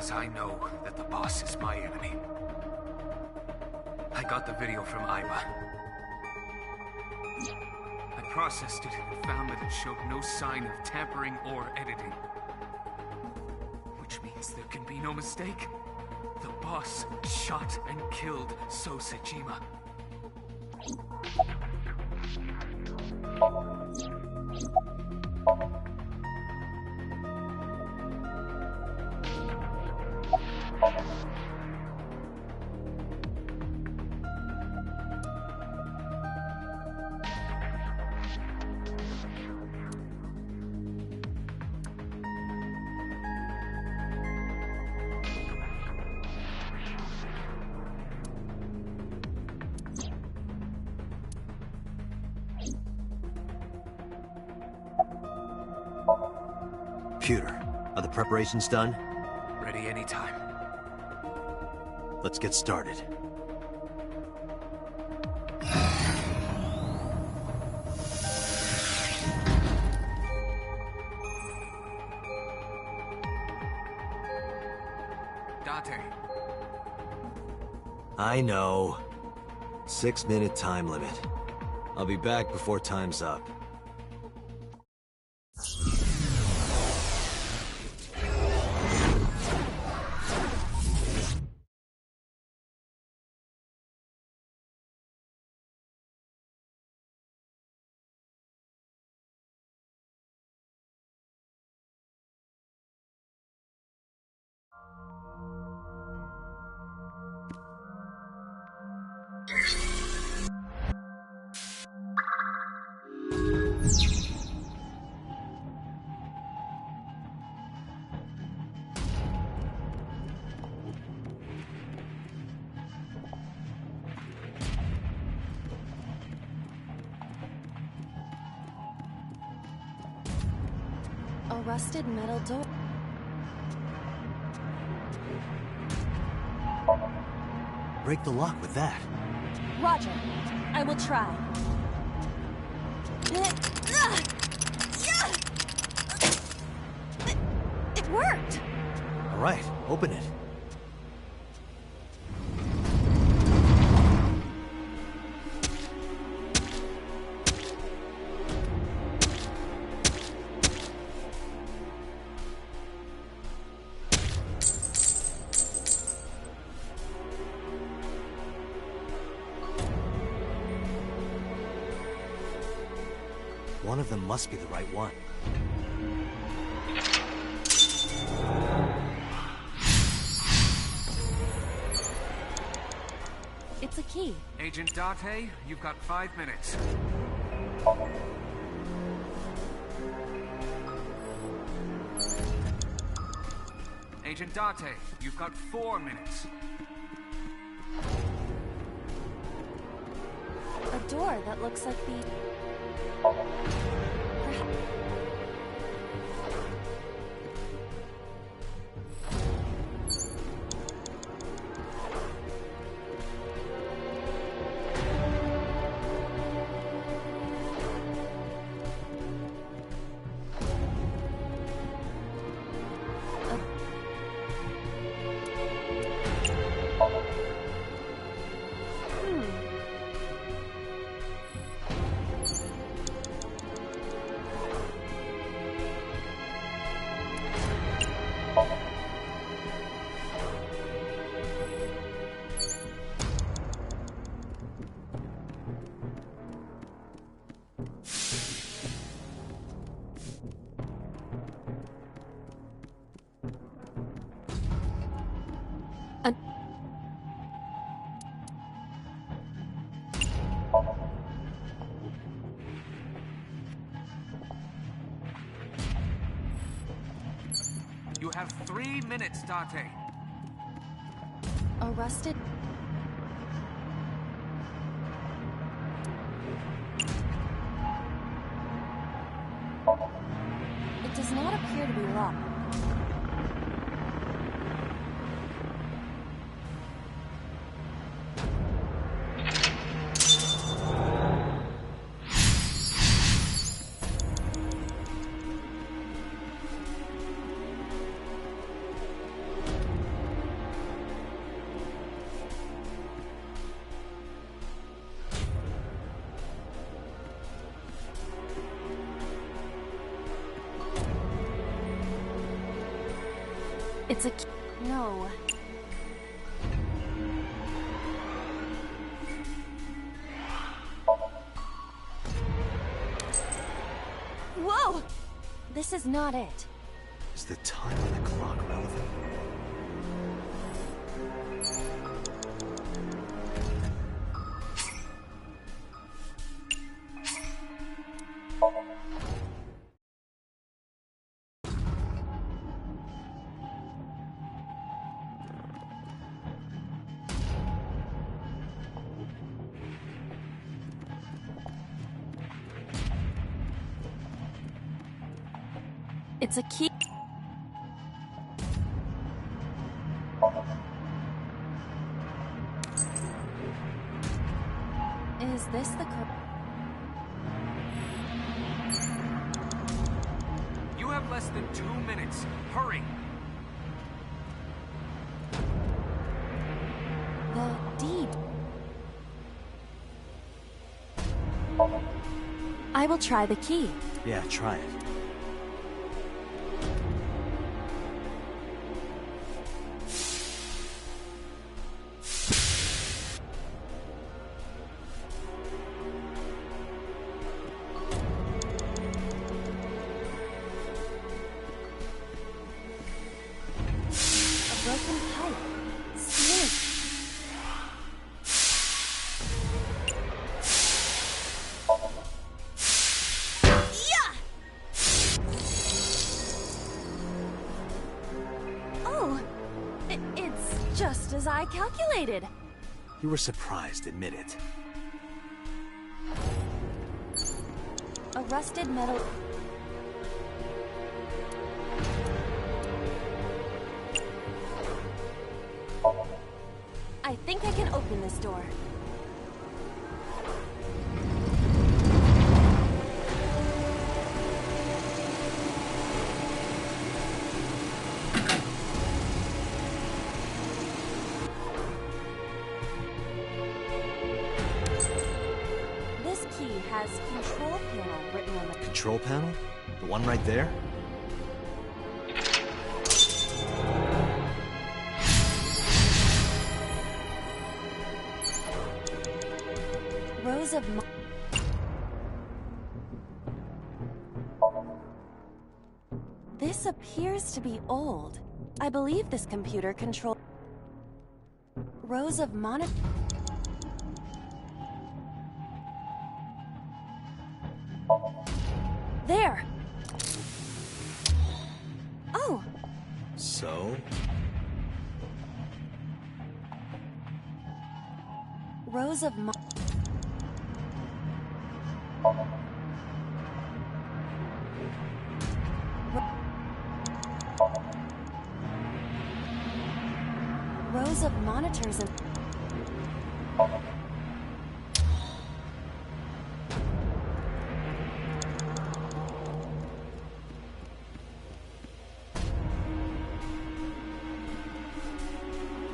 Because I know that the boss is my enemy. I got the video from Iva. I processed it and found that it showed no sign of tampering or editing. Which means there can be no mistake. The boss shot and killed So Sejima. Computer, are the preparations done? Ready anytime. Let's get started. Dante. I know. 6-minute time limit. I'll be back before time's up. A rusted metal door. Break the lock with that. Roger. I will try. It worked! All right, open it. One of them must be the right one. It's a key. Agent Date, you've got 5 minutes. Agent Date, you've got 4 minutes. A door that looks like the... You have 3 minutes, Date. A rusted... It does not appear to be locked. It's a key. No. Whoa! This is not it. Is the time on the clock relevant? It's a key. Is this the You have less than 2 minutes. Hurry! The deed? I will try the key. Yeah, try it. A broken pipe. Stealing. Yeah! Oh, it's just as I calculated. You were surprised, admit it. A rusted metal. I think I can open this door. This key has control panel written on the Control panel? The one right there? rows of This appears to be old. I believe this computer controls rows of monitor. There. Oh. So? Rows of rows of monitors and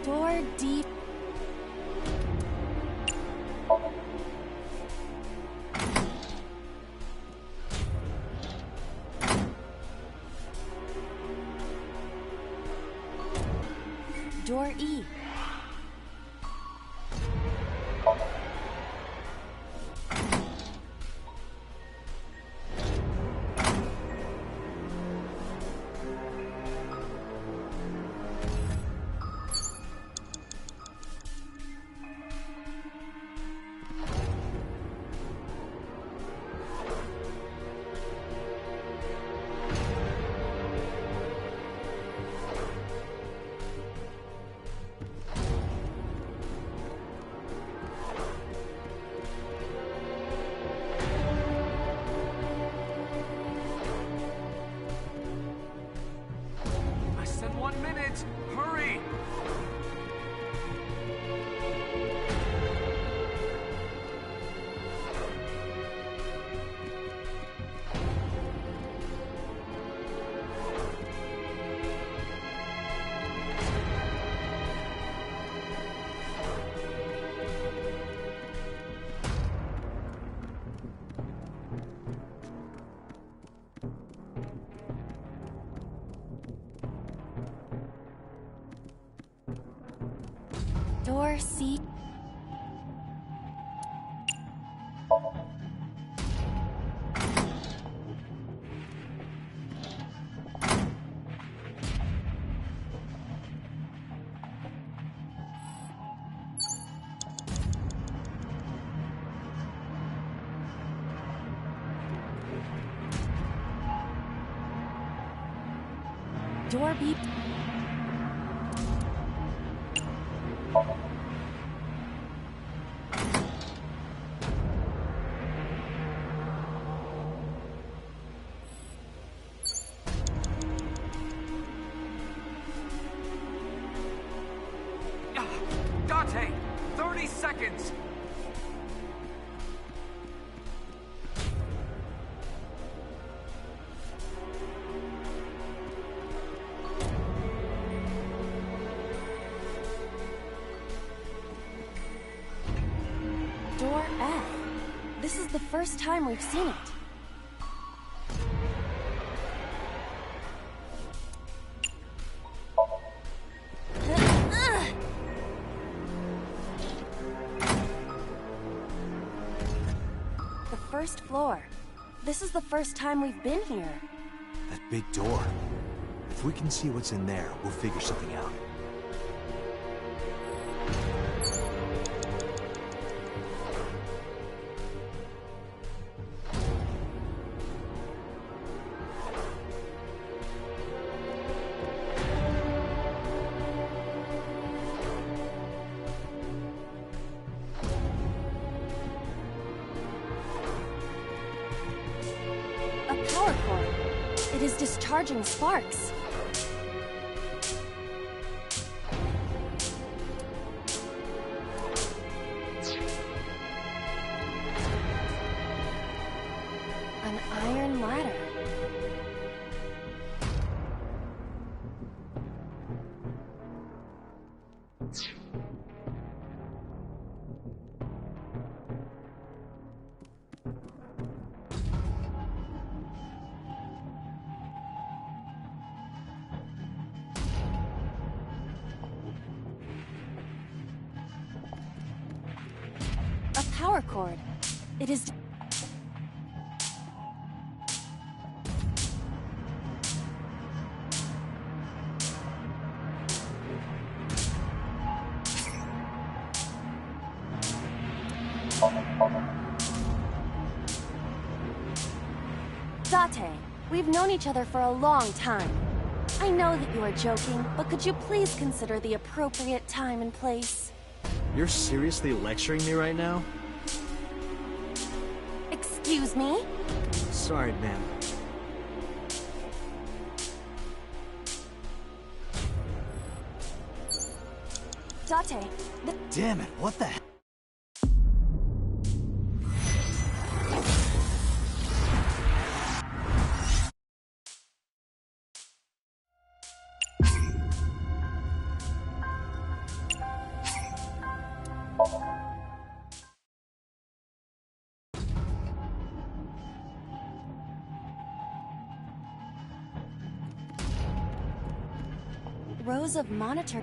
door deep. Door E. Door beep. Dante! 30 seconds! Door F. This is the first time we've seen it. The first floor. This is the first time we've been here. That big door. If we can see what's in there, we'll figure something out. A power cord. It is discharging sparks. An iron ladder. A power cord. It is... Date, we've known each other for a long time. I know that you are joking, but could you please consider the appropriate time and place? You're seriously lecturing me right now? Excuse me? Sorry, ma'am. Date, Damn it, what the hell? rows of monitor...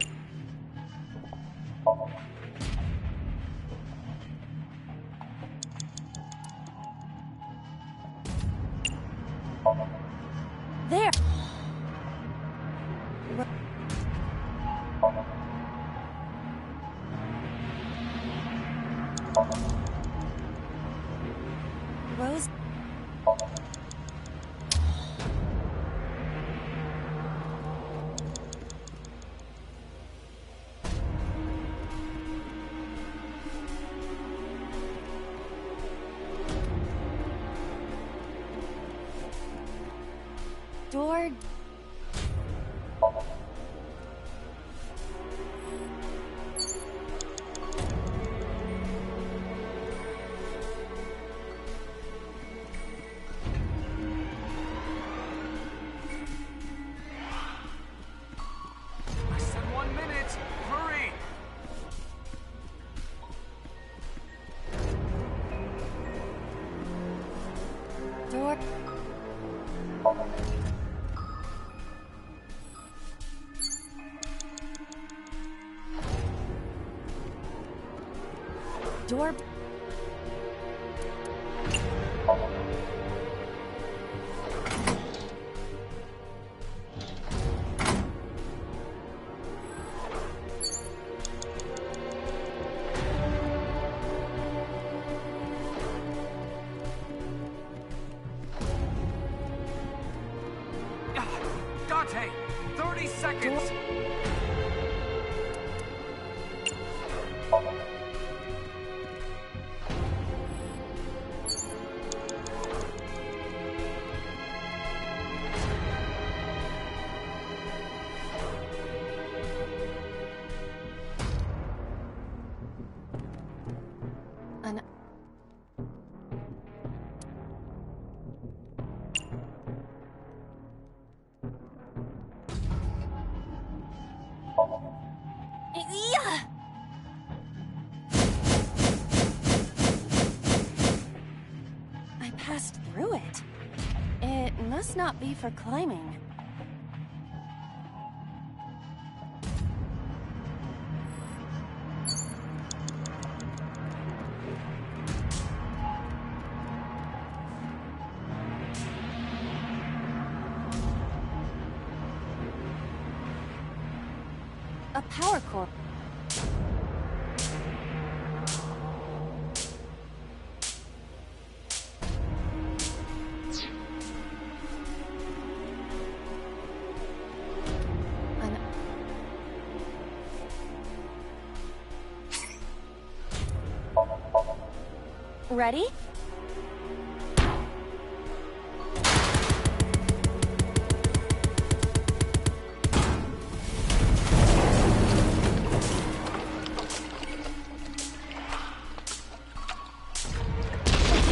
There! Rose... Door... I said 1 minute! Hurry! Door... Door... Dante! 30 seconds! An... Yeah! I passed through it. It must not be for climbing. A power core. An... Ready?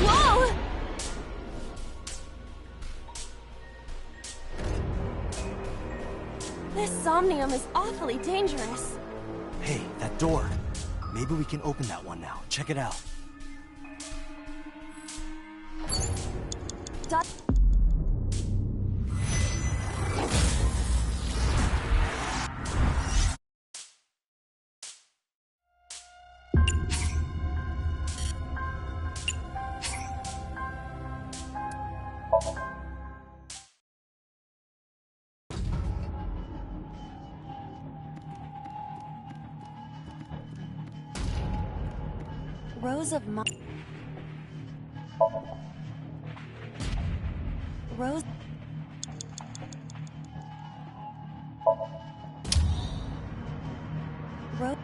Whoa! This somnium is awfully dangerous. Hey, that door. Maybe we can open that one now. Check it out. Dot. Rose of Rose. Rose.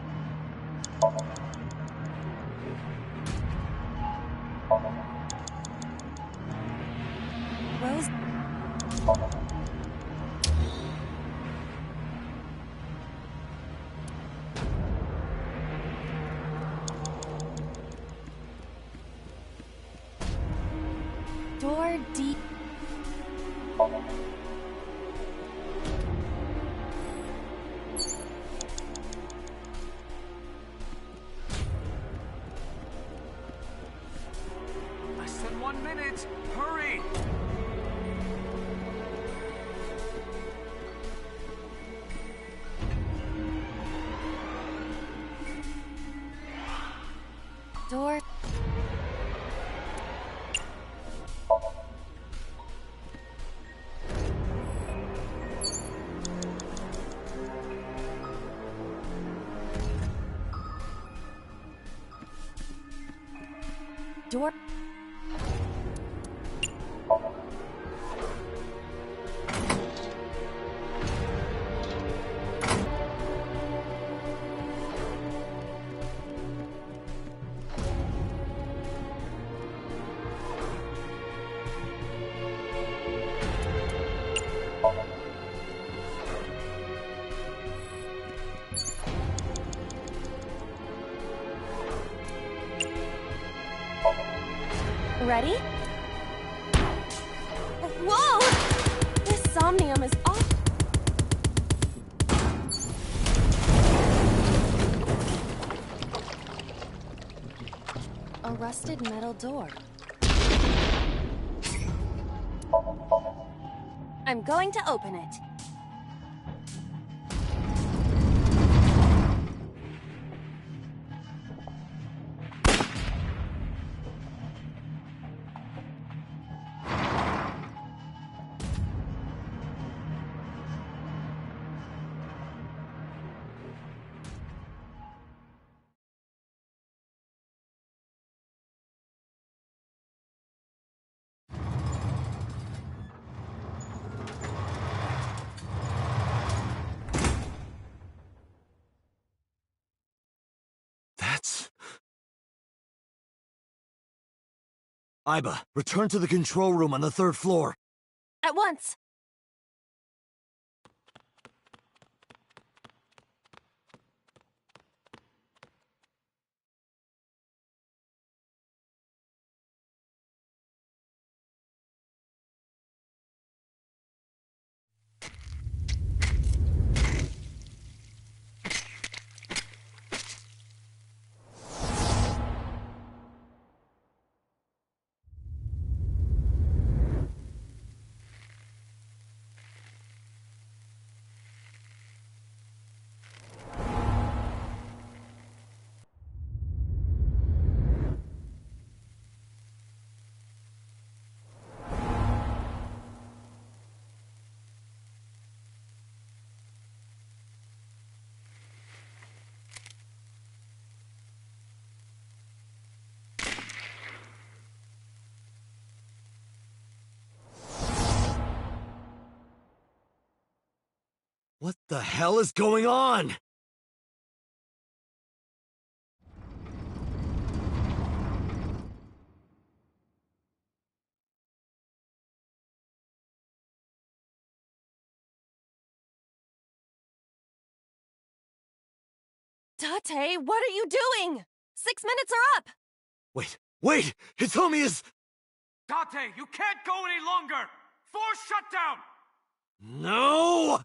Rose. Door D. Less than 1 minute! Hurry! Door. Door. Ready? Whoa! This somnium is off. A rusted metal door. I'm going to open it. Aiba, return to the control room on the 3rd floor. At once! What the hell is going on? Tate, what are you doing? 6 minutes are up! Wait! Hitomi is... Date, you can't go any longer! Force shutdown! No!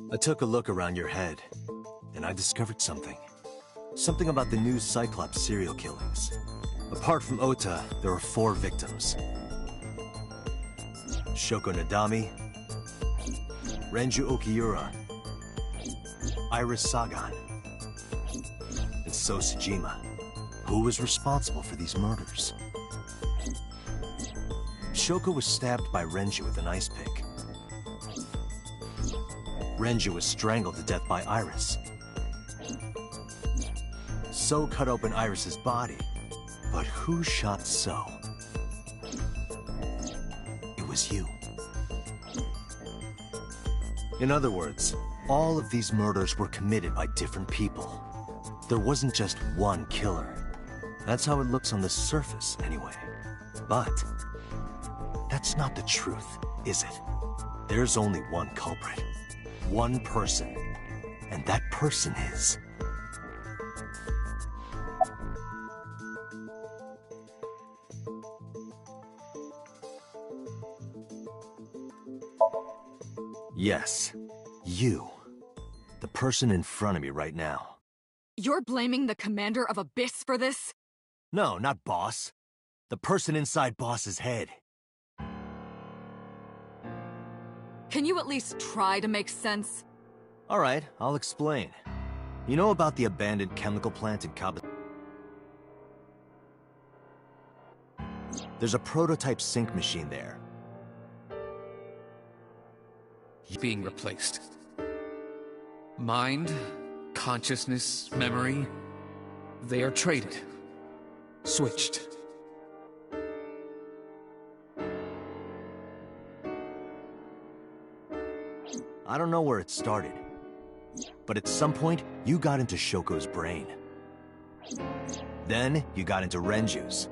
I took a look around your head, and I discovered something. Something about the new Cyclops serial killings. Apart from Ota, there are 4 victims. Shoko Nadami, Renju Okiura, Iris Sagan, and So Sejima. Who was responsible for these murders? Shoko was stabbed by Renju with an ice pick. Renju was strangled to death by Iris. So cut open Iris's body. But who shot So? It was you. In other words, all of these murders were committed by different people. There wasn't just one killer. That's how it looks on the surface, anyway. But that's not the truth, is it? There's only one culprit. One person. And that person is... Yes, you. The person in front of me right now. You're blaming the commander of Abyss for this? No, not Boss. The person inside Boss's head. Can you at least try to make sense? All right, I'll explain. You know about the abandoned chemical plant in Kaba? There's a prototype sync machine there. Being replaced. Mind, consciousness, memory, they are traded. Switched. I don't know where it started, but at some point, you got into Shoko's brain. Then, you got into Renju's.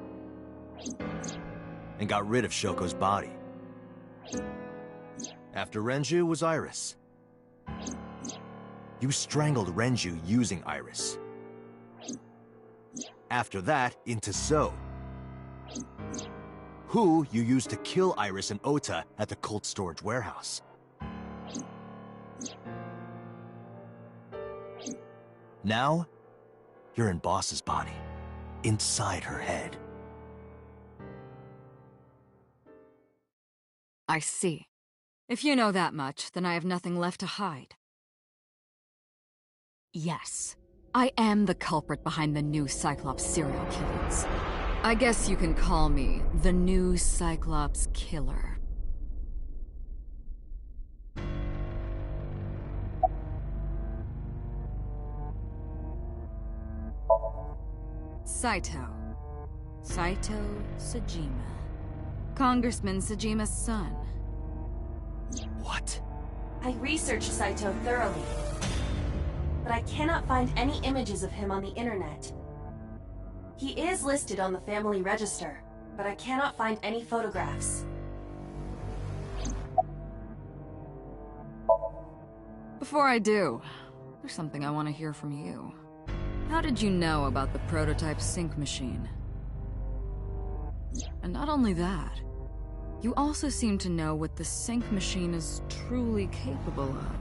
And got rid of Shoko's body. After Renju was Iris. You strangled Renju using Iris. After that, into So. who you used to kill Iris and Ota at the cold storage warehouse. Now, you're in Boss's body, inside her head. I see. If you know that much, then I have nothing left to hide. Yes, I am the culprit behind the new Cyclops serial killings. I guess you can call me the new Cyclops killer. Saito Sajima. Congressman Sajima's son. What? I researched Saito thoroughly, but I cannot find any images of him on the internet. He is listed on the family register, but I cannot find any photographs. Before I do, there's something I want to hear from you. How did you know about the prototype sync machine? And not only that, you also seem to know what the sync machine is truly capable of.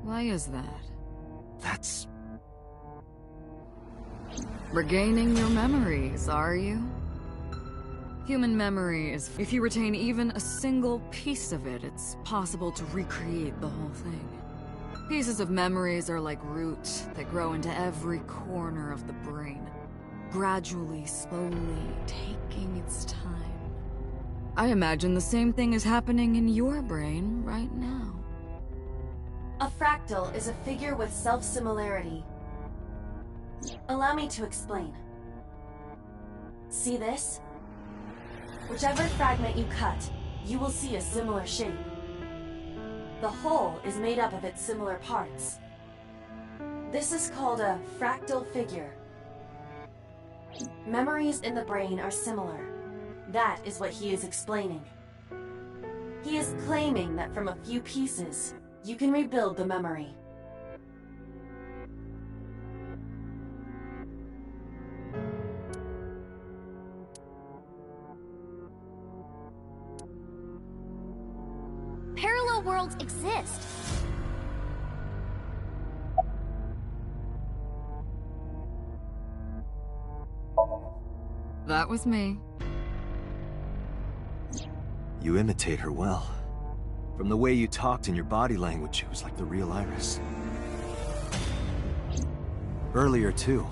Why is that? That's... Regaining your memories, are you? Human memory is... If you retain even a single piece of it, it's possible to recreate the whole thing. Pieces of memories are like roots that grow into every corner of the brain, gradually, slowly, taking its time. I imagine the same thing is happening in your brain right now. A fractal is a figure with self-similarity. Allow me to explain. See this? Whichever fragment you cut, you will see a similar shape. The whole is made up of its similar parts. This is called a fractal figure. Memories in the brain are similar. That is what he is explaining. He is claiming that from a few pieces, you can rebuild the memory. Parallel worlds exist. That was me. You imitate her well. From the way you talked in your body language, it was like the real Iris. Earlier, too,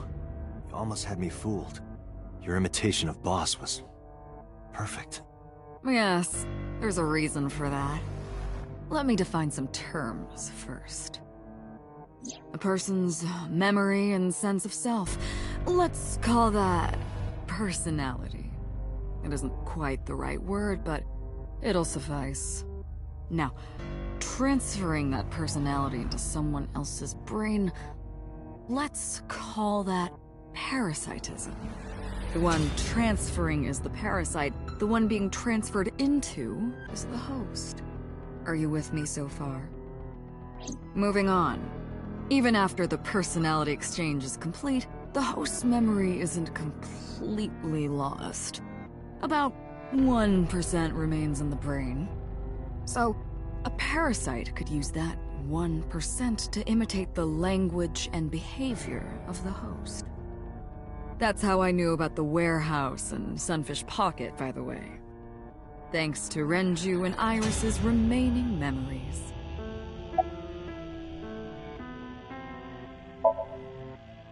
you almost had me fooled. Your imitation of Boss was... perfect. Yes, there's a reason for that. Let me define some terms first. A person's memory and sense of self. Let's call that personality. It isn't quite the right word, but it'll suffice. Now, transferring that personality into someone else's brain, let's call that parasitism. The one transferring is the parasite, the one being transferred into is the host. Are you with me so far? Moving on. Even after the personality exchange is complete, the host's memory isn't completely lost. About 1% remains in the brain. So, a parasite could use that 1% to imitate the language and behavior of the host. That's how I knew about the warehouse and Sunfish Pocket, by the way. Thanks to Renju and Iris's remaining memories.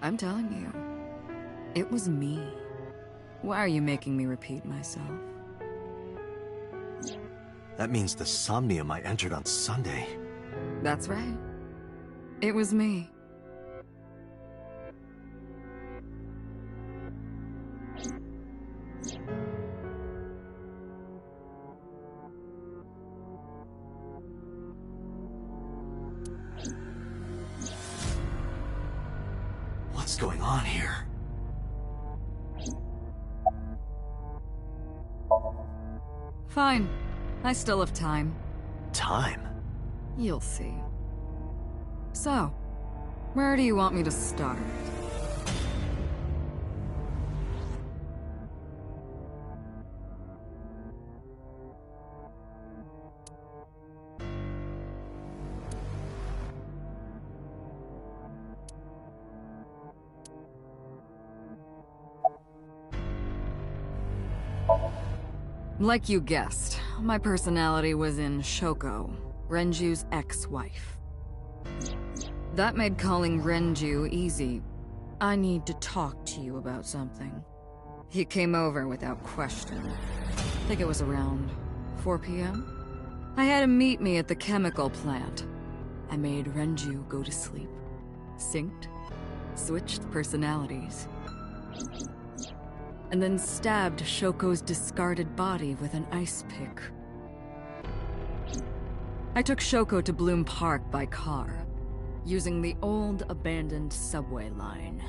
I'm telling you, it was me. Why are you making me repeat myself? That means the somnium I entered on Sunday. That's right. It was me. What's going on here? Fine. I still have time. Time? You'll see. So, where do you want me to start? Like you guessed, my personality was in Shoko, Renju's ex-wife. That made calling Renju easy. I need to talk to you about something. He came over without question. I think it was around 4 p.m. I had him meet me at the chemical plant. I made Renju go to sleep. Synced, switched personalities, and then stabbed Shoko's discarded body with an ice pick. I took Shoko to Bloom Park by car, using the old abandoned subway line.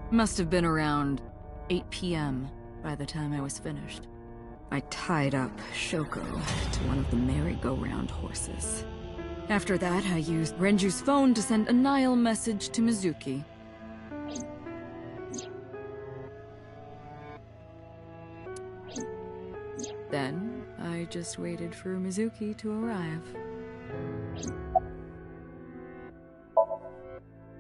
Must have been around 8 p.m. by the time I was finished. I tied up Shoko to one of the merry-go-round horses. After that, I used Renju's phone to send a Nile message to Mizuki. Then, I just waited for Mizuki to arrive.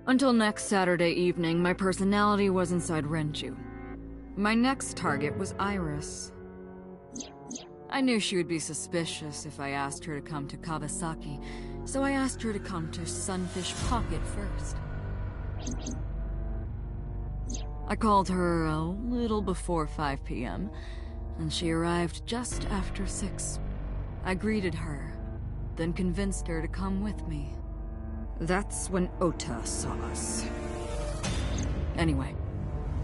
Until next Saturday evening, my personality was inside Renju. My next target was Iris. I knew she would be suspicious if I asked her to come to Kawasaki, so I asked her to come to Sunfish Pocket first. I called her a little before 5 p.m., and she arrived just after 6. I greeted her, then convinced her to come with me. That's when Ota saw us. Anyway,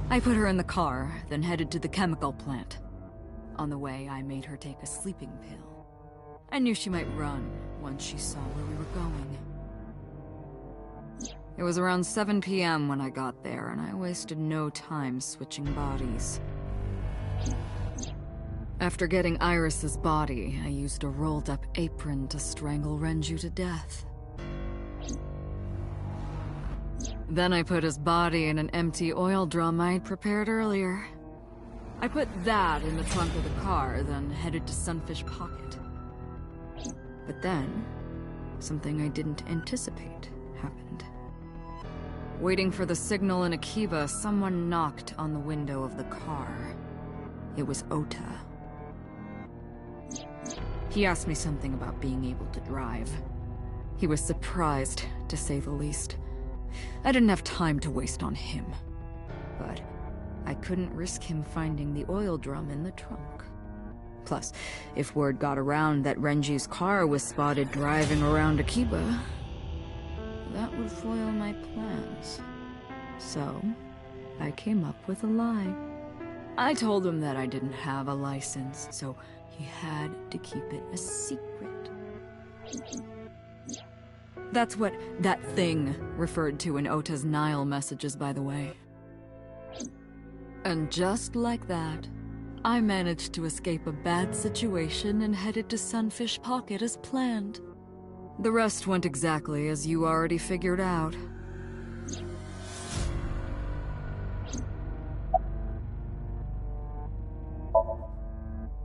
I put her in the car, then headed to the chemical plant. On the way, I made her take a sleeping pill. I knew she might run once she saw where we were going. It was around 7 p.m. when I got there, and I wasted no time switching bodies. After getting Iris's body, I used a rolled-up apron to strangle Renju to death. Then I put his body in an empty oil drum I'd prepared earlier. I put that in the trunk of the car, then headed to Sunfish Pocket. But then, something I didn't anticipate happened. Waiting for the signal in Akiba, someone knocked on the window of the car. It was Ota. He asked me something about being able to drive. He was surprised, to say the least. I didn't have time to waste on him. But I couldn't risk him finding the oil drum in the trunk. Plus, if word got around that Renji's car was spotted driving around Akiba, that would foil my plans. So, I came up with a lie. I told him that I didn't have a license, so he had to keep it a secret. That's what that thing referred to in Ota's Nile messages, by the way. And just like that, I managed to escape a bad situation and headed to Sunfish Pocket as planned. The rest went exactly as you already figured out.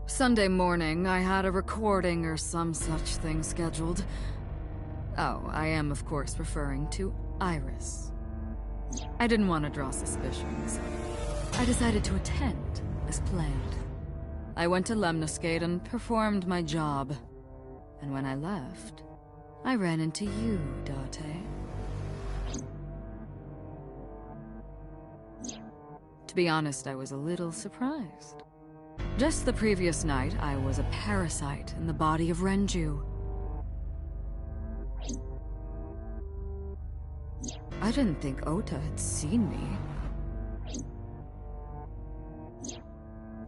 Sunday morning, I had a recording or some such thing scheduled. Oh, I am of course referring to Iris. I didn't want to draw suspicion, so I decided to attend as planned. I went to Lemniscate and performed my job. And when I left, I ran into you, Date. To be honest, I was a little surprised. Just the previous night, I was a parasite in the body of Renju. I didn't think Ota had seen me.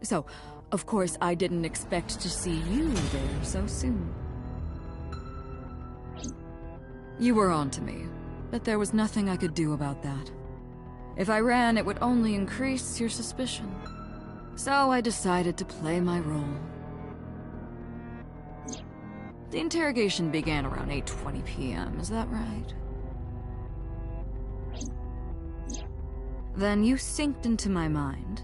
So, of course, I didn't expect to see you there so soon. You were onto me, but there was nothing I could do about that. If I ran, it would only increase your suspicion. So I decided to play my role. The interrogation began around 8:20 p.m., is that right? Then you synced into my mind.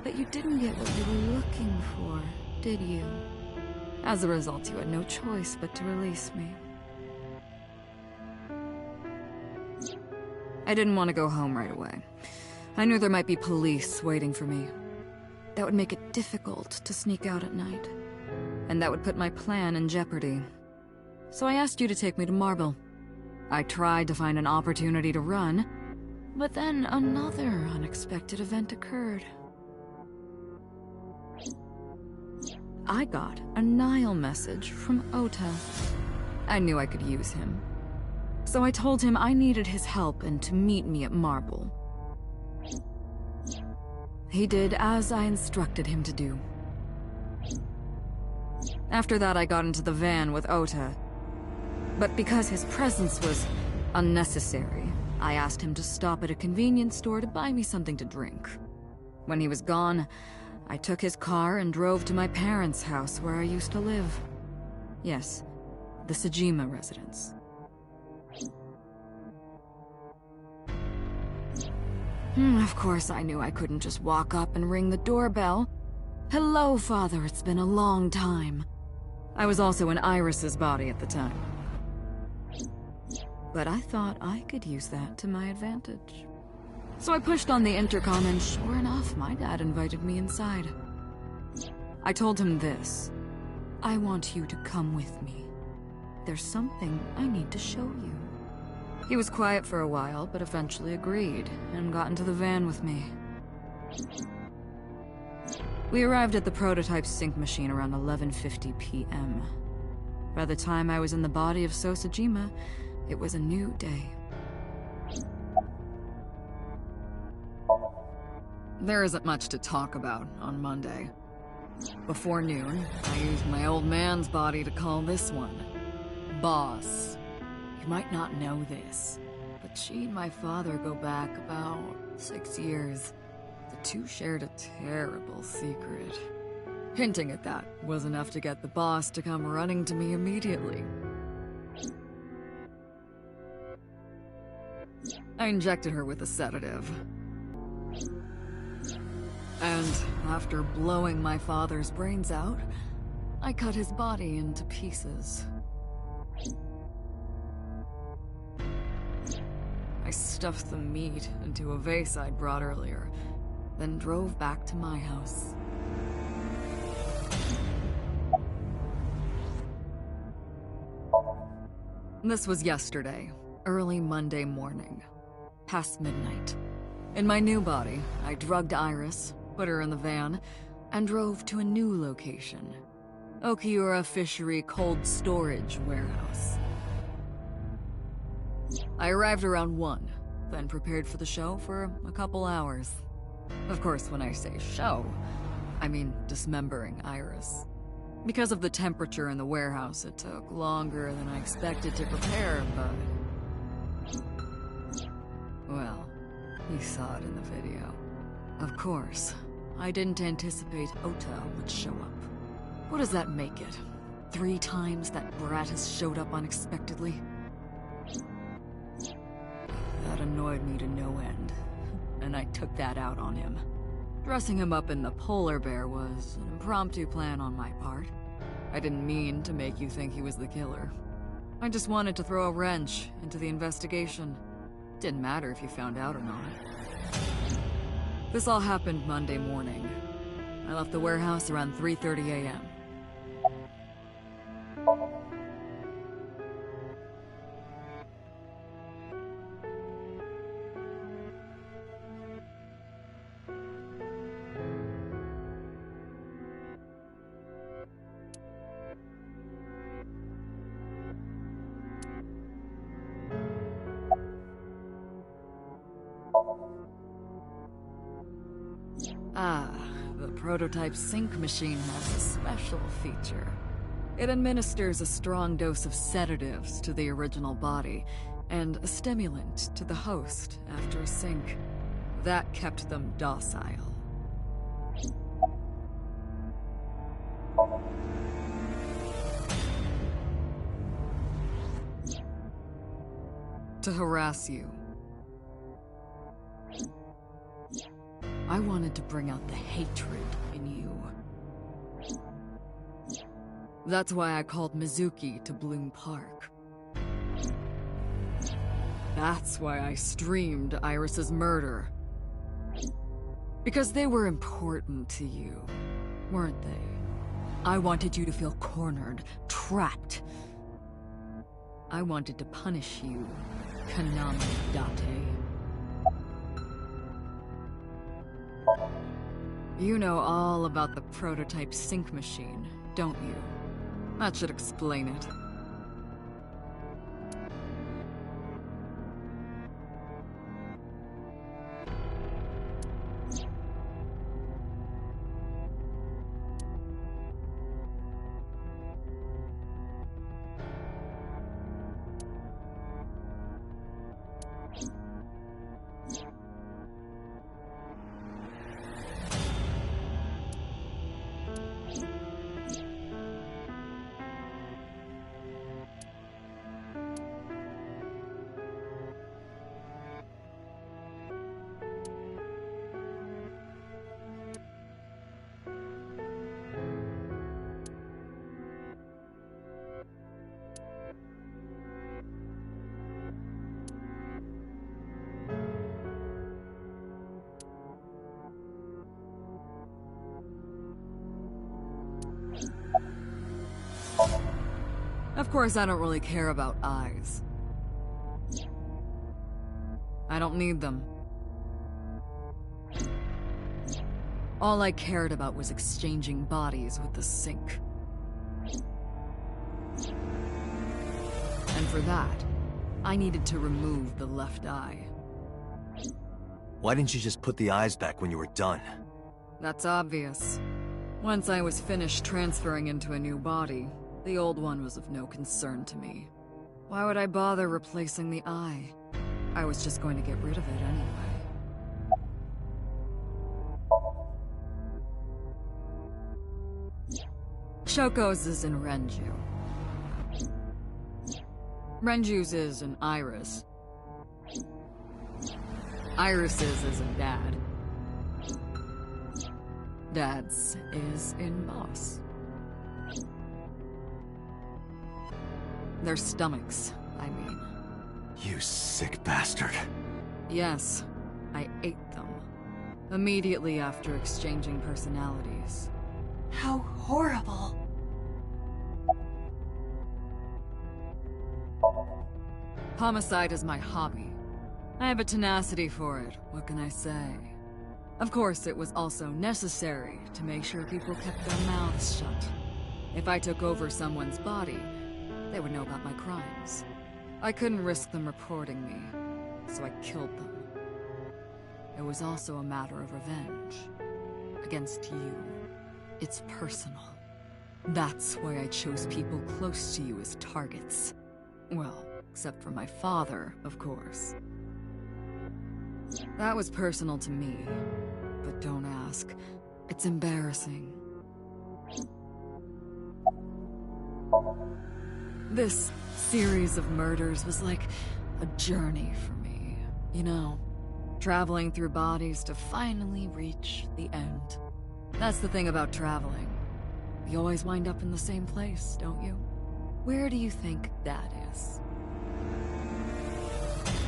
But you didn't get what you were looking for, did you? As a result, you had no choice but to release me. I didn't want to go home right away. I knew there might be police waiting for me. That would make it difficult to sneak out at night. And that would put my plan in jeopardy. So I asked you to take me to Marble. I tried to find an opportunity to run, but then another unexpected event occurred. I got a Nile message from Ota. I knew I could use him. So I told him I needed his help and to meet me at Marble. He did as I instructed him to do. After that, I got into the van with Ota. But because his presence was unnecessary, I asked him to stop at a convenience store to buy me something to drink. When he was gone, I took his car and drove to my parents' house where I used to live. Yes, the Sejima residence. Of course, I knew I couldn't just walk up and ring the doorbell. Hello, Father, it's been a long time. I was also in Iris's body at the time. But I thought I could use that to my advantage. So I pushed on the intercom and sure enough, my dad invited me inside. I told him this. I want you to come with me. There's something I need to show you. He was quiet for a while, but eventually agreed and got into the van with me. We arrived at the prototype sync machine around 11:50 p.m. By the time I was in the body of Sosejima, it was a new day. There isn't much to talk about on Monday. Before noon, I used my old man's body to call this one Boss. You might not know this, but she and my father go back about 6 years. The two shared a terrible secret. Hinting at that was enough to get the boss to come running to me immediately. I injected her with a sedative. And after blowing my father's brains out, I cut his body into pieces. I stuffed the meat into a vase I'd brought earlier, then drove back to my house. This was yesterday, early Monday morning, past midnight. In my new body, I drugged Iris, put her in the van, and drove to a new location, Okiura Fishery Cold Storage Warehouse. I arrived around 1, then prepared for the show for a couple hours. Of course, when I say show, I mean dismembering Iris. Because of the temperature in the warehouse, it took longer than I expected to prepare, but... well, you saw it in the video. Of course, I didn't anticipate Ota would show up. What does that make it? 3 times that brat has showed up unexpectedly? That annoyed me to no end, and I took that out on him. Dressing him up in the polar bear was an impromptu plan on my part. I didn't mean to make you think he was the killer. I just wanted to throw a wrench into the investigation. Didn't matter if you found out or not. This all happened Monday morning. I left the warehouse around 3:30 a.m. The prototype sync machine has a special feature. It administers a strong dose of sedatives to the original body, and a stimulant to the host after a sync. That kept them docile. To harass you. I wanted to bring out the hatred in you. That's why I called Mizuki to Bloom Park. That's why I streamed Iris's murder. Because they were important to you, weren't they? I wanted you to feel cornered, trapped. I wanted to punish you, Konami Date. You know all about the prototype sync machine, don't you? That should explain it. Of course, I don't really care about eyes. I don't need them. All I cared about was exchanging bodies with the sync. And for that, I needed to remove the left eye. Why didn't you just put the eyes back when you were done? That's obvious. Once I was finished transferring into a new body, the old one was of no concern to me. Why would I bother replacing the eye? I was just going to get rid of it anyway. Shoko's is in Renju. Renju's is in Iris. Iris's is in Dad. Dad's is in Boss. Their stomachs, I mean. You sick bastard. Yes, I ate them. Immediately after exchanging personalities. How horrible. Homicide is my hobby. I have a tenacity for it, what can I say? Of course, it was also necessary to make sure people kept their mouths shut. If I took over someone's body, they would know about my crimes. I couldn't risk them reporting me, so I killed them. It was also a matter of revenge. Against you. It's personal. That's why I chose people close to you as targets. Well, except for my father, of course. That was personal to me. But don't ask. It's embarrassing. This series of murders was like a journey for me, you know? Traveling through bodies to finally reach the end. That's the thing about traveling. You always wind up in the same place, don't you? Where do you think that is?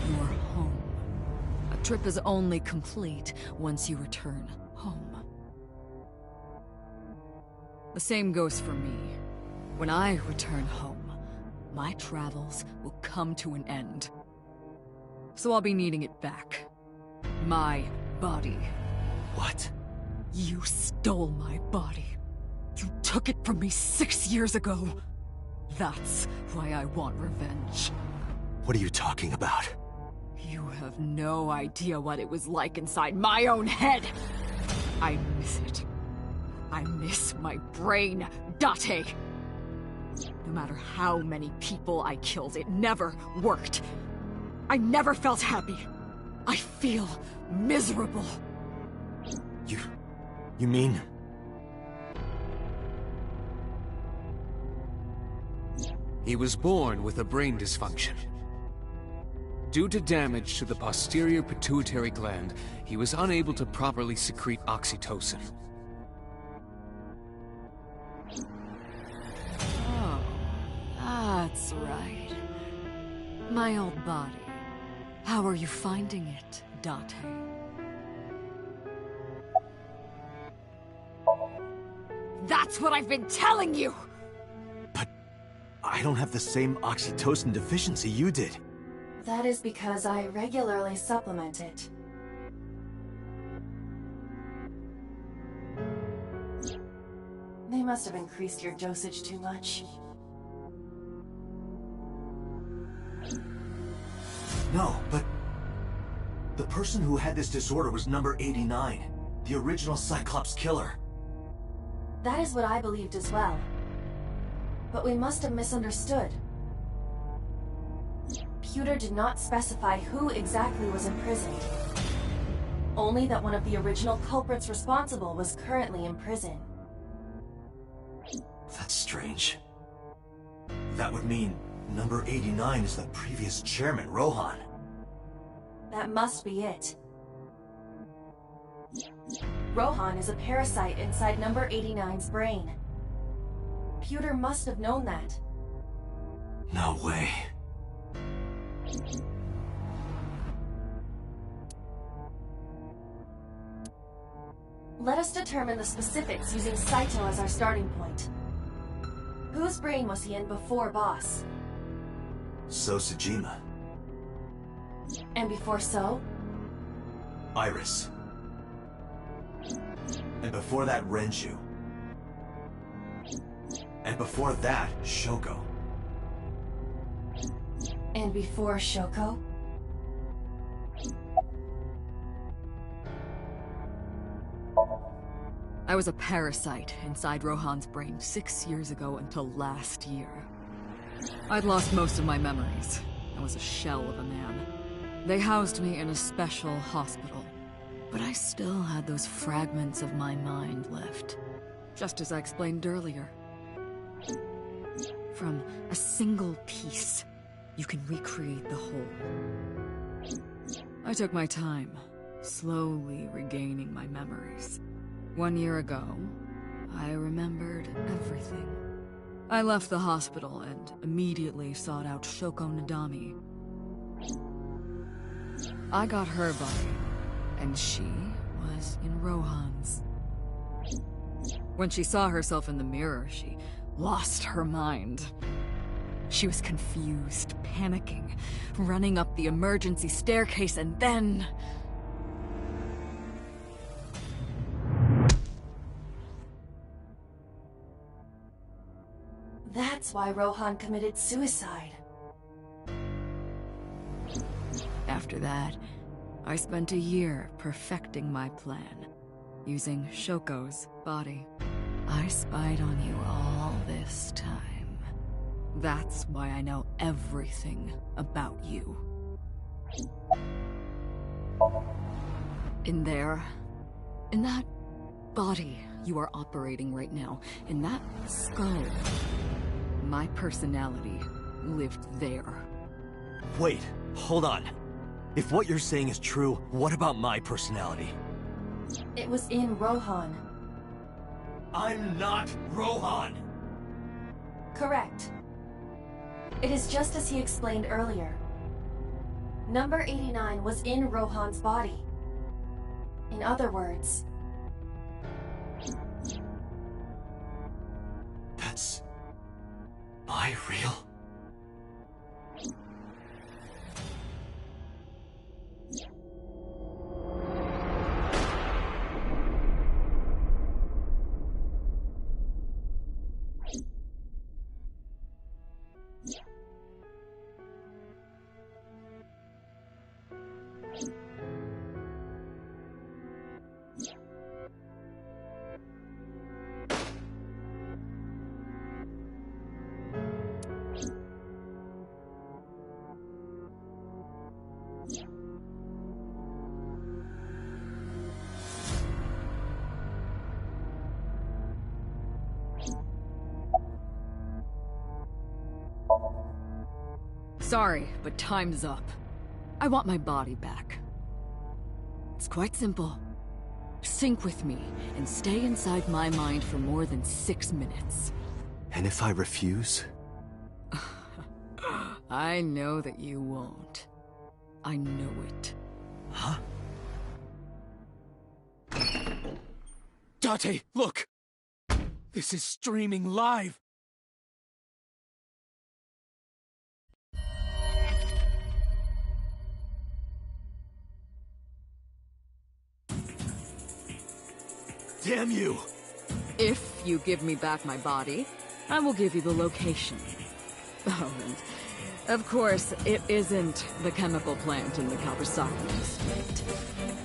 Your home. A trip is only complete once you return home. The same goes for me. When I return home, my travels will come to an end. So I'll be needing it back. My body. What? You stole my body. You took it from me 6 years ago. That's why I want revenge. What are you talking about? You have no idea what it was like inside my own head. I miss it. I miss my brain, Date. No matter how many people I killed, it never worked. I never felt happy. I feel miserable. You mean? He was born with a brain dysfunction. Due to damage to the posterior pituitary gland, he was unable to properly secrete oxytocin. Oh, that's right. My old body. How are you finding it, Date? That's what I've been telling you! But I don't have the same oxytocin deficiency you did. That is because I regularly supplement it. They must have increased your dosage too much. No, but... the person who had this disorder was number 89. The original Cyclops killer. That is what I believed as well. But we must have misunderstood. Pewter did not specify who exactly was imprisoned. Only that one of the original culprits responsible was currently in prison. That's strange. That would mean number 89 is the previous chairman, Rohan. That must be it. Rohan is a parasite inside number 89's brain. Pewter must have known that. No way. Let us determine the specifics using Saito as our starting point. Whose brain was he in before Boss? So Sejima. And before So? Iris. And before that, Renju. And before that, Shoko. And before Shoko? I was a parasite inside Rohan's brain 6 years ago until last year. I'd lost most of my memories. I was a shell of a man. They housed me in a special hospital. But I still had those fragments of my mind left. Just as I explained earlier. From a single piece, you can recreate the whole. I took my time, slowly regaining my memories. 1 year ago, I remembered everything. I left the hospital and immediately sought out Shoko Nadami. I got her body, and she was in Rohan's. When she saw herself in the mirror, she lost her mind. She was confused, panicking, running up the emergency staircase, and then... That's why Rohan committed suicide. After that, I spent a year perfecting my plan, using Shoko's body. I spied on you all this time. That's why I know everything about you. In there, in that body you are operating right now, in that skull, my personality lived there. Wait, hold on. If what you're saying is true, what about my personality? It was in Rohan. I'm not Rohan! Correct. It is just as he explained earlier. Number 89 was in Rohan's body. In other words... That's... Am I real? Sorry, but time's up. I want my body back. It's quite simple. Sync with me and stay inside my mind for more than 6 minutes. And if I refuse? I know that you won't. I know it. Huh? Date, look! This is streaming live! Damn you! If you give me back my body, I will give you the location. Oh, and of course, it isn't the chemical plant in the Kawasaki district.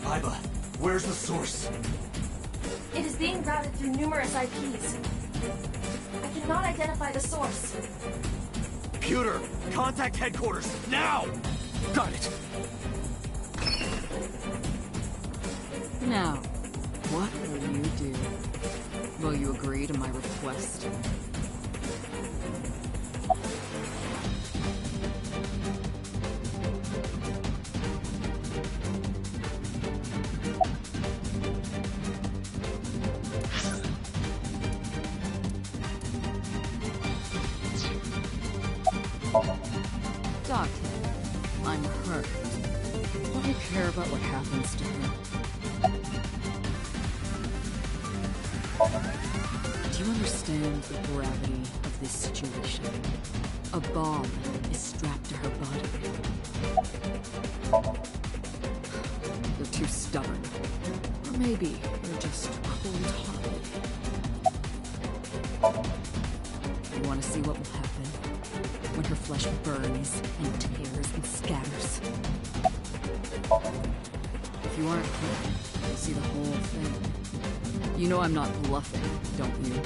Aiba, where's the source? It is being routed through numerous IPs. I cannot identify the source. Computer, contact headquarters, now! Got it! Now, what will you do? Will you agree to my request? Doctor, I'm hurt. But I care about what happens to her. Do you understand the gravity of this situation? A bomb is strapped to her body. You're too stubborn. Or maybe you're just cold-hearted. You want to see what will happen when her flesh burns and tears and scatters? If you aren't quick, you'll see the whole thing. You know I'm not bluffing, don't you?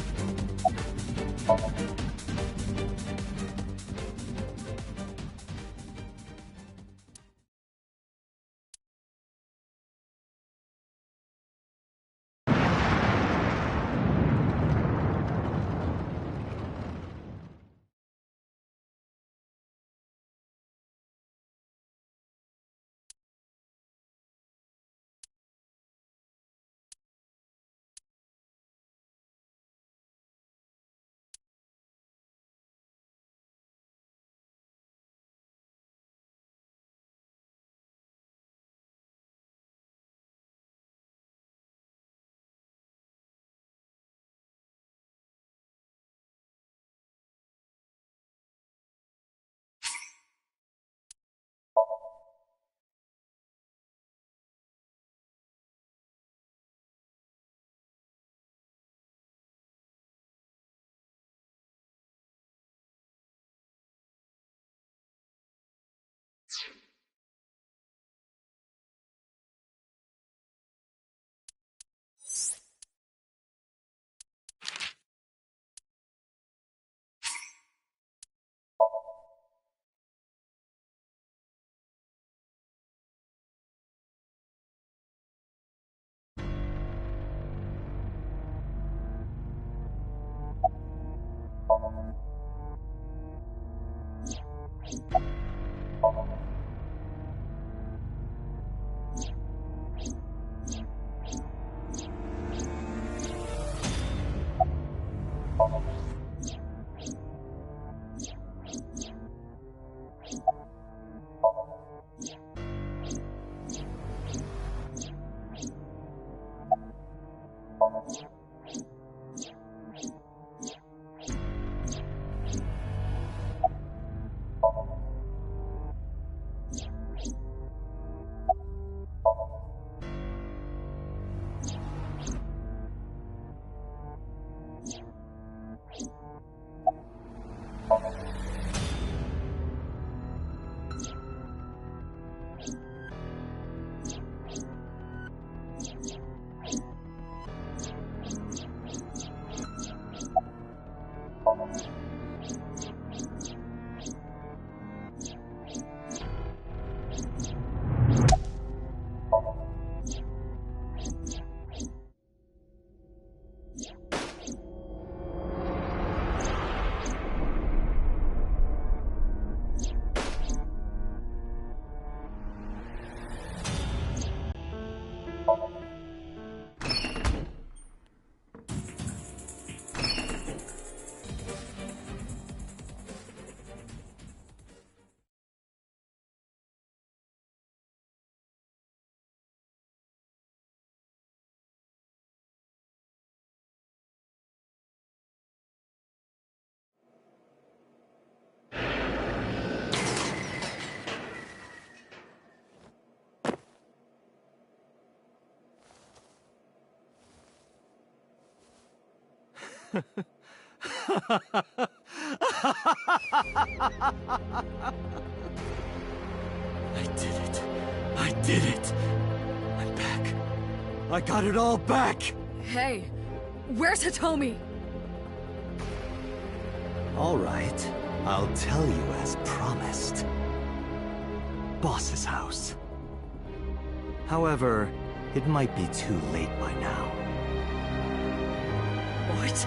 I did it. I did it. I'm back. I got it all back! Hey, where's Hitomi? All right. I'll tell you as promised. Boss's house. However, it might be too late by now. What?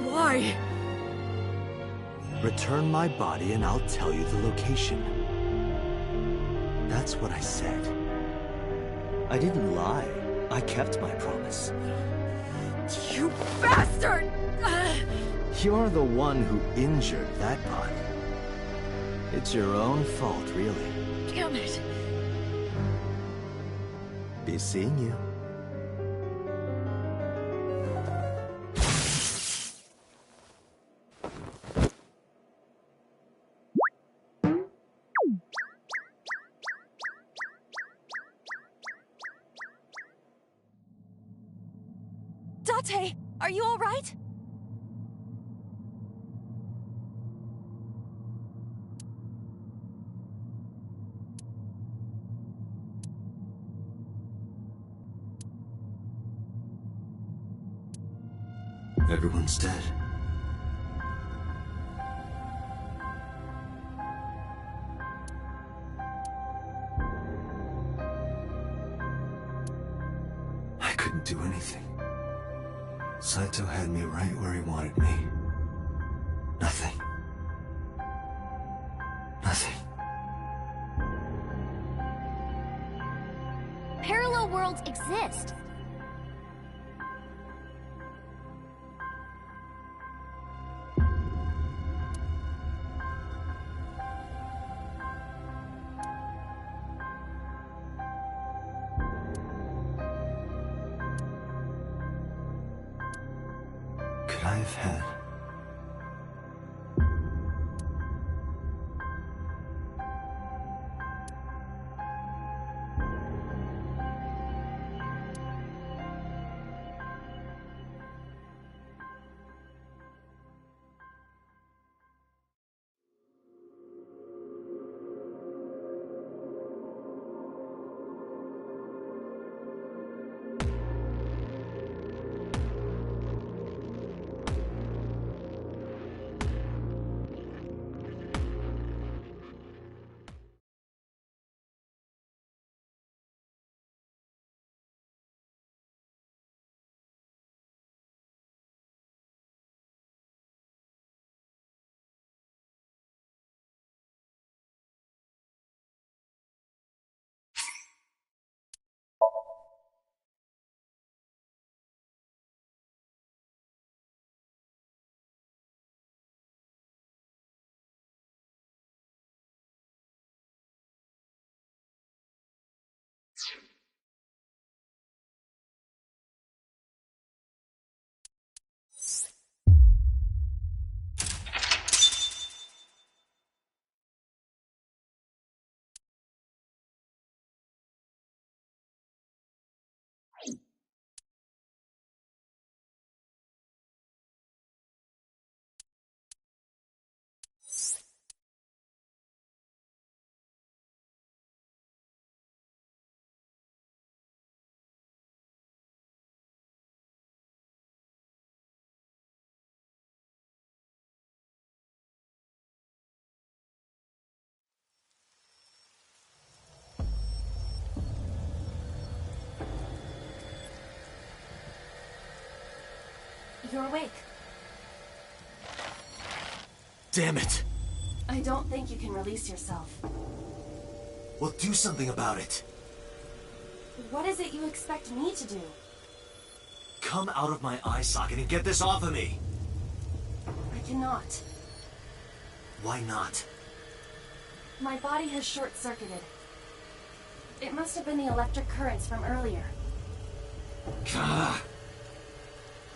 Why? Return my body and I'll tell you the location. That's what I said. I didn't lie. I kept my promise. You bastard! You're the one who injured that body. It's your own fault, really. Damn it. Be seeing you. Date, are you all right? Everyone's dead. I couldn't do anything. Saito had me right where he wanted me. Nothing. Nothing. Parallel worlds exist. Could I have had... You're awake. Damn it! I don't think you can release yourself. Well, do something about it. What is it you expect me to do? Come out of my eye socket and get this off of me! I cannot. Why not? My body has short-circuited. It must have been the electric currents from earlier. Gah!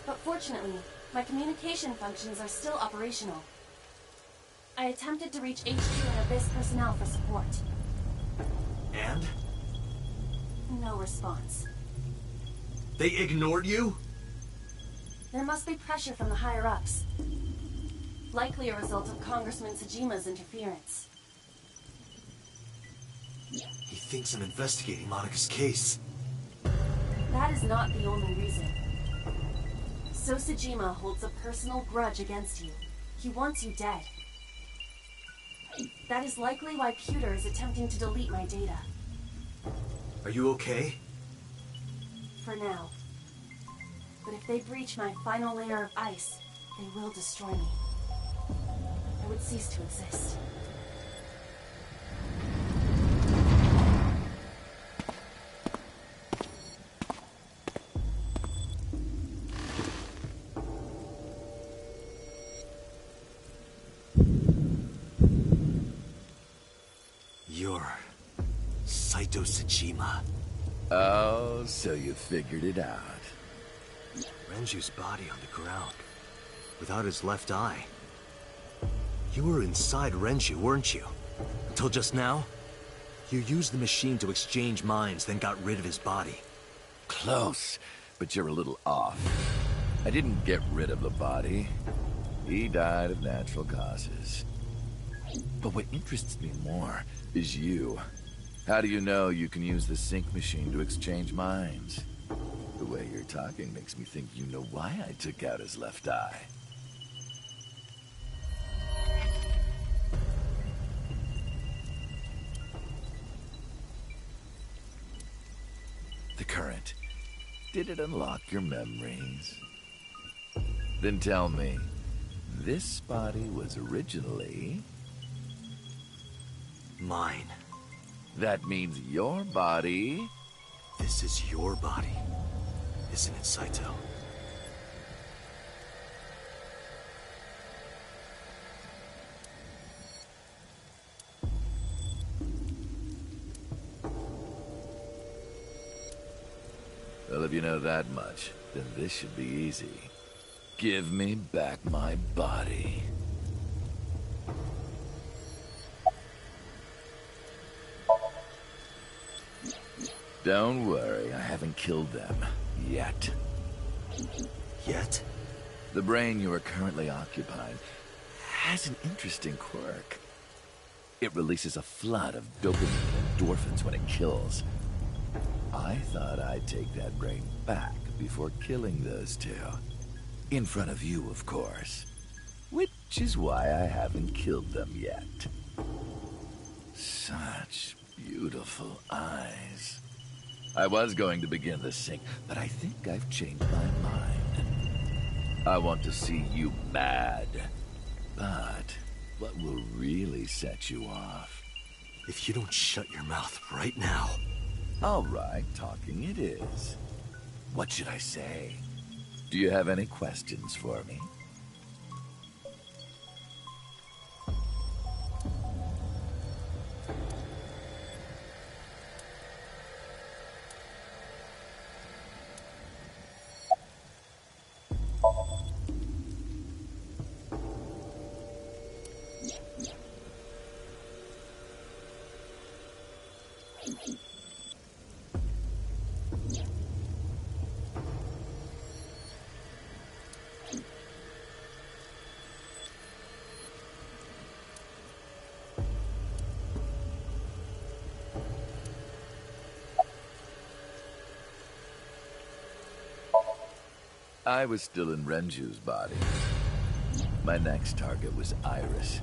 But fortunately, my communication functions are still operational. I attempted to reach HQ and Abyss personnel for support. And? No response. They ignored you? There must be pressure from the higher-ups. Likely a result of Congressman Tsujima's interference. He thinks I'm investigating Monika's case. That is not the only reason. So Tsujima holds a personal grudge against you. He wants you dead. That is likely why Pewter is attempting to delete my data. Are you okay? For now. But if they breach my final layer of ice, they will destroy me. I would cease to exist. You're Saito Tsuchima. Oh, so you figured it out. Renju's body on the ground, without his left eye. You were inside Renju, weren't you? Until just now? You used the machine to exchange minds, then got rid of his body. Close, but you're a little off. I didn't get rid of the body. He died of natural causes. But what interests me more is you. How do you know you can use the sync machine to exchange minds? The way you're talking makes me think you know why I took out his left eye. The current. Did it unlock your memories? Then tell me, this body was originally... Mine. That means your body... This is your body, isn't it, Saito? Well, if you know that much, then this should be easy. Give me back my body. Don't worry, I haven't killed them. Yet. Yet? The brain you are currently occupying has an interesting quirk. It releases a flood of dopamine and endorphins when it kills. I thought I'd take that brain back before killing those two. In front of you, of course. Which is why I haven't killed them yet. Such beautiful eyes. I was going to begin the sync, but I think I've changed my mind. I want to see you mad. But what will really set you off? If you don't shut your mouth right now... All right, talking it is. What should I say? Do you have any questions for me? I was still in Renju's body. My next target was Iris.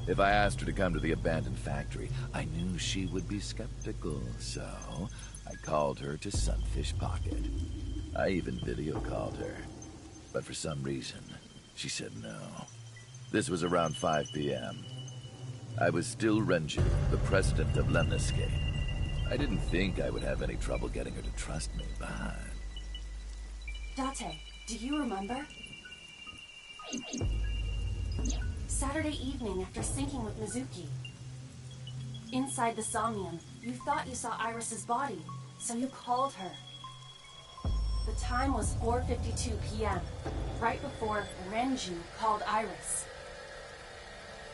If I asked her to come to the abandoned factory, I knew she would be skeptical, so I called her to Sunfish Pocket. I even video called her, but for some reason, she said no. This was around 5 p.m. I was still Renju, the president of Lemniscate. I didn't think I would have any trouble getting her to trust me, but... Date, do you remember? Saturday evening after syncing with Mizuki. Inside the somniun, you thought you saw Iris's body, so you called her. The time was 4:52 p.m., right before Renju called Iris.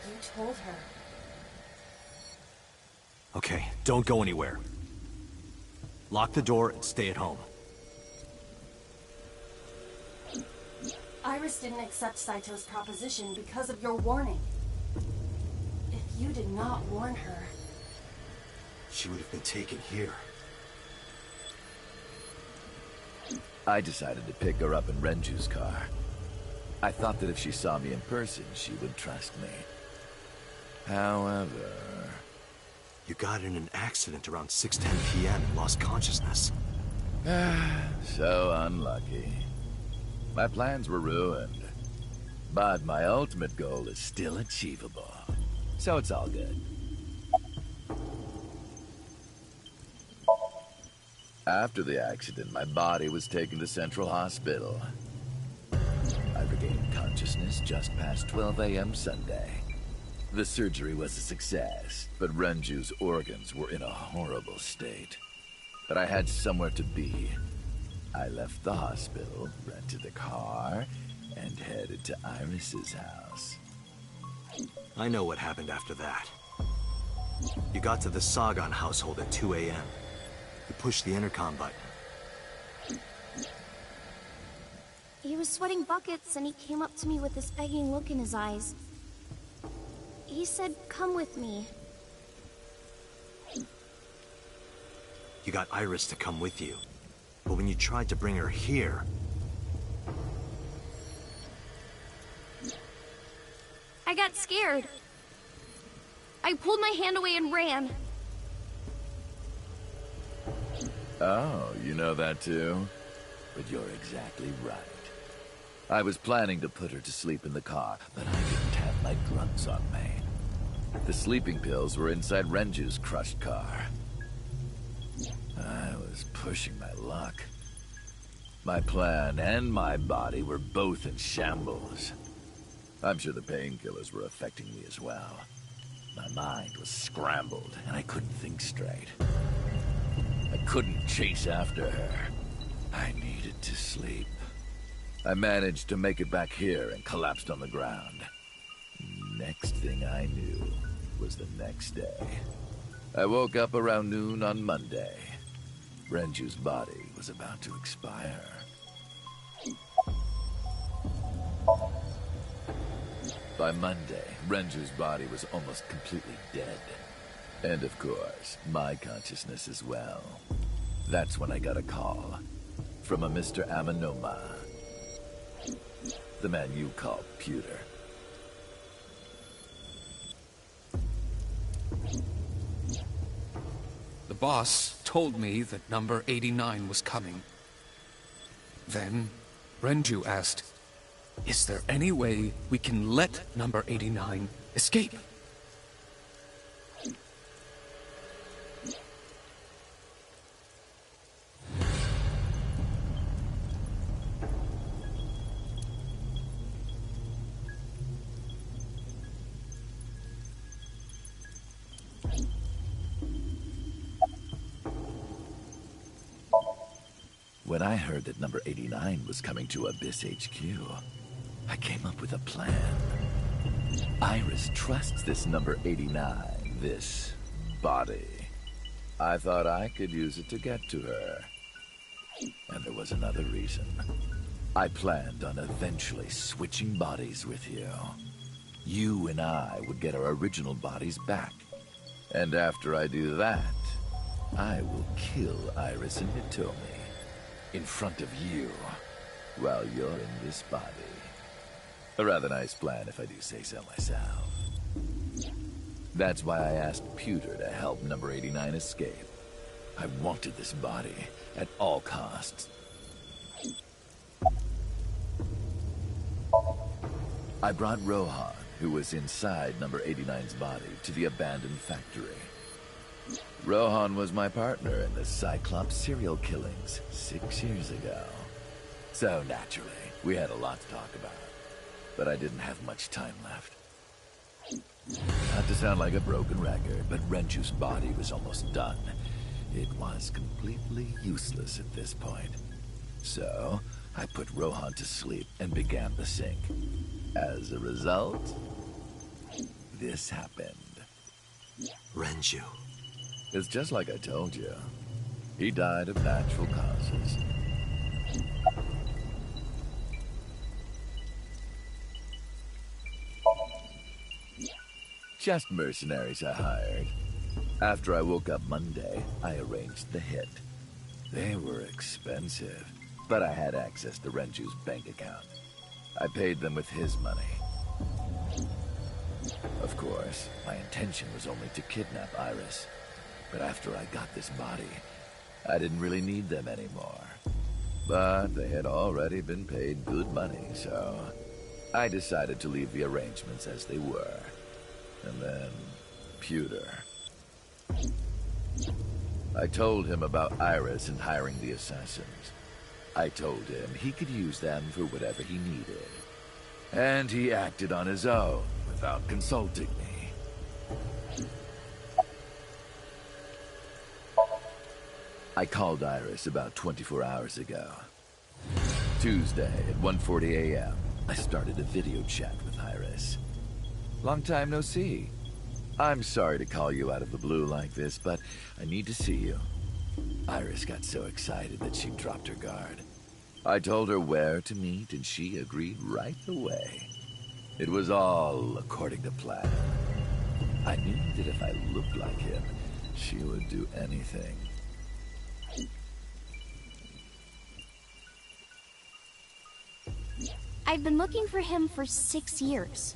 You told her. Okay, don't go anywhere. Lock the door and stay at home. Iris didn't accept Saito's proposition because of your warning. If you did not warn her... She would have been taken here. I decided to pick her up in Renju's car. I thought that if she saw me in person, she would trust me. However... You got in an accident around 6:10 p.m. and lost consciousness. So unlucky. My plans were ruined. But my ultimate goal is still achievable. So it's all good. After the accident, my body was taken to Central Hospital. I regained consciousness just past 12 a.m. Sunday. The surgery was a success, but Renju's organs were in a horrible state. But I had somewhere to be. I left the hospital, rented a car, and headed to Iris's house. I know what happened after that. You got to the Sagan household at 2 a.m. You pushed the intercom button. He was sweating buckets and he came up to me with this begging look in his eyes. He said, "Come with me." You got Iris to come with you. But when you tried to bring her here... I got scared. I pulled my hand away and ran. Oh, you know that too? But you're exactly right. I was planning to put her to sleep in the car, but I didn't have my drugs on me. The sleeping pills were inside Renju's crushed car. I was pushing my luck. My plan and my body were both in shambles. I'm sure the painkillers were affecting me as well. My mind was scrambled, and I couldn't think straight. I couldn't chase after her. I needed to sleep. I managed to make it back here and collapsed on the ground. Next thing I knew was the next day. I woke up around noon on Monday. Renju's body was about to expire. By Monday, Renju's body was almost completely dead. And of course, my consciousness as well. That's when I got a call from a Mr. Amanoma. The man you call Pewter. The boss told me that number 89 was coming. Then, Renju asked, "Is there any way we can let number 89 escape?" When I heard that number 89 was coming to Abyss HQ, I came up with a plan. Iris trusts this number 89, this body. I thought I could use it to get to her. And there was another reason. I planned on eventually switching bodies with you. You and I would get our original bodies back. And after I do that, I will kill Iris and Hitomi in front of you while you're in this body. A rather nice plan if I do say so myself. That's why I asked Pewter to help number 89 escape. I wanted this body at all costs. I brought Rohan, who was inside number 89's body, to the abandoned factory. Rohan was my partner in the Cyclops serial killings 6 years ago. So naturally, we had a lot to talk about. But I didn't have much time left. Not to sound like a broken record, but Renju's body was almost done. It was completely useless at this point. So, I put Rohan to sleep and began the sync. As a result, this happened. Renju. It's just like I told you. He died of natural causes. Just mercenaries I hired. After I woke up Monday, I arranged the hit. They were expensive, but I had access to Renju's bank account. I paid them with his money. Of course, my intention was only to kidnap Iris. But after I got this body, I didn't really need them anymore. But they had already been paid good money, so I decided to leave the arrangements as they were. And then, Pewter. I told him about Iris and hiring the assassins. I told him he could use them for whatever he needed. And he acted on his own, without consulting me. I called Iris about 24 hours ago. Tuesday at 1:40 a.m., I started a video chat with Iris. Long time no see. I'm sorry to call you out of the blue like this, but I need to see you. Iris got so excited that she dropped her guard. I told her where to meet, and she agreed right away. It was all according to plan. I knew that if I looked like him, she would do anything. I've been looking for him for 6 years.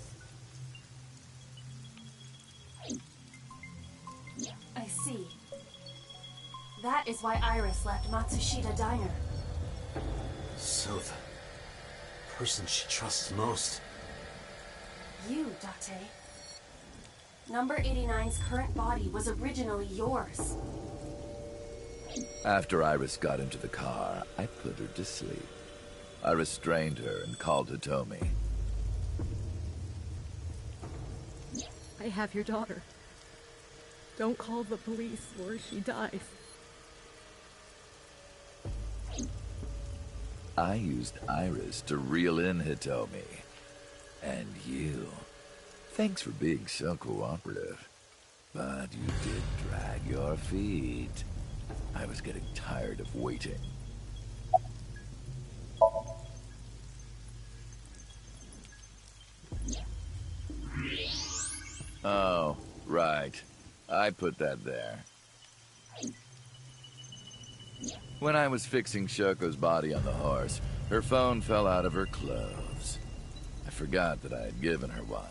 I see. That is why Iris left Matsushita Diner. So the person she trusts most. You, Date. Number 89's current body was originally yours. After Iris got into the car, I put her to sleep. I restrained her and called Hitomi. I have your daughter. Don't call the police or she dies. I used Iris to reel in Hitomi. And you. Thanks for being so cooperative. But you did drag your feet. I was getting tired of waiting. Oh, right. I put that there. When I was fixing Shoko's body on the horse, her phone fell out of her clothes. I forgot that I had given her one.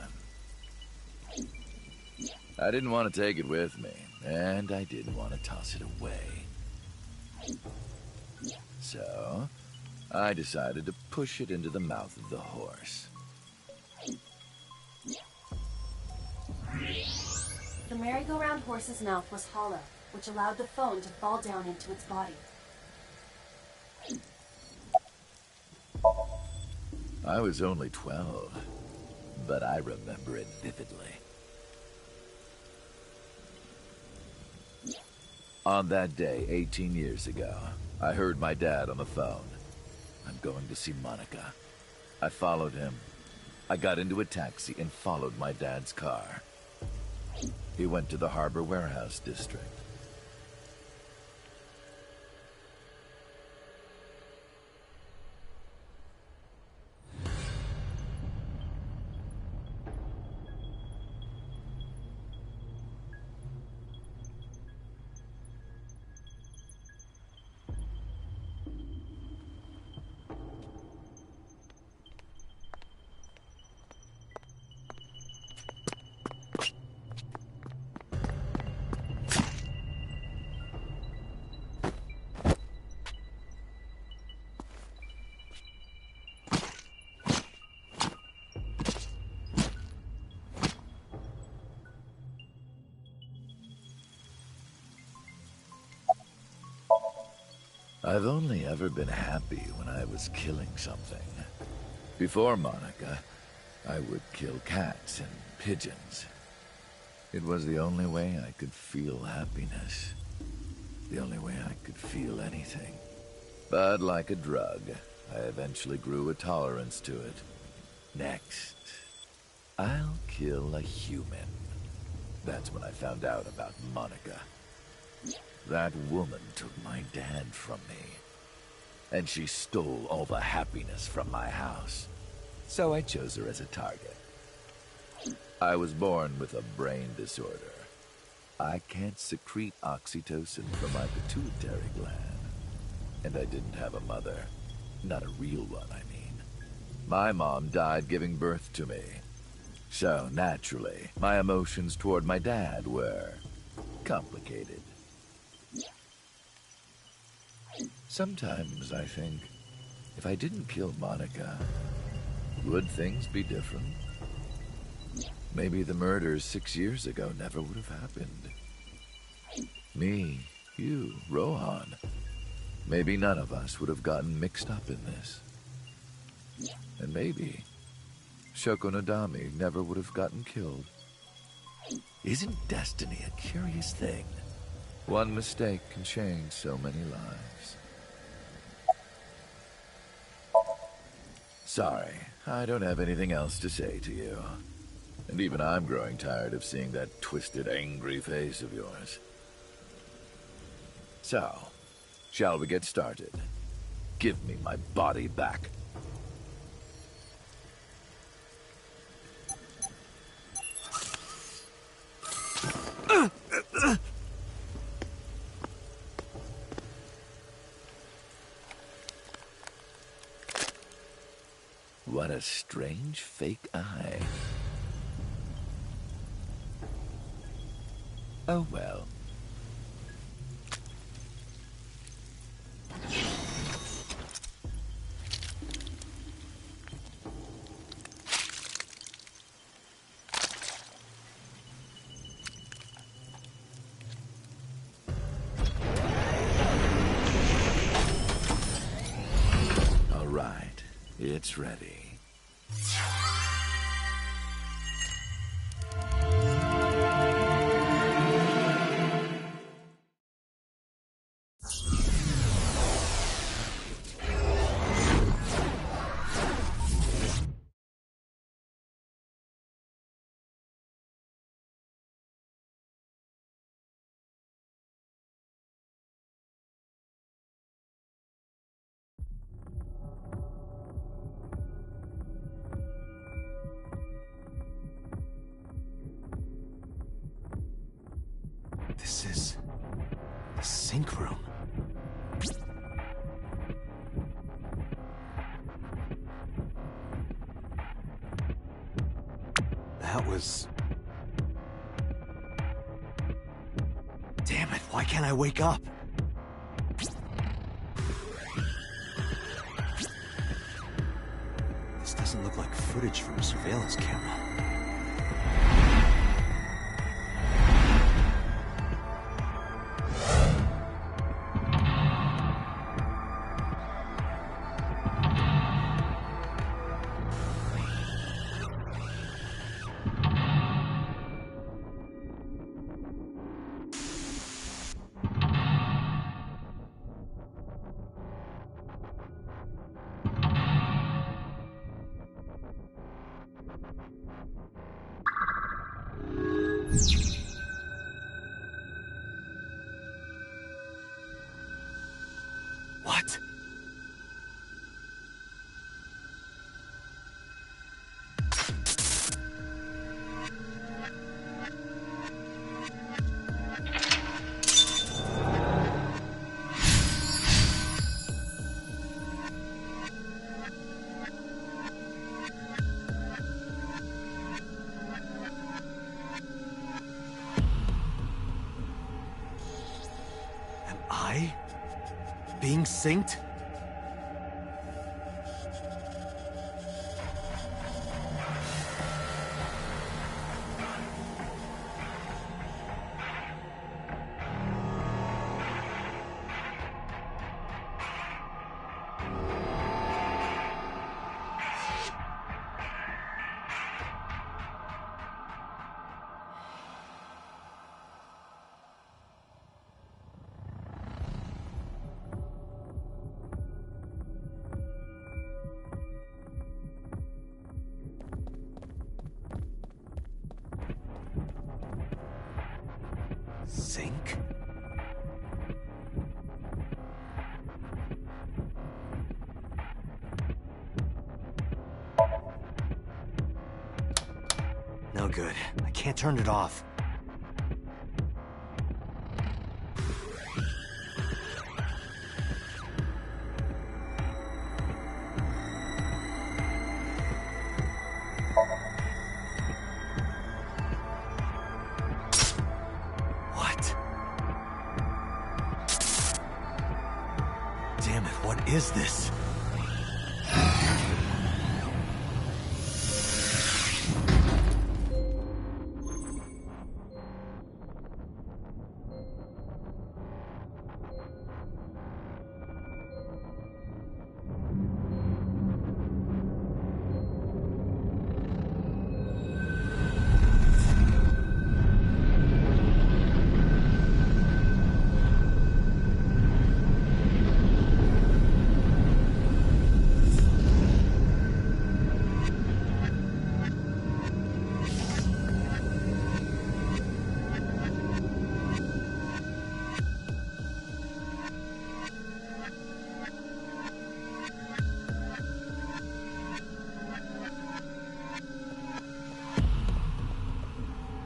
I didn't want to take it with me, and I didn't want to toss it away. So, I decided to push it into the mouth of the horse. The merry-go-round horse's mouth was hollow, which allowed the phone to fall down into its body. I was only 12, but I remember it vividly. On that day, 18 years ago, I heard my dad on the phone. I'm going to see Monica. I followed him. I got into a taxi and followed my dad's car. He went to the Harbor Warehouse District. I've only ever been happy when I was killing something. Before Monica, I would kill cats and pigeons. It was the only way I could feel happiness. The only way I could feel anything. But like a drug, I eventually grew a tolerance to it. Next, I'll kill a human. That's when I found out about Monica. That woman took my dad from me. And she stole all the happiness from my house. So I chose her as a target. I was born with a brain disorder. I can't secrete oxytocin from my pituitary gland. And I didn't have a mother. Not a real one, I mean. My mom died giving birth to me. So, naturally, my emotions toward my dad were complicated. Sometimes I think, if I didn't kill Monica, would things be different? Maybe the murders 6 years ago never would have happened. Me, you, Rohan. Maybe none of us would have gotten mixed up in this. And maybe Shoko Nadami never would have gotten killed. Isn't destiny a curious thing? One mistake can change so many lives. Sorry, I don't have anything else to say to you. And even I'm growing tired of seeing that twisted, angry face of yours. So, shall we get started? Give me my body back. What a strange fake eye. Oh well. All right, it's ready. This is the sink room. That was... Damn it, why can't I wake up? This doesn't look like footage from a surveillance camera. What? Am I being synced? No good. I can't turn it off. What? Damn it, what is this?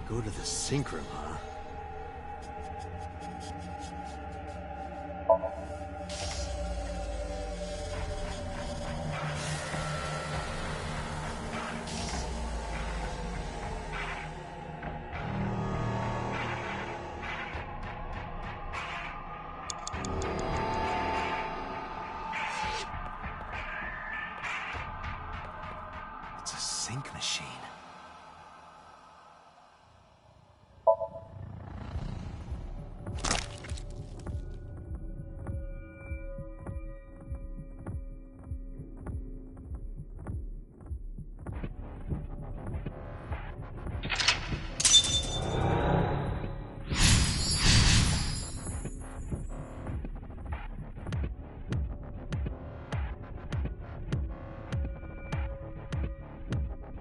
Go to the sink room, huh? It's a sink machine.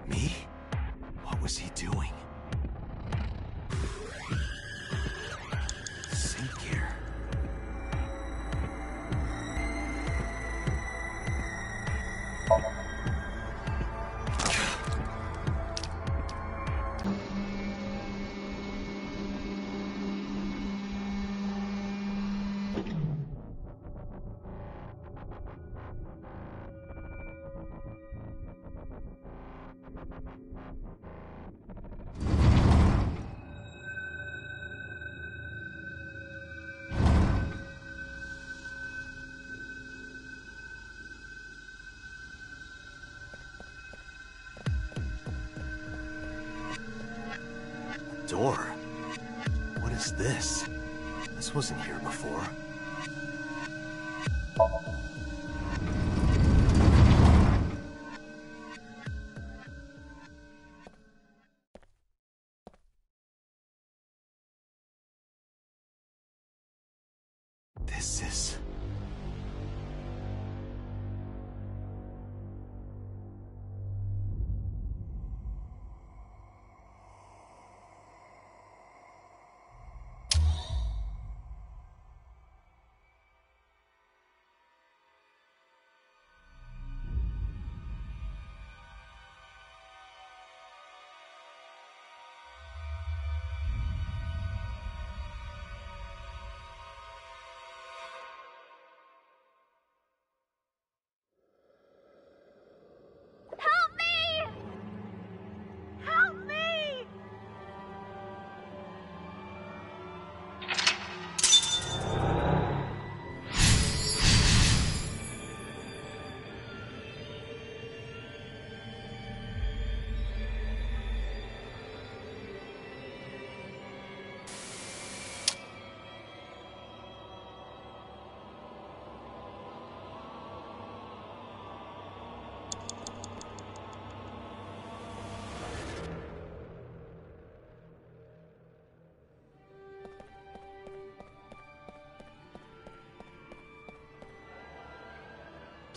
Me? What was he doing? Sink gear. Door? What is this? This wasn't here before. This is... Help me! Help me!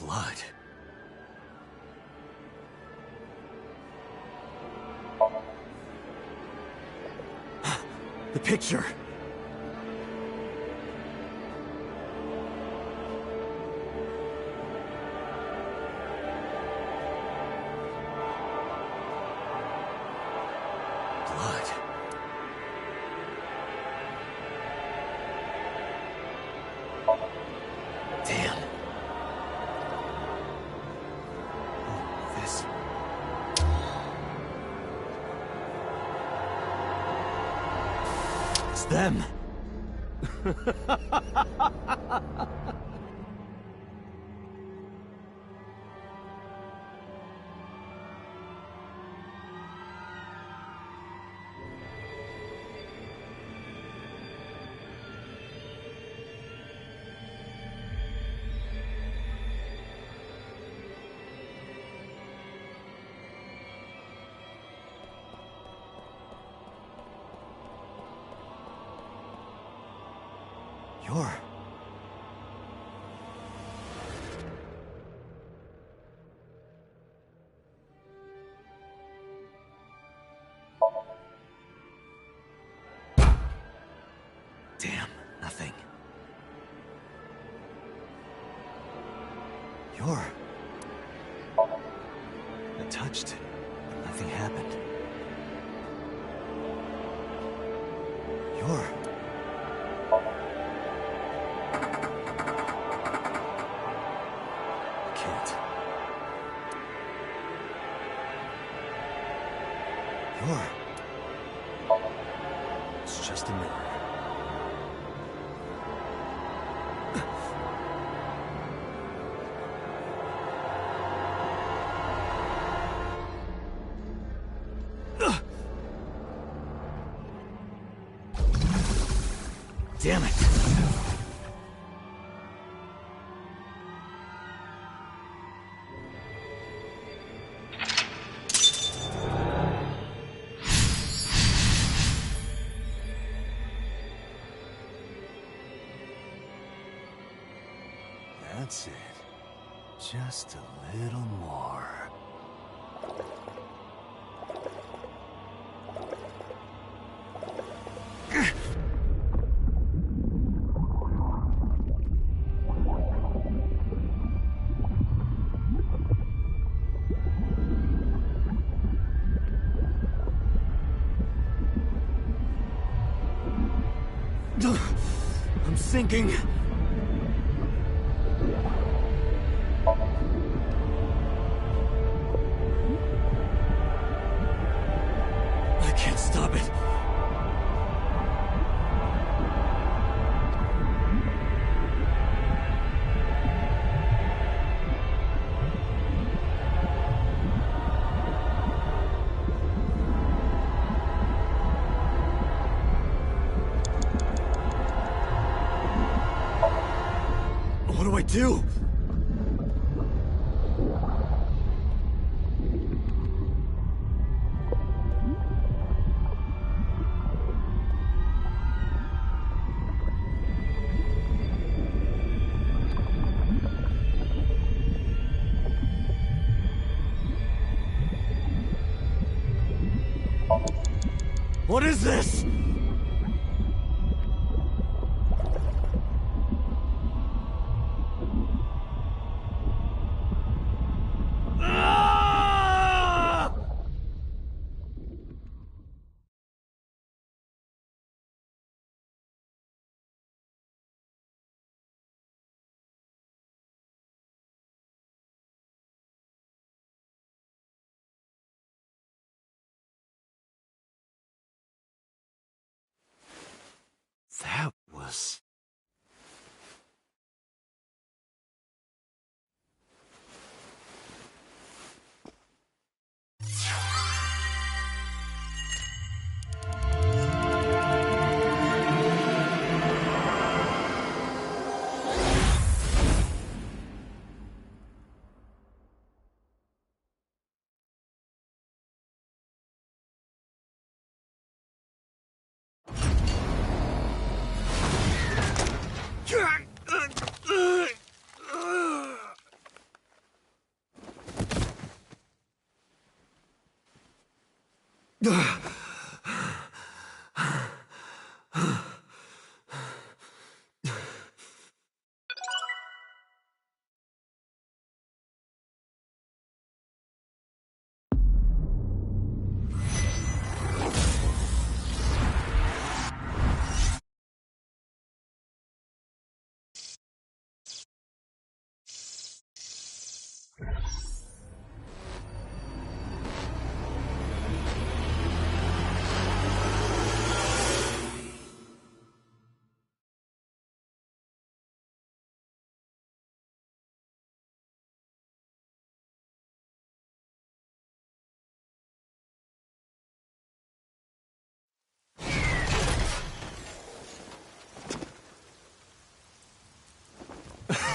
blood. The picture. them. You're... Damn, nothing. You're... I touched it, but nothing happened. You're... Can't. You're... It's just a mirror. Damn it! That's it. Just a little more. I'm sinking. I can't stop it. What do I do? What is this? Ah! That was...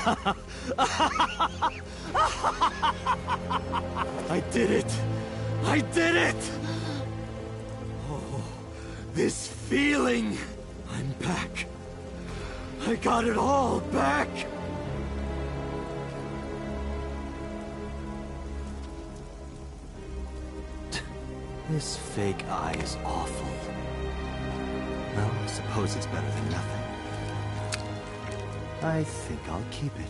I did it! I did it! Oh, this feeling! I'm back. I got it all back! This fake eye is awful. Well, I suppose it's better than nothing. I think I'll keep it.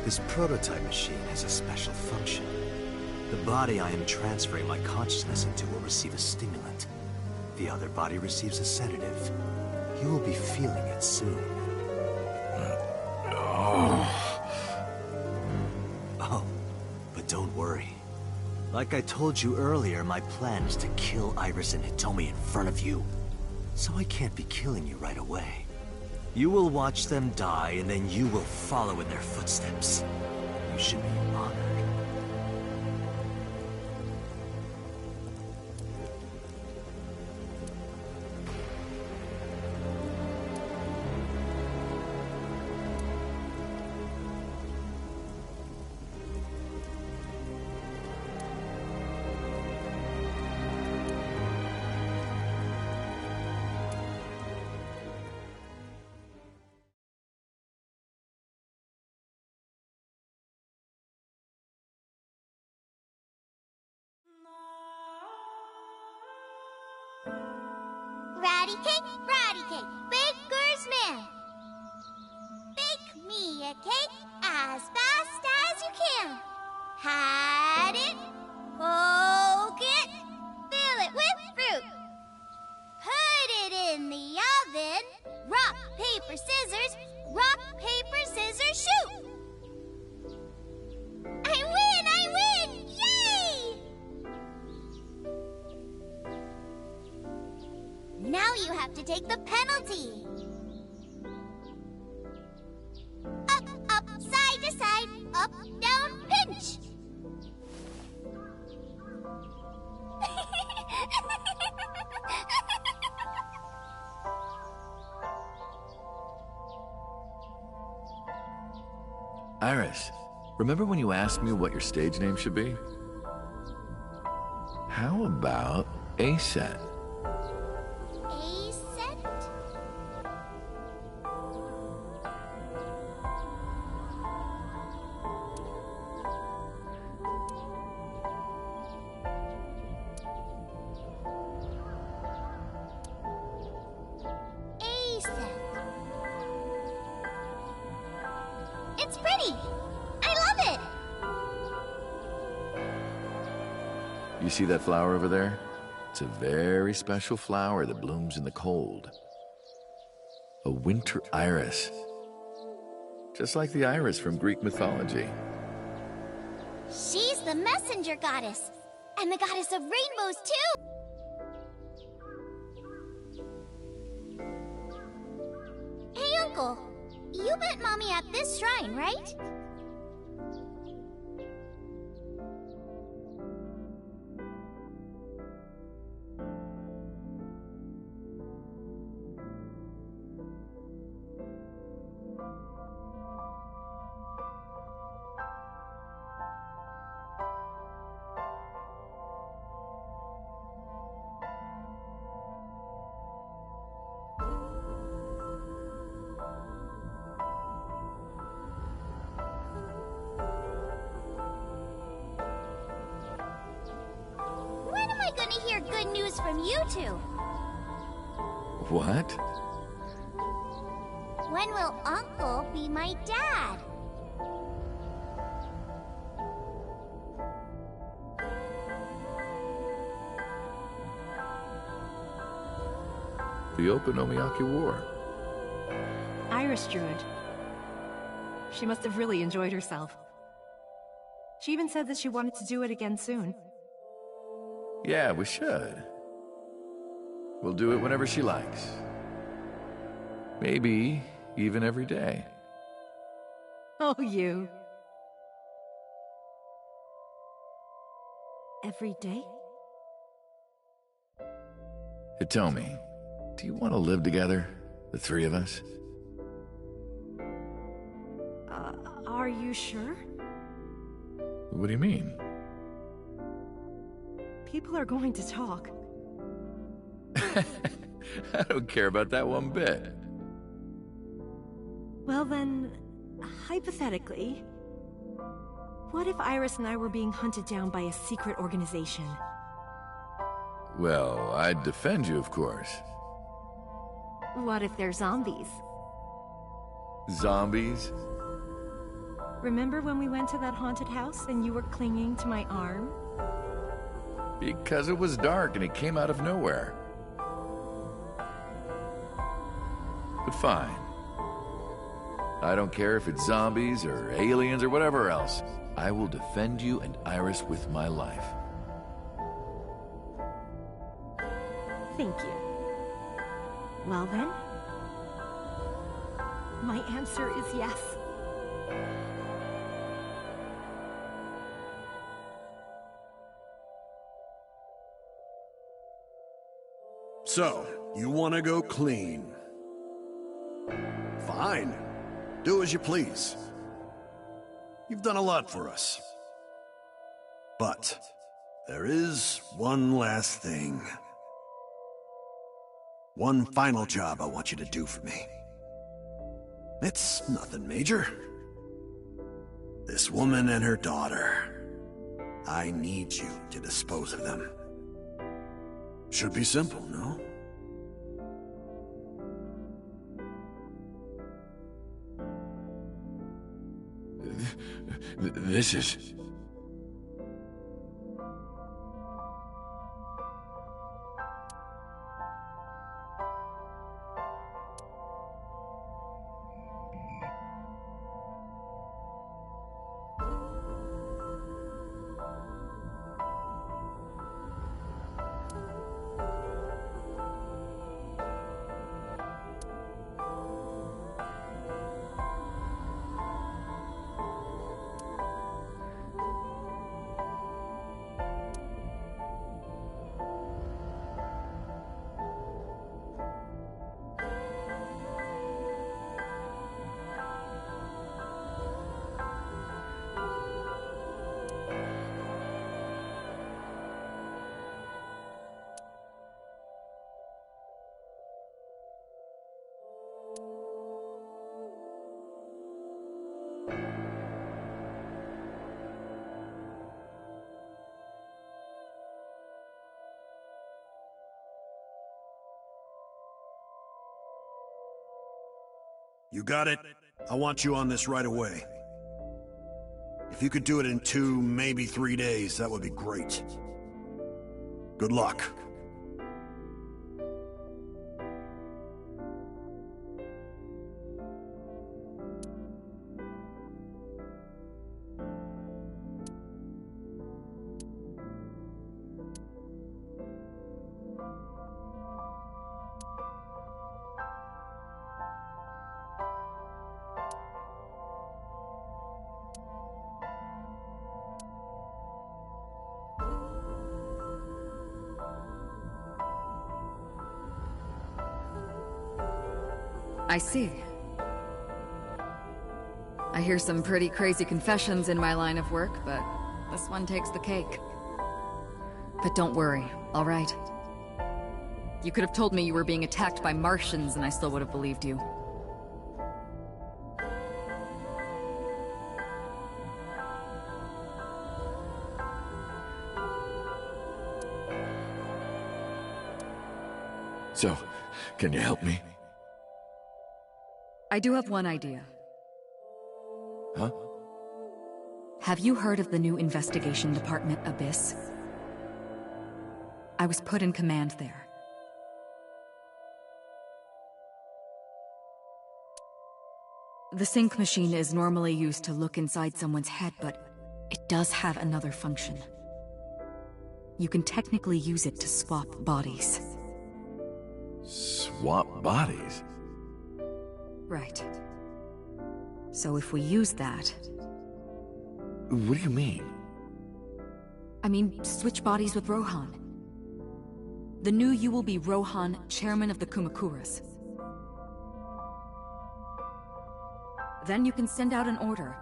This prototype machine has a special function. The body I am transferring my consciousness into will receive a stimulant. The other body receives a sedative. You will be feeling it soon. Oh, but don't worry. Like I told you earlier, my plan is to kill Iris and Hitomi in front of you. So I can't be killing you right away. You will watch them die, and then you will follow in their footsteps. You should be honored. Ratty cake, baker's man. Bake me a cake as fast as you can. Had it, poke it, fill it with fruit. Put it in the oven. Rock, paper, scissors, shoot. I win! Yay! Now you have to take the penalty. Up, side to side, up, down, pinch. Iris, remember when you asked me what your stage name should be? How about Aset? It's pretty. I love it. You see that flower over there? It's a very special flower that blooms in the cold. A winter iris. Just like the iris from Greek mythology. She's the messenger goddess. And the goddess of rainbows, too. Hey, Uncle. You met Mommy at this shrine, right? Gonna hear good news from you two. What? When will Uncle be my dad? The Okonomiyaki War. Iris drew it. She must have really enjoyed herself. She even said that she wanted to do it again soon. Yeah, we should. We'll do it whenever she likes. Maybe even every day. Oh, you. Every day? Hitomi, do you want to live together? The three of us? Are you sure? What do you mean? People are going to talk. I don't care about that one bit. Well then, hypothetically, what if Iris and I were being hunted down by a secret organization? Well, I'd defend you, of course. What if they're zombies? Zombies? Remember when we went to that haunted house and you were clinging to my arm? Because it was dark and he came out of nowhere. But fine. I don't care if it's zombies or aliens or whatever else. I will defend you and Iris with my life. Thank you. Well then, my answer is yes. So, you want to go clean? Fine. Do as you please. You've done a lot for us. But there is one last thing. One final job I want you to do for me. It's nothing major. This woman and her daughter. I need you to dispose of them. Should be simple, no? This is... You got it? I want you on this right away. If you could do it in 2, maybe 3 days, that would be great. Good luck. I see. I hear some pretty crazy confessions in my line of work, but this one takes the cake. But don't worry, all right? You could have told me you were being attacked by Martians and I still would have believed you. So, can you help me? I do have one idea. Huh? Have you heard of the new investigation department, Abyss? I was put in command there. The sync machine is normally used to look inside someone's head, but it does have another function. You can technically use it to swap bodies. Swap bodies? Right. So if we use that... What do you mean? I mean, switch bodies with Rohan. The new you will be Rohan, chairman of the Kumakuras. Then you can send out an order.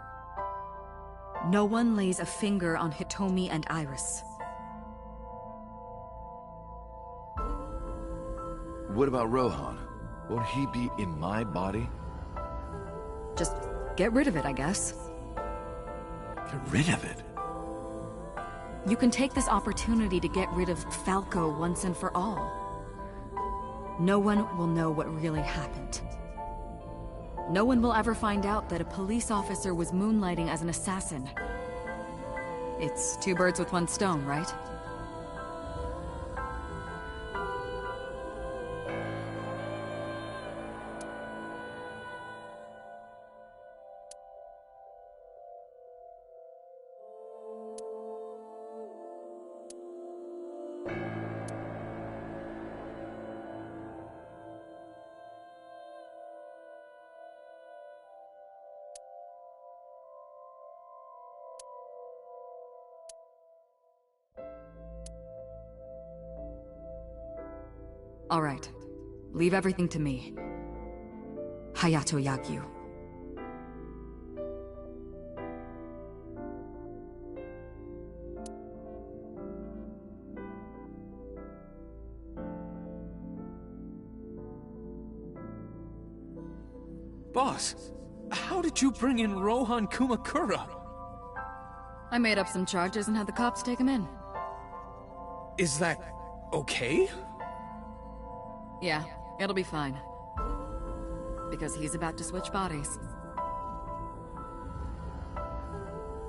No one lays a finger on Hitomi and Iris. What about Rohan? Won't he be in my body? Just get rid of it, I guess. Get rid of it? You can take this opportunity to get rid of Falco once and for all. No one will know what really happened. No one will ever find out that a police officer was moonlighting as an assassin. It's two birds with one stone, right? All right. Leave everything to me. Hayato Yagyu. Boss, how did you bring in Rohan Kumakura? I made up some charges and had the cops take him in. Is that okay? Yeah, it'll be fine. Because he's about to switch bodies.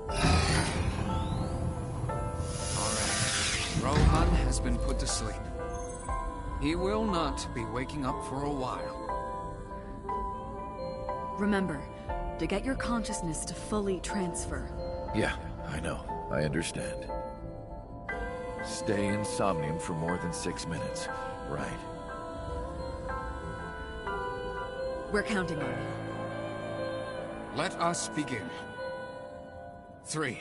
Alright. Rohan has been put to sleep. He will not be waking up for a while. Remember, to get your consciousness to fully transfer. Yeah, I know. I understand. Stay in somnium for more than 6 minutes, right? We're counting on you. Let us begin. 3,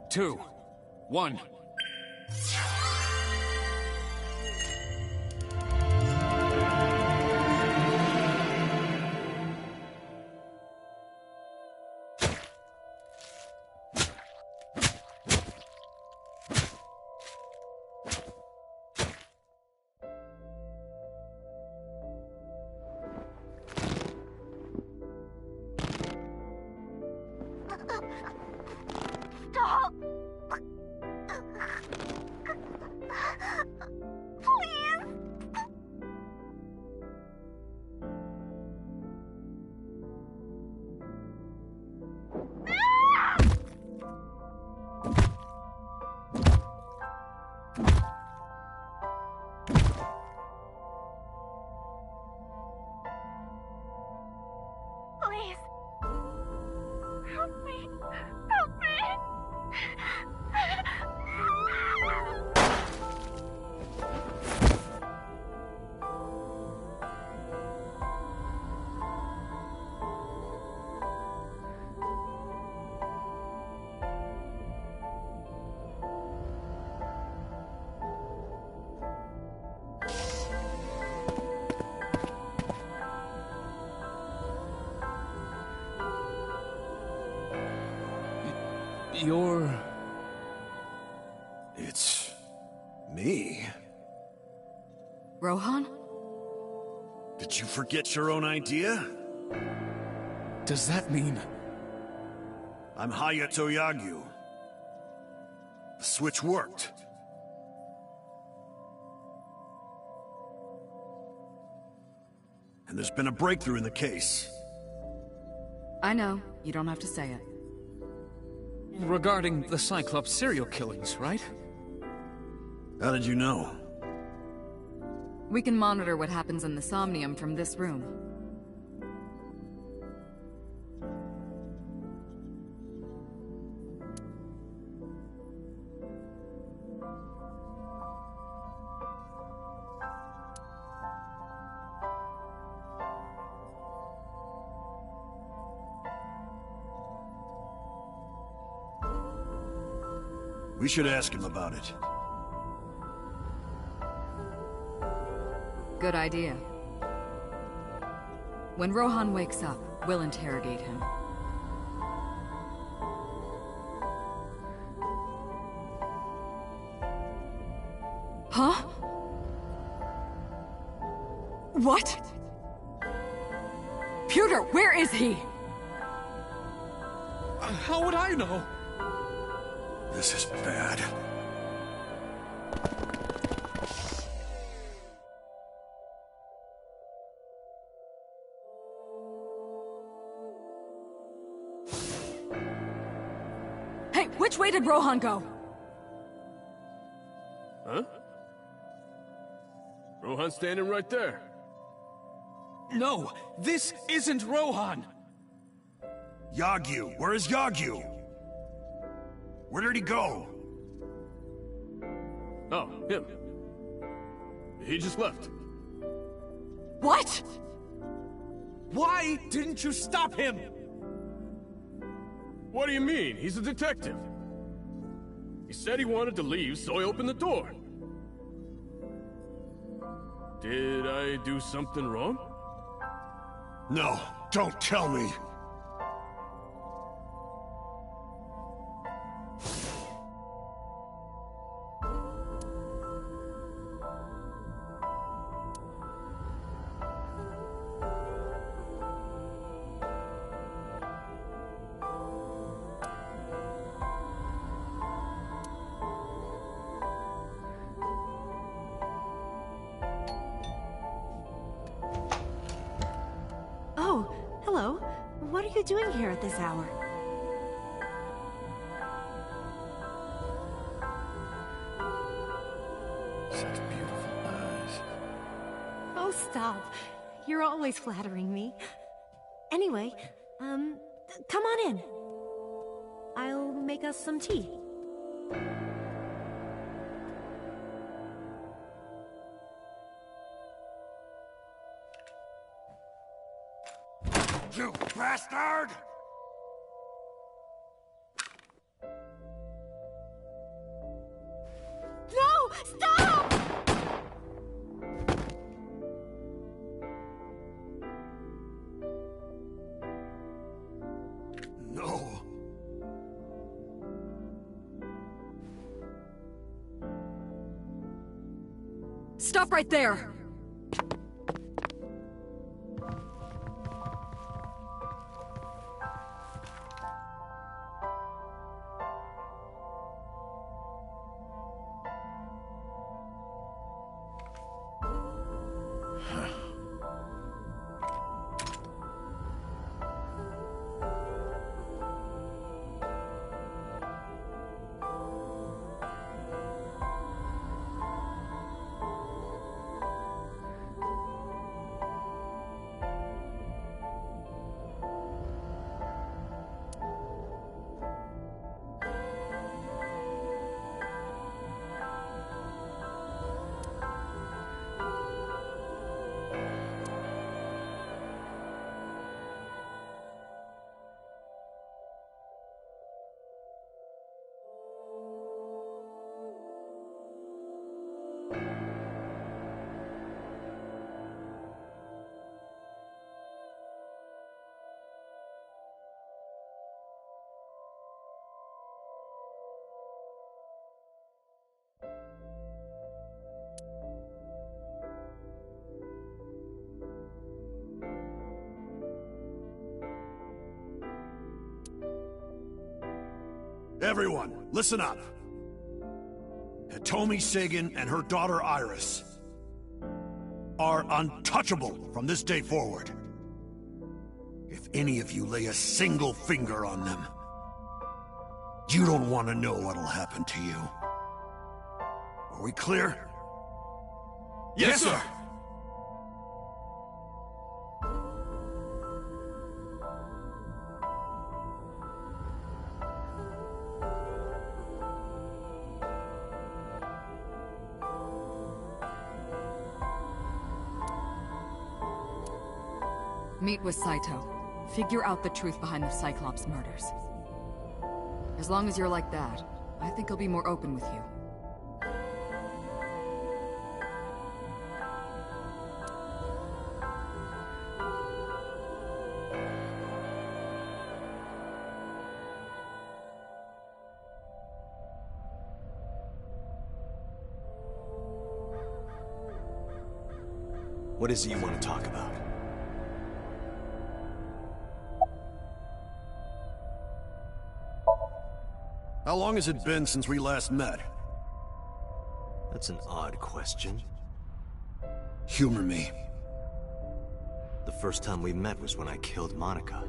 2, 1. Stop! Please! Please. Help me. Help me. You're... It's... me? Rohan? Did you forget your own idea? Does that mean... I'm Hayato Yagyu. The switch worked. And there's been a breakthrough in the case. I know. You don't have to say it. regarding the Cyclops serial killings, right? How did you know? We can monitor what happens in the somnium from this room. We should ask him about it. Good idea. When Rohan wakes up, we'll interrogate him. Huh? What? Pewter, where is he? How would I know? This is bad. Hey, which way did Rohan go? Huh? Rohan's standing right there. No, this isn't Rohan! Yagyu, where is Yagyu? Where did he go? Oh, him. He just left. What? Why didn't you stop him? What do you mean? He's a detective. He said he wanted to leave, so I opened the door. Did I do something wrong? No, don't tell me. Oh, hello. What are you doing here at this hour? Such beautiful eyes. Oh, stop. You're always flattering me. Anyway, come on in. I'll make us some tea. You bastard! No! Stop! No. Stop right there! Everyone, listen up. Hitomi Sagan and her daughter Iris are untouchable from this day forward. If any of you lay a single finger on them, you don't want to know what'll happen to you. Are we clear? Yes, sir! Meet with Saito. Figure out the truth behind the Cyclops murders. As long as you're like that, I think he'll be more open with you. What is it you want to talk about? How long has it been since we last met? That's an odd question. Humor me. The first time we met was when I killed Monica.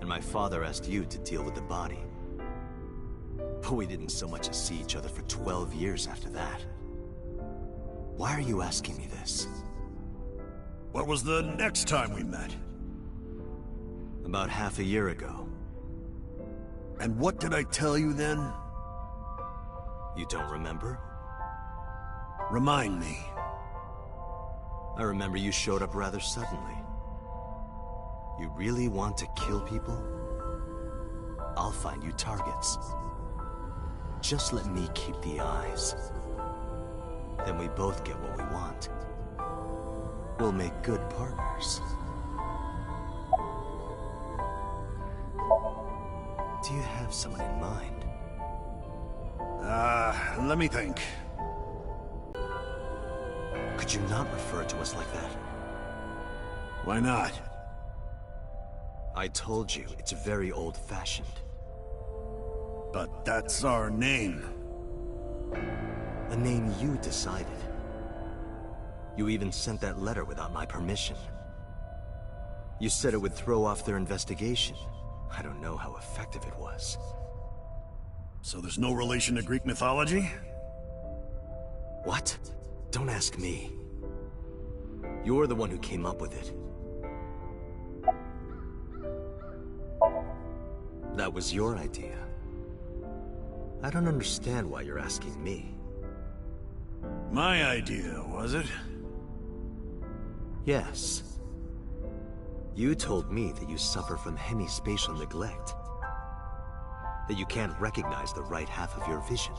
And my father asked you to deal with the body. But we didn't so much as see each other for 12 years after that. Why are you asking me this? What was the next time we met? About half a year ago. And what did I tell you then? You don't remember? Remind me. I remember you showed up rather suddenly. You really want to kill people? I'll find you targets. Just let me keep the eyes. Then we both get what we want. We'll make good partners. Do you have someone in mind? Let me think. Could you not refer to us like that? Why not? I told you, it's very old-fashioned. But that's our name. A name you decided. You even sent that letter without my permission. You said it would throw off their investigation. I don't know how effective it was. So there's no relation to Greek mythology? What? Don't ask me. You're the one who came up with it. That was your idea. I don't understand why you're asking me. My idea, was it? Yes. You told me that you suffer from hemispatial neglect. That you can't recognize the right half of your vision.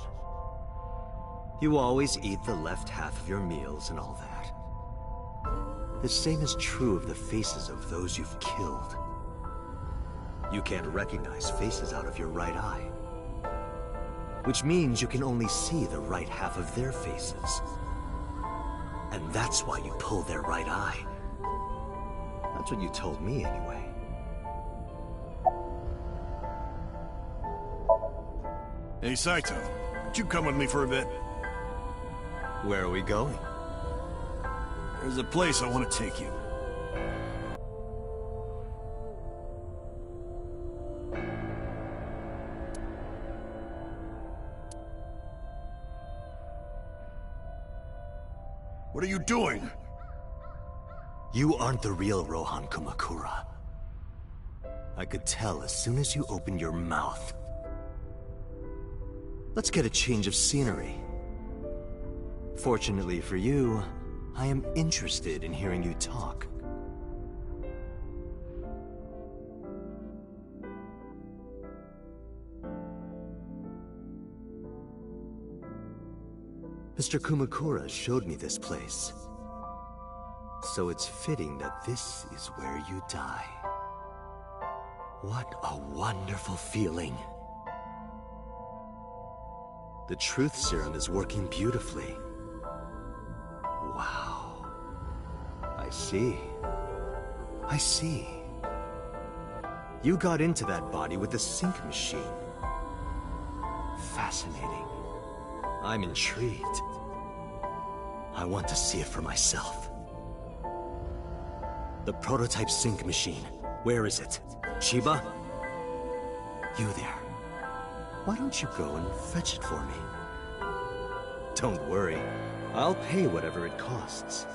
You always eat the left half of your meals and all that. The same is true of the faces of those you've killed. You can't recognize faces out of your right eye. Which means you can only see the right half of their faces. And that's why you pull their right eye. That's what you told me, anyway. Hey, Saito, could you come with me for a bit? Where are we going? There's a place I want to take you. What are you doing? You aren't the real Rohan Kumakura. I could tell as soon as you opened your mouth. Let's get a change of scenery. Fortunately for you, I am interested in hearing you talk. Mr. Kumakura showed me this place. So it's fitting that this is where you die. What a wonderful feeling. The truth serum is working beautifully. Wow. I see. I see. You got into that body with the sync machine. Fascinating. I'm intrigued. I want to see it for myself. The prototype sync machine. Where is it? Shiba? You there. Why don't you go and fetch it for me? Don't worry. I'll pay whatever it costs.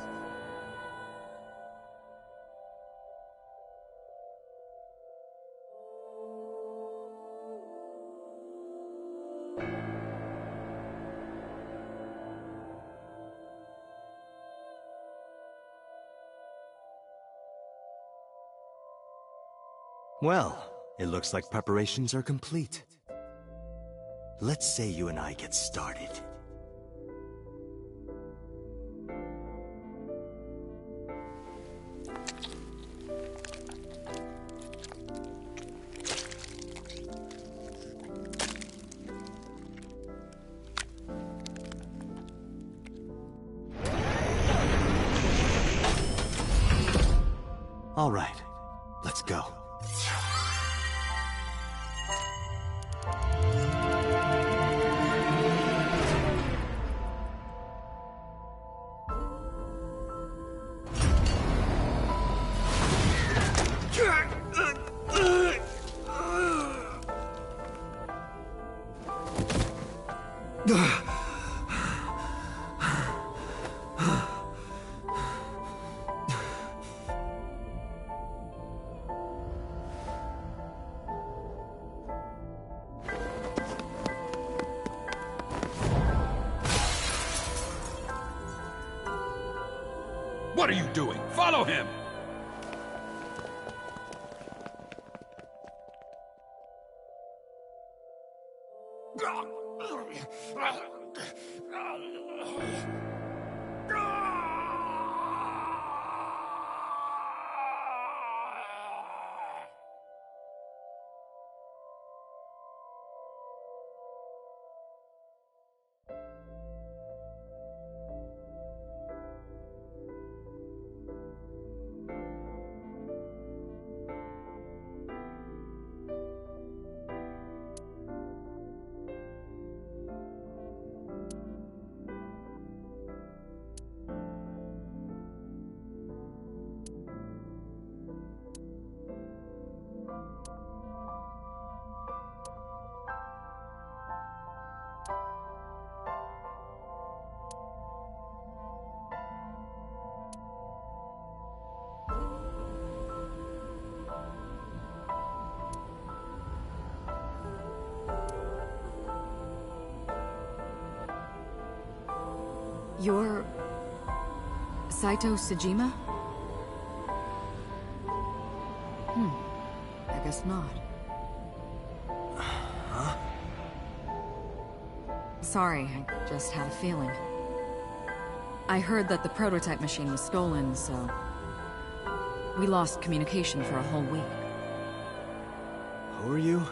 Well, it looks like preparations are complete. let's say you and I get started. All right, let's go. What are you doing? Follow him! You're... Saito Sejima? I guess not. Huh? Sorry, I just had a feeling. I heard that the prototype machine was stolen, so... we lost communication for a whole week. Who are you?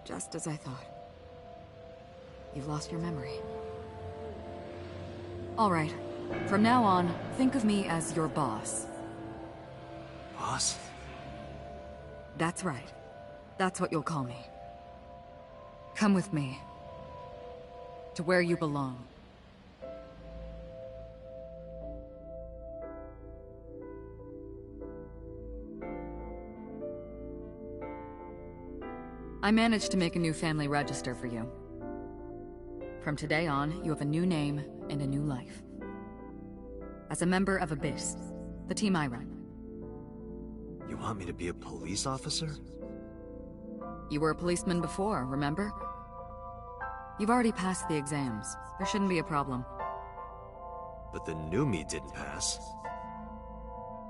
Just as I thought. You've lost your memory. All right. From now on, think of me as your boss. Boss? That's right. That's what you'll call me. Come with me. To where you belong. I managed to make a new family register for you. From today on, you have a new name and a new life. As a member of Abyss, the team I run. You want me to be a police officer? You were a policeman before, remember? You've already passed the exams. There shouldn't be a problem. But the new me didn't pass.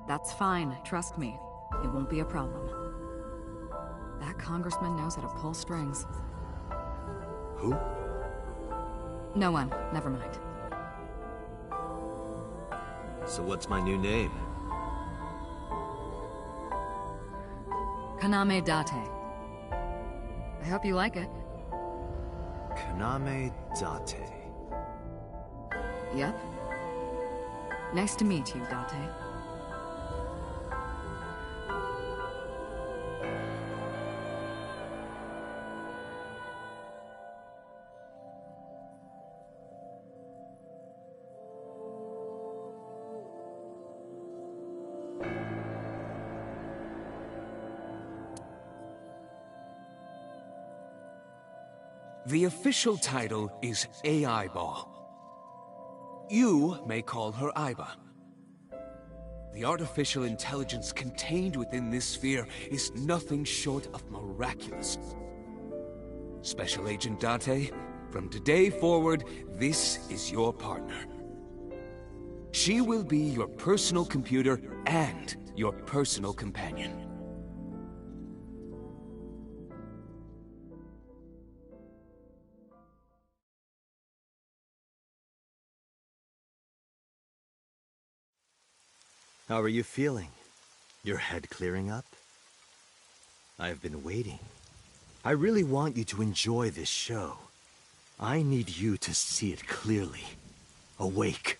That's fine, trust me. It won't be a problem. That congressman knows how to pull strings. Who? No one, never mind. So what's my new name? Kaname Date. I hope you like it. Kaname Date. Yep. Nice to meet you, Date. The official title is AI Ball. You may call her Aiba. The artificial intelligence contained within this sphere is nothing short of miraculous. Special Agent Date, from today forward, this is your partner. She will be your personal computer and your personal companion. How are you feeling? Your head clearing up? I've been waiting. I really want you to enjoy this show. I need you to see it clearly. Awake.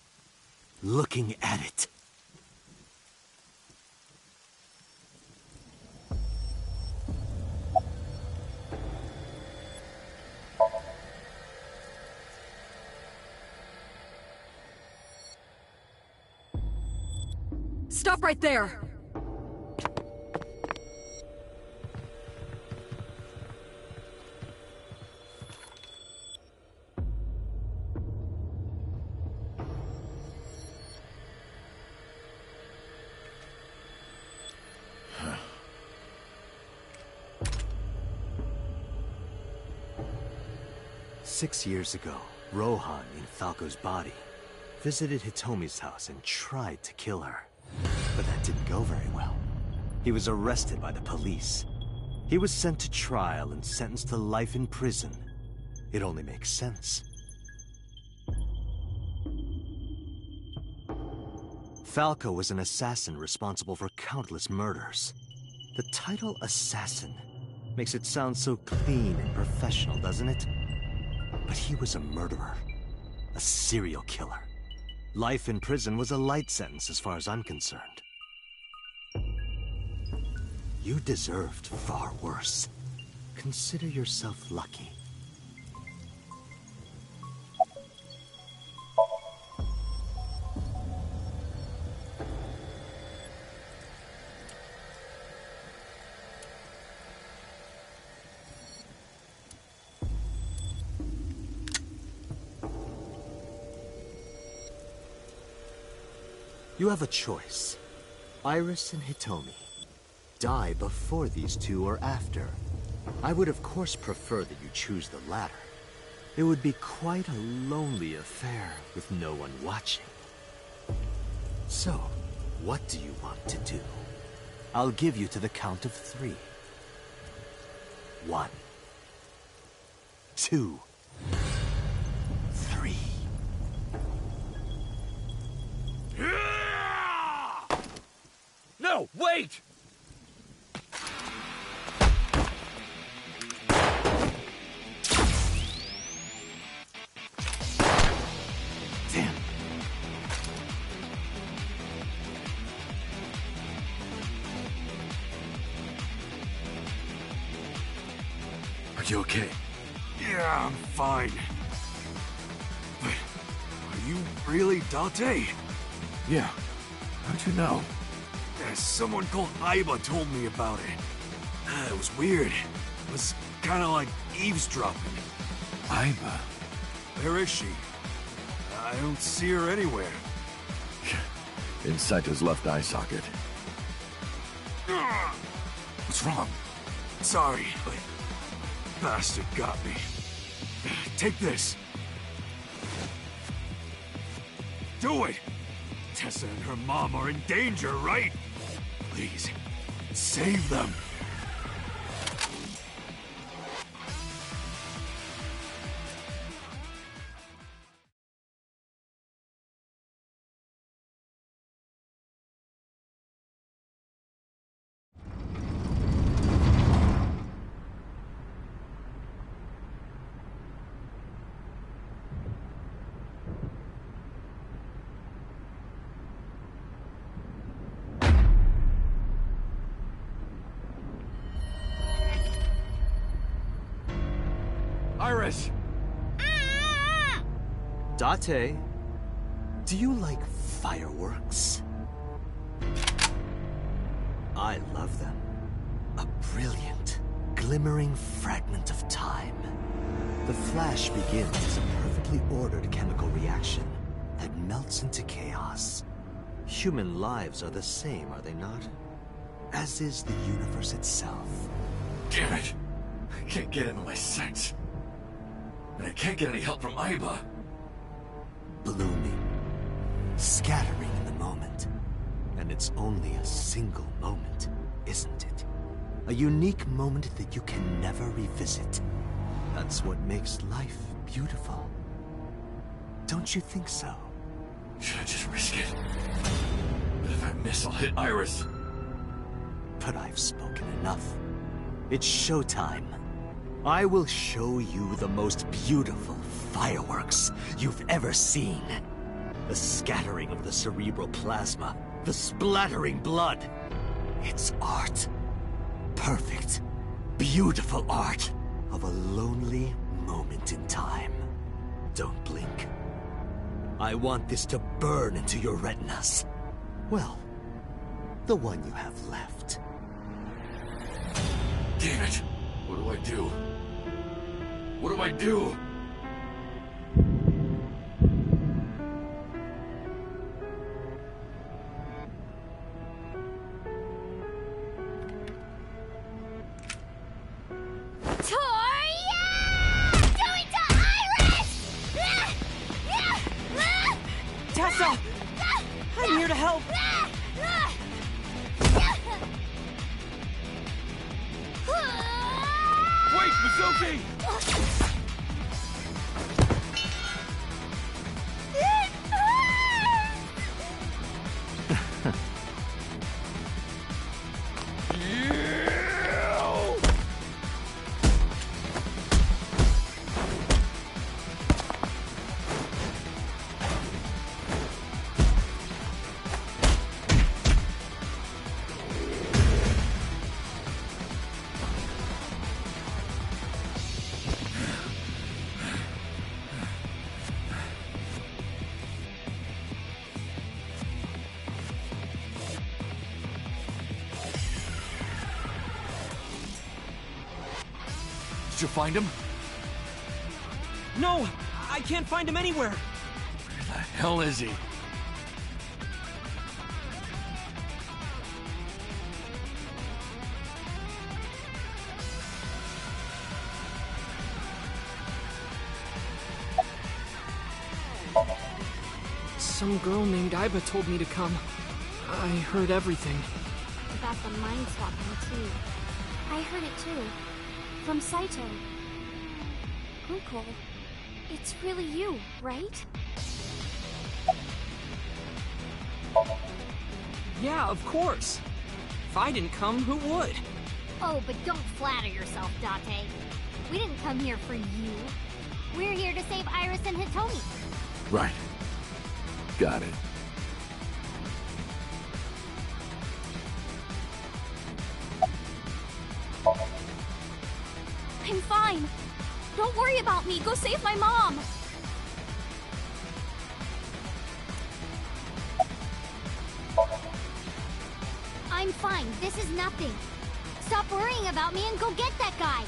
Looking at it. Stop right there! Six years ago, Rohan, in Falco's body, visited Hitomi's house and tried to kill her. But that didn't go very well. He was arrested by the police. He was sent to trial and sentenced to life in prison. It only makes sense. Falco was an assassin responsible for countless murders. The title assassin makes it sound so clean and professional, doesn't it? But he was a murderer. A serial killer. Life in prison was a light sentence as far as I'm concerned. You deserved far worse. Consider yourself lucky. You have a choice. Iris and Hitomi. Die before these two or after. I would of course prefer that you choose the latter. It would be quite a lonely affair with no one watching. So, what do you want to do? I'll give you to the count of 3. 1, 2, 3. No, wait! Damn. Are you okay? Yeah, I'm fine. But are you really Date? Yeah. How'd you know? Someone called Aiba told me about it. It was weird. It was kind of like eavesdropping. Aiba. Where is she? I don't see her anywhere. In Saito's left eye socket. What's wrong? Sorry, but bastard got me. Take this. Do it! Tessa and her mom are in danger, right? Please, save them. Iris! Date, do you like fireworks? I love them. A brilliant, glimmering fragment of time. The flash begins as a perfectly ordered chemical reaction that melts into chaos. Human lives are the same, are they not? As is the universe itself. Damn it! I can't get into my sights. And I can't get any help from Aiba. Blooming, scattering in the moment. And it's only a single moment, isn't it? A unique moment that you can never revisit. That's what makes life beautiful. Don't you think so? Should I just risk it? But If I miss, I'll hit Iris. But I've spoken enough. It's showtime. I will show you the most beautiful fireworks you've ever seen. The scattering of the cerebral plasma, the splattering blood. It's art. Perfect, beautiful art of a lonely moment in time. Don't blink. I want this to burn into your retinas. Well, the one you have left. Damn it! What do I do? What do I do? Tessa! I'm here to help! Wait, Mizuki! Did you find him? No! I can't find him anywhere! Where the hell is he? Some girl named Iba told me to come. I heard everything. About the mind swapping, too. I heard it, too. From Saito. Uncle, it's really you, right? Yeah, of course. If I didn't come, who would? Oh, but don't flatter yourself, Date. We didn't come here for you. We're here to save Iris and Hitomi. Right. Got it. I'm fine. Don't worry about me. Go save my mom. I'm fine. This is nothing. Stop worrying about me and go get that guy.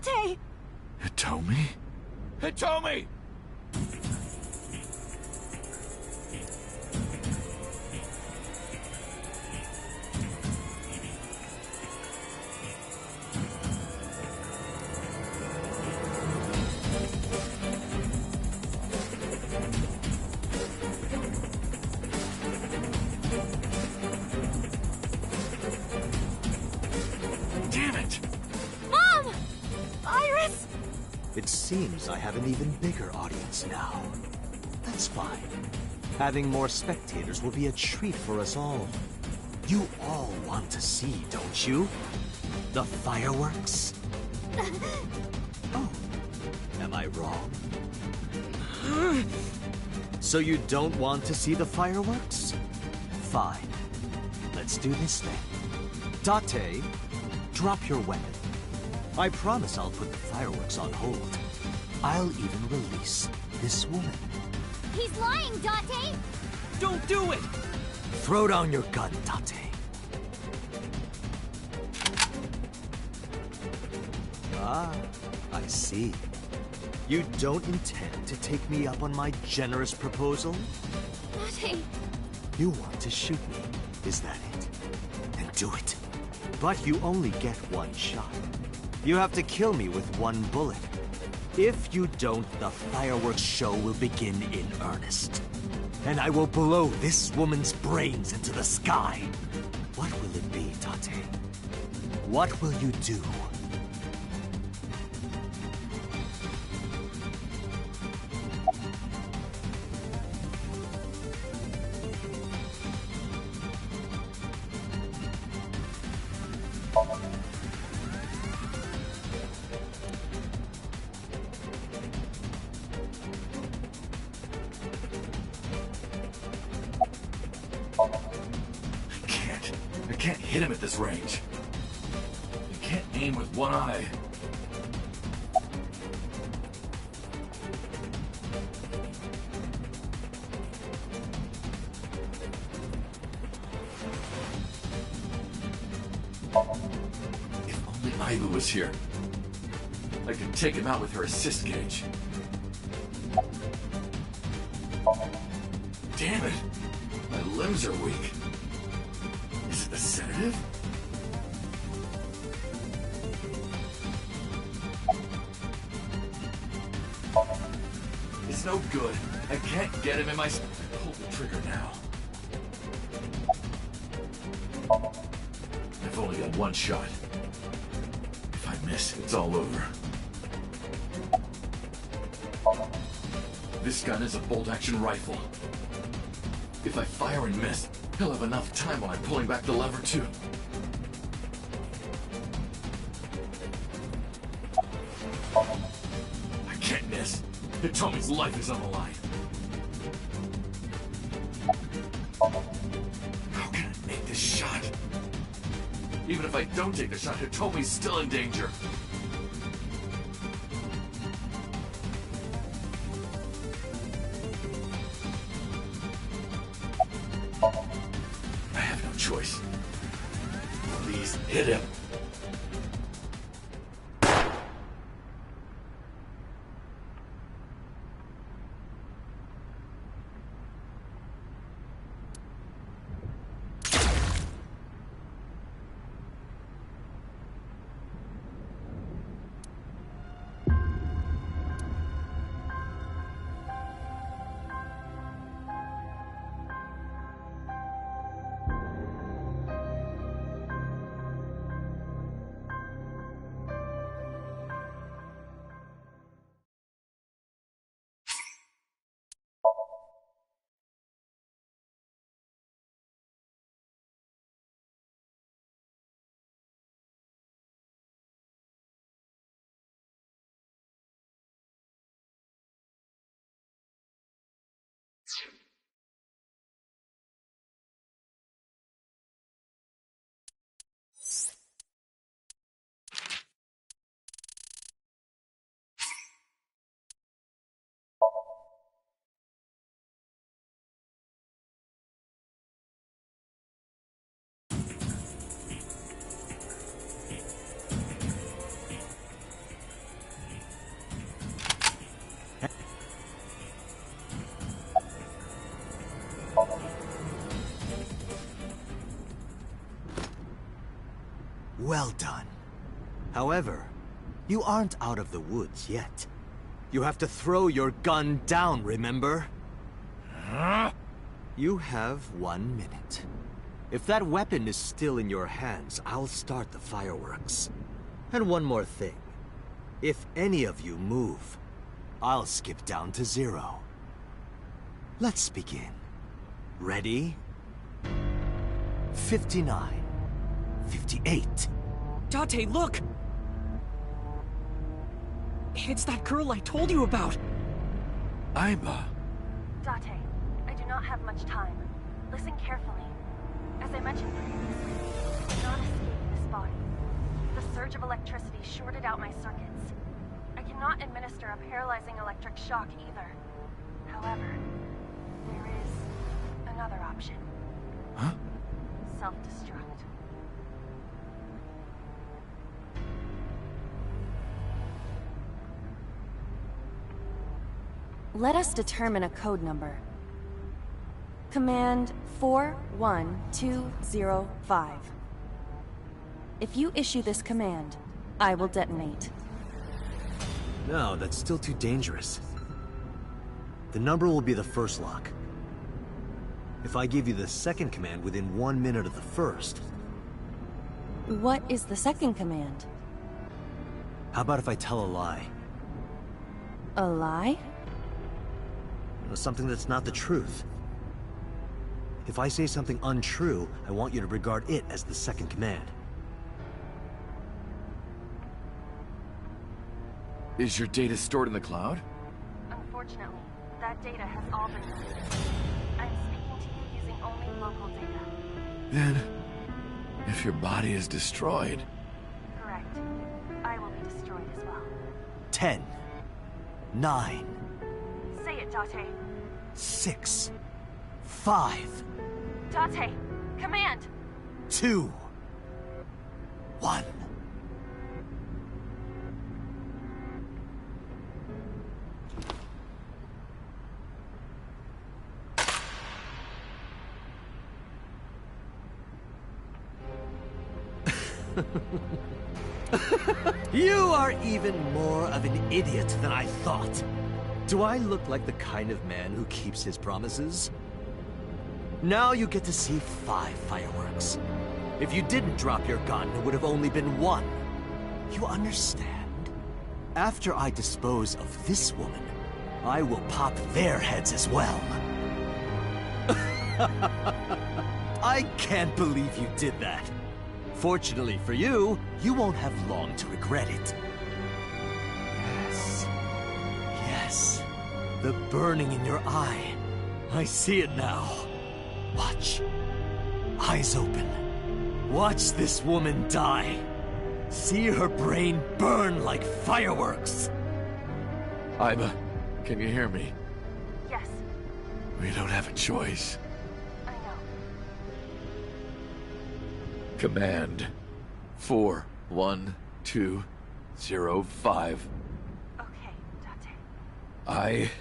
Date! Hitomi? Hitomi! Damn it! Mom! Iris! It seems I have an even bigger audience now. That's fine. Having more spectators will be a treat for us all. You all want to see, don't you? The fireworks? Oh, am I wrong? So you don't want to see the fireworks? Fine. Let's do this then. Date, drop your weapon. I promise I'll put the fireworks on hold. I'll even release this woman. He's lying, Date! Don't do it! Throw down your gun, Date. Ah, I see. You don't intend to take me up on my generous proposal? Date! You want to shoot me, is that it? Then do it. But you only get one shot. You have to kill me with one bullet. If you don't, the fireworks show will begin in earnest. And I will blow this woman's brains into the sky. What will it be, Tate? What will you do? I can't hit him at this range. You can't aim with one eye. If only Aiba was here. I could take him out with her assist gauge. Damn it! My limbs are weak. Is it a sedative? It's no good. I can't get him in my... Pull the trigger now. I've only got one shot. If I miss, it's all over. This gun is a bolt-action rifle. If I fire and miss, he'll have enough time while I'm pulling back the lever, too. I can't miss. Hitomi's life is on the line. How can I make this shot? Even if I don't take the shot, Hitomi's still in danger. I have no choice. Please hit him. Well done. However, you aren't out of the woods yet. You have to throw your gun down, remember? You have 1 minute. If that weapon is still in your hands, I'll start the fireworks. And one more thing. If any of you move, I'll skip down to 0. Let's begin. Ready? 59. 58. Date, look! It's that girl I told you about! Aiba. Date, I do not have much time. Listen carefully. As I mentioned previously, I cannot escape this body. The surge of electricity shorted out my circuits. I cannot administer a paralyzing electric shock either. However, there is another option. Huh? Self-destruct. Let us determine a code number. Command 41205. If you issue this command, I will detonate. No, that's still too dangerous. The number will be the first lock. If I give you the second command within 1 minute of the first... What is the second command? How about if I tell a lie? A lie? Something that's not the truth. If I say something untrue, I want you to regard it as the second command. Is your data stored in the cloud? Unfortunately, that data has all been deleted. I'm speaking to you using only local data. Then, if your body is destroyed... Correct. I will be destroyed as well. 10, 9, Say it, Date. 6, 5, Date, command! 2, 1. You are even more of an idiot than I thought. Do I look like the kind of man who keeps his promises? Now you get to see 5 fireworks. If you didn't drop your gun, it would have only been 1. You understand? After I dispose of this woman, I will pop their heads as well. I can't believe you did that. Fortunately for you, you won't have long to regret it. Yes. Yes. The burning in your eye. I see it now. Watch. Eyes open. Watch this woman die. See her brain burn like fireworks. Aiba, can you hear me? Yes, We don't have a choice. I know. Command 41205. Okay, Date. I...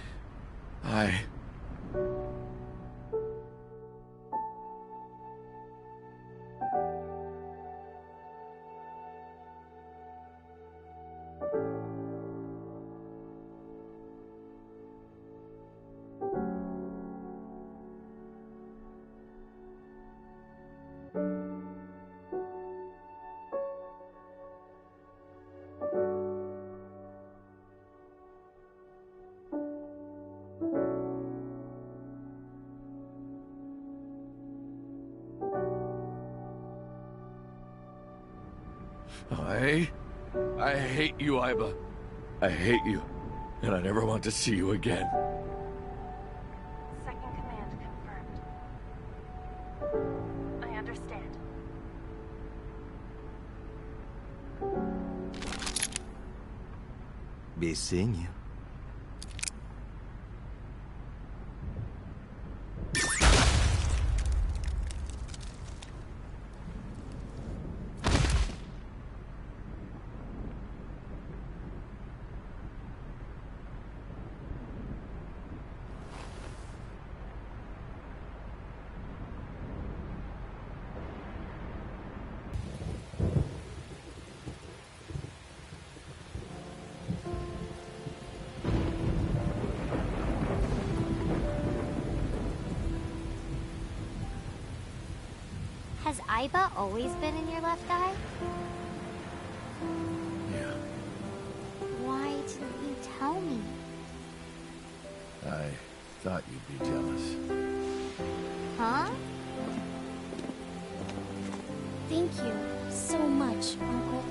I hate you, Aiba. I hate you, and I never want to see you again. Second command confirmed. I understand. Be seeing you. Has Aiba always been in your left eye? Yeah, Why didn't you tell me? I thought you'd be jealous. Huh? Thank you so much, Uncle.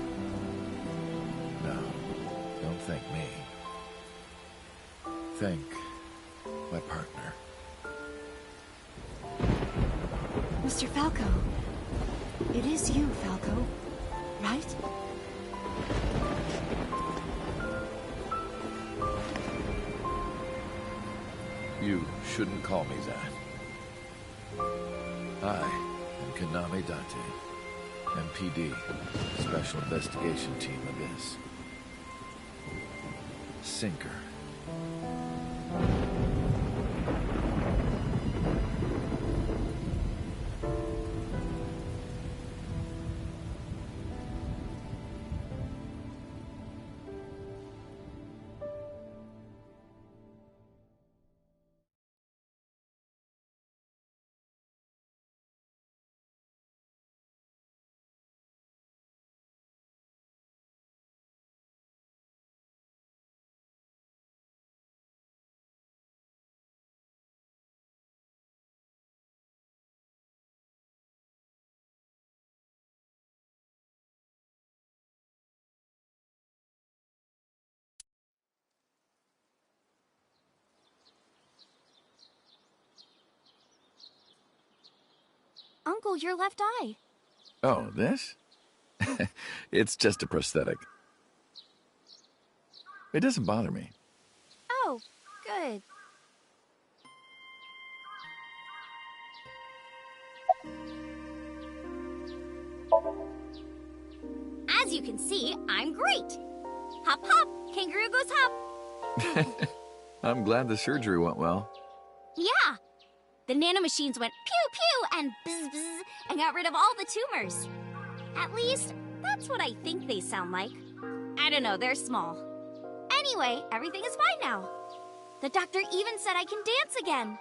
No, don't thank me. Thank my partner. Mr. Falco. It is you, Falco. Right? You shouldn't call me that. I am Kaname Date, MPD, Special Investigation Team Abyss. Sinker. Uncle, your left eye. Oh, this? It's just a prosthetic. It doesn't bother me. Oh, good. As you can see, I'm great. Hop, hop, kangaroo goes hop. I'm glad the surgery went well. Yeah. The nanomachines went pew pew and bzz bzz and got rid of all the tumors. At least, that's what I think they sound like. I don't know, they're small. Anyway, everything is fine now. The doctor even said I can dance again.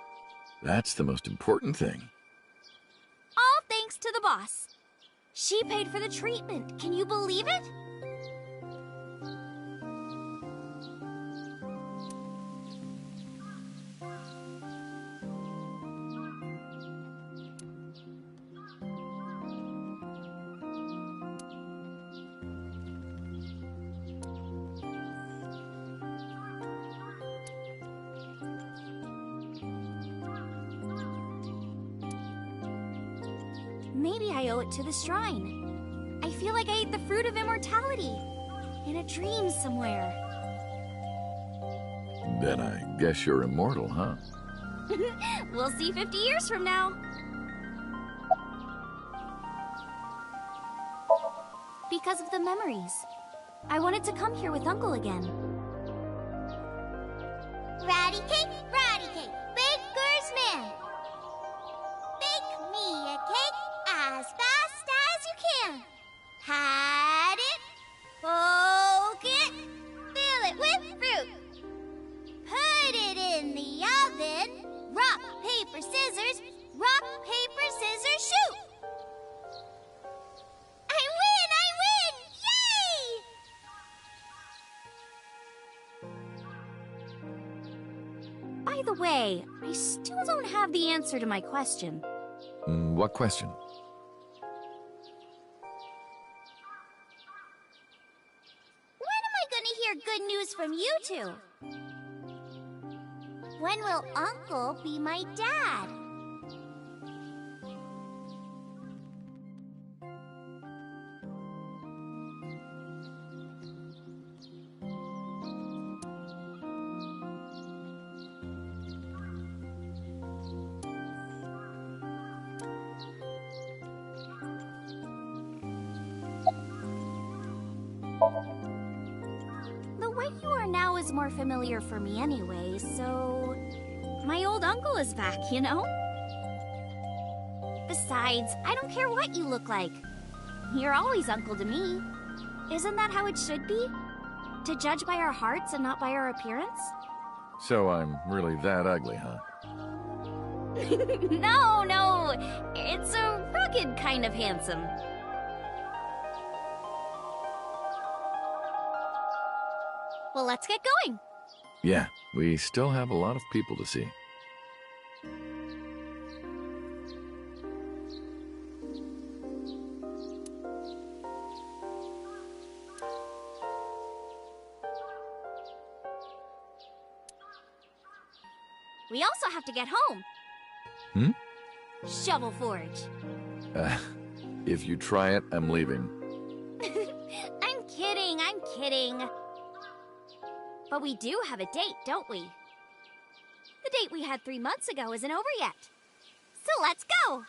That's the most important thing. All thanks to the boss. She paid for the treatment. Can you believe it? Maybe I owe it to the shrine. I feel like I ate the fruit of immortality. In a dream somewhere. Then I guess you're immortal, huh? We'll see 50 years from now. Because of the memories. I wanted to come here with Uncle again. Ratty cake, baker's man. Bake me a cake as fast as you can. Pat it, poke it, fill it with fruit. Put it in the oven. Rock, paper, scissors, shoot. I win! Yay! By the way, I still don't have the answer to my question. What question? When am I gonna hear good news from you two? When will Uncle be my dad? The way you are now is more familiar for me anyway, so... My old uncle is back, you know? Besides, I don't care what you look like. You're always uncle to me. Isn't that how it should be? To judge by our hearts and not by our appearance? So I'm really that ugly, huh? No, it's a rugged kind of handsome. Well, let's get going. Yeah, we still have a lot of people to see. We also have to get home. Shovel Forge. If you try it, I'm leaving. I'm kidding. But we do have a date, don't we? The date we had 3 months ago isn't over yet. So let's go!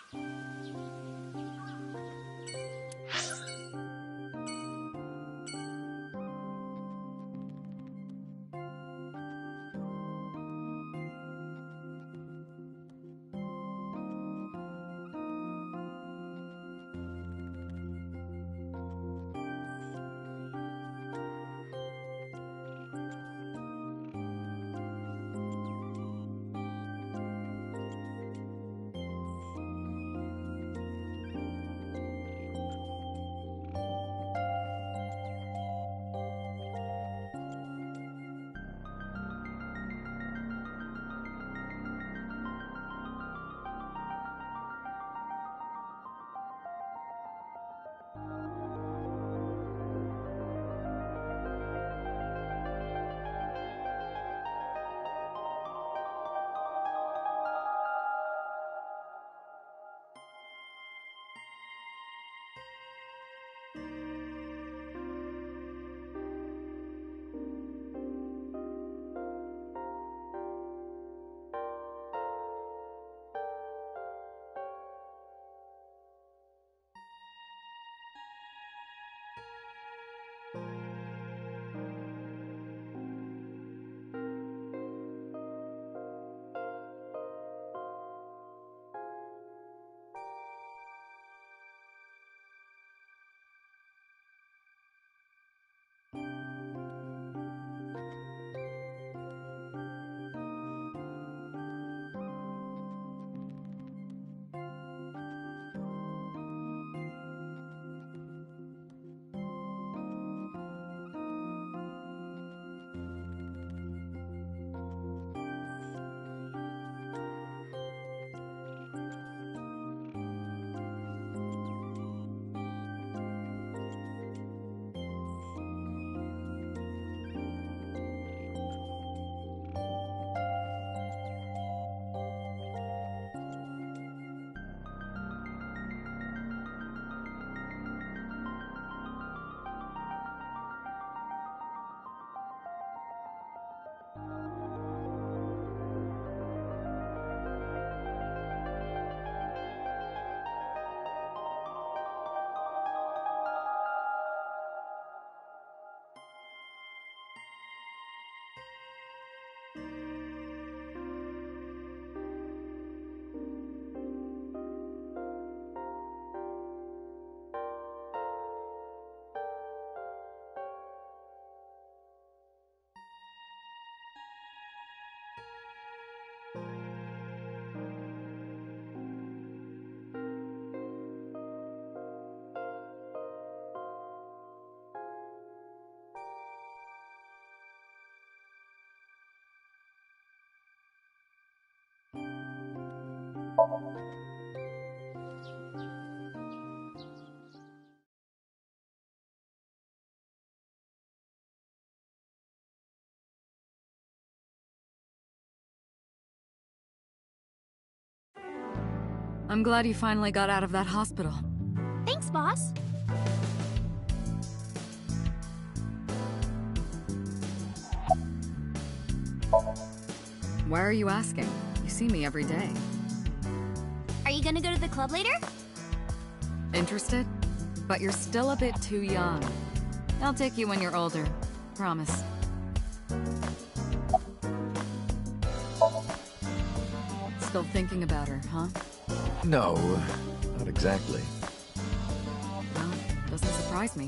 I'm glad you finally got out of that hospital. Thanks, boss. Why are you asking? You see me every day. Are you gonna go to the club later? Interested? But you're still a bit too young. I'll take you when you're older. Promise. Still thinking about her, huh? No, not exactly. Well, doesn't surprise me.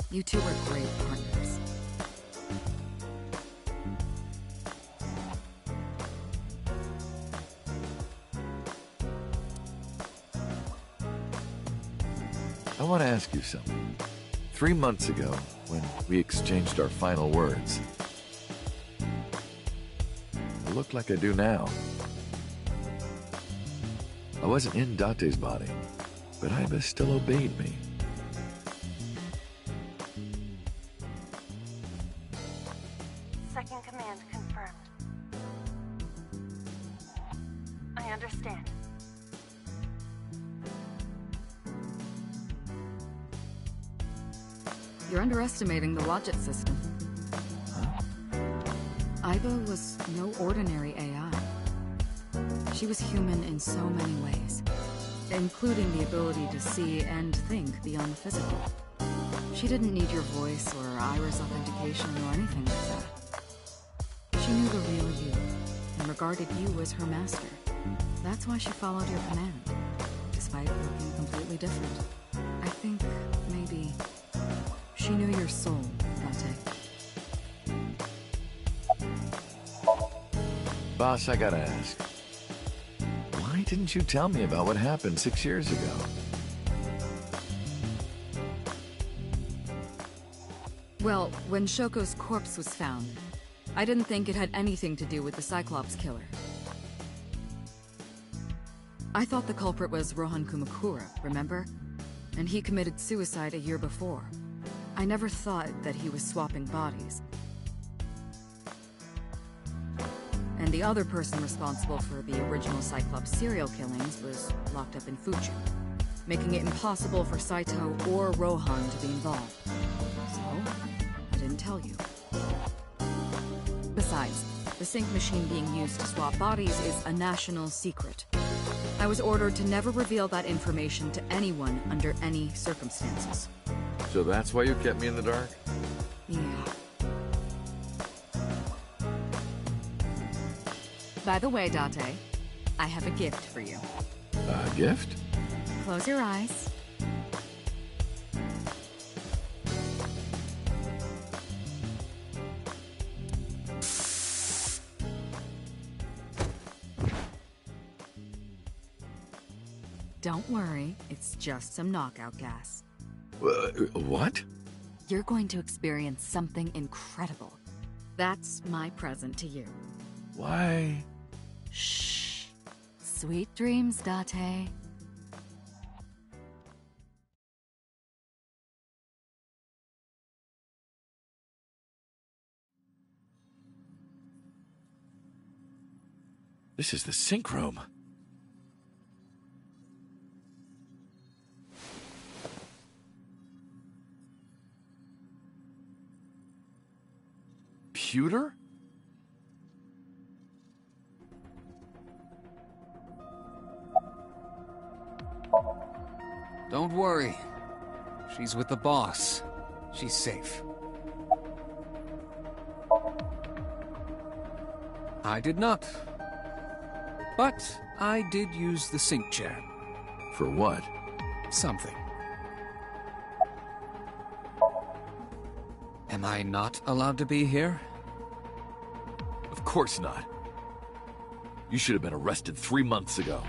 You two are great partners. I want to ask you something. 3 months ago, when we exchanged our final words, I look like I do now. I wasn't in Date's body, but Iba still obeyed me. Second command confirmed. I understand. You're underestimating the logic system. Huh? Iba was no ordinary AI. She was human in so many ways, including the ability to see and think beyond the physical. She didn't need your voice or iris authentication or anything like that. She knew the real you, and regarded you as her master. That's why she followed your command, despite looking completely different. I think, maybe, she knew your soul, Date. Boss, I gotta ask. Why didn't you tell me about what happened 6 years ago? Well, when Shoko's corpse was found, I didn't think it had anything to do with the Cyclops killer. I thought the culprit was Rohan Kumakura, remember? And he committed suicide a year before. I never thought that he was swapping bodies. And the other person responsible for the original Cyclops serial killings was locked up in Fuji, making it impossible for Saito or Rohan to be involved. So, I didn't tell you. Besides, the sync machine being used to swap bodies is a national secret. I was ordered to never reveal that information to anyone under any circumstances. So that's why you kept me in the dark? Yeah. By the way, Date, I have a gift for you. A gift? Close your eyes. Don't worry, it's just some knockout gas. What? You're going to experience something incredible. That's my present to you. Why? Shh. Sweet dreams, Date. This is the sync room. Pewter? Don't worry. She's with the boss. She's safe. I did not. But I did use the sync chair. For what? Something. Am I not allowed to be here? Of course not. You should have been arrested 3 months ago.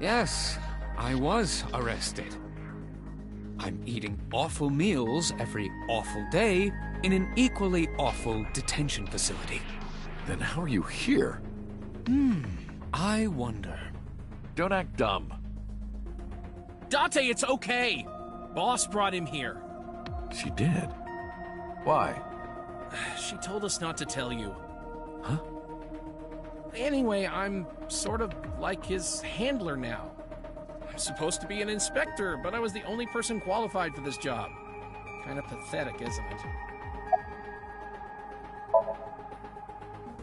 Yes, I was arrested. I'm eating awful meals every awful day in an equally awful detention facility. Then how are you here? I wonder. Don't act dumb. Date, it's okay. Boss brought him here. She did? Why? She told us not to tell you. Huh? Anyway, I'm sort of like his handler now. I'm supposed to be an inspector, but I was the only person qualified for this job. Kind of pathetic, isn't it?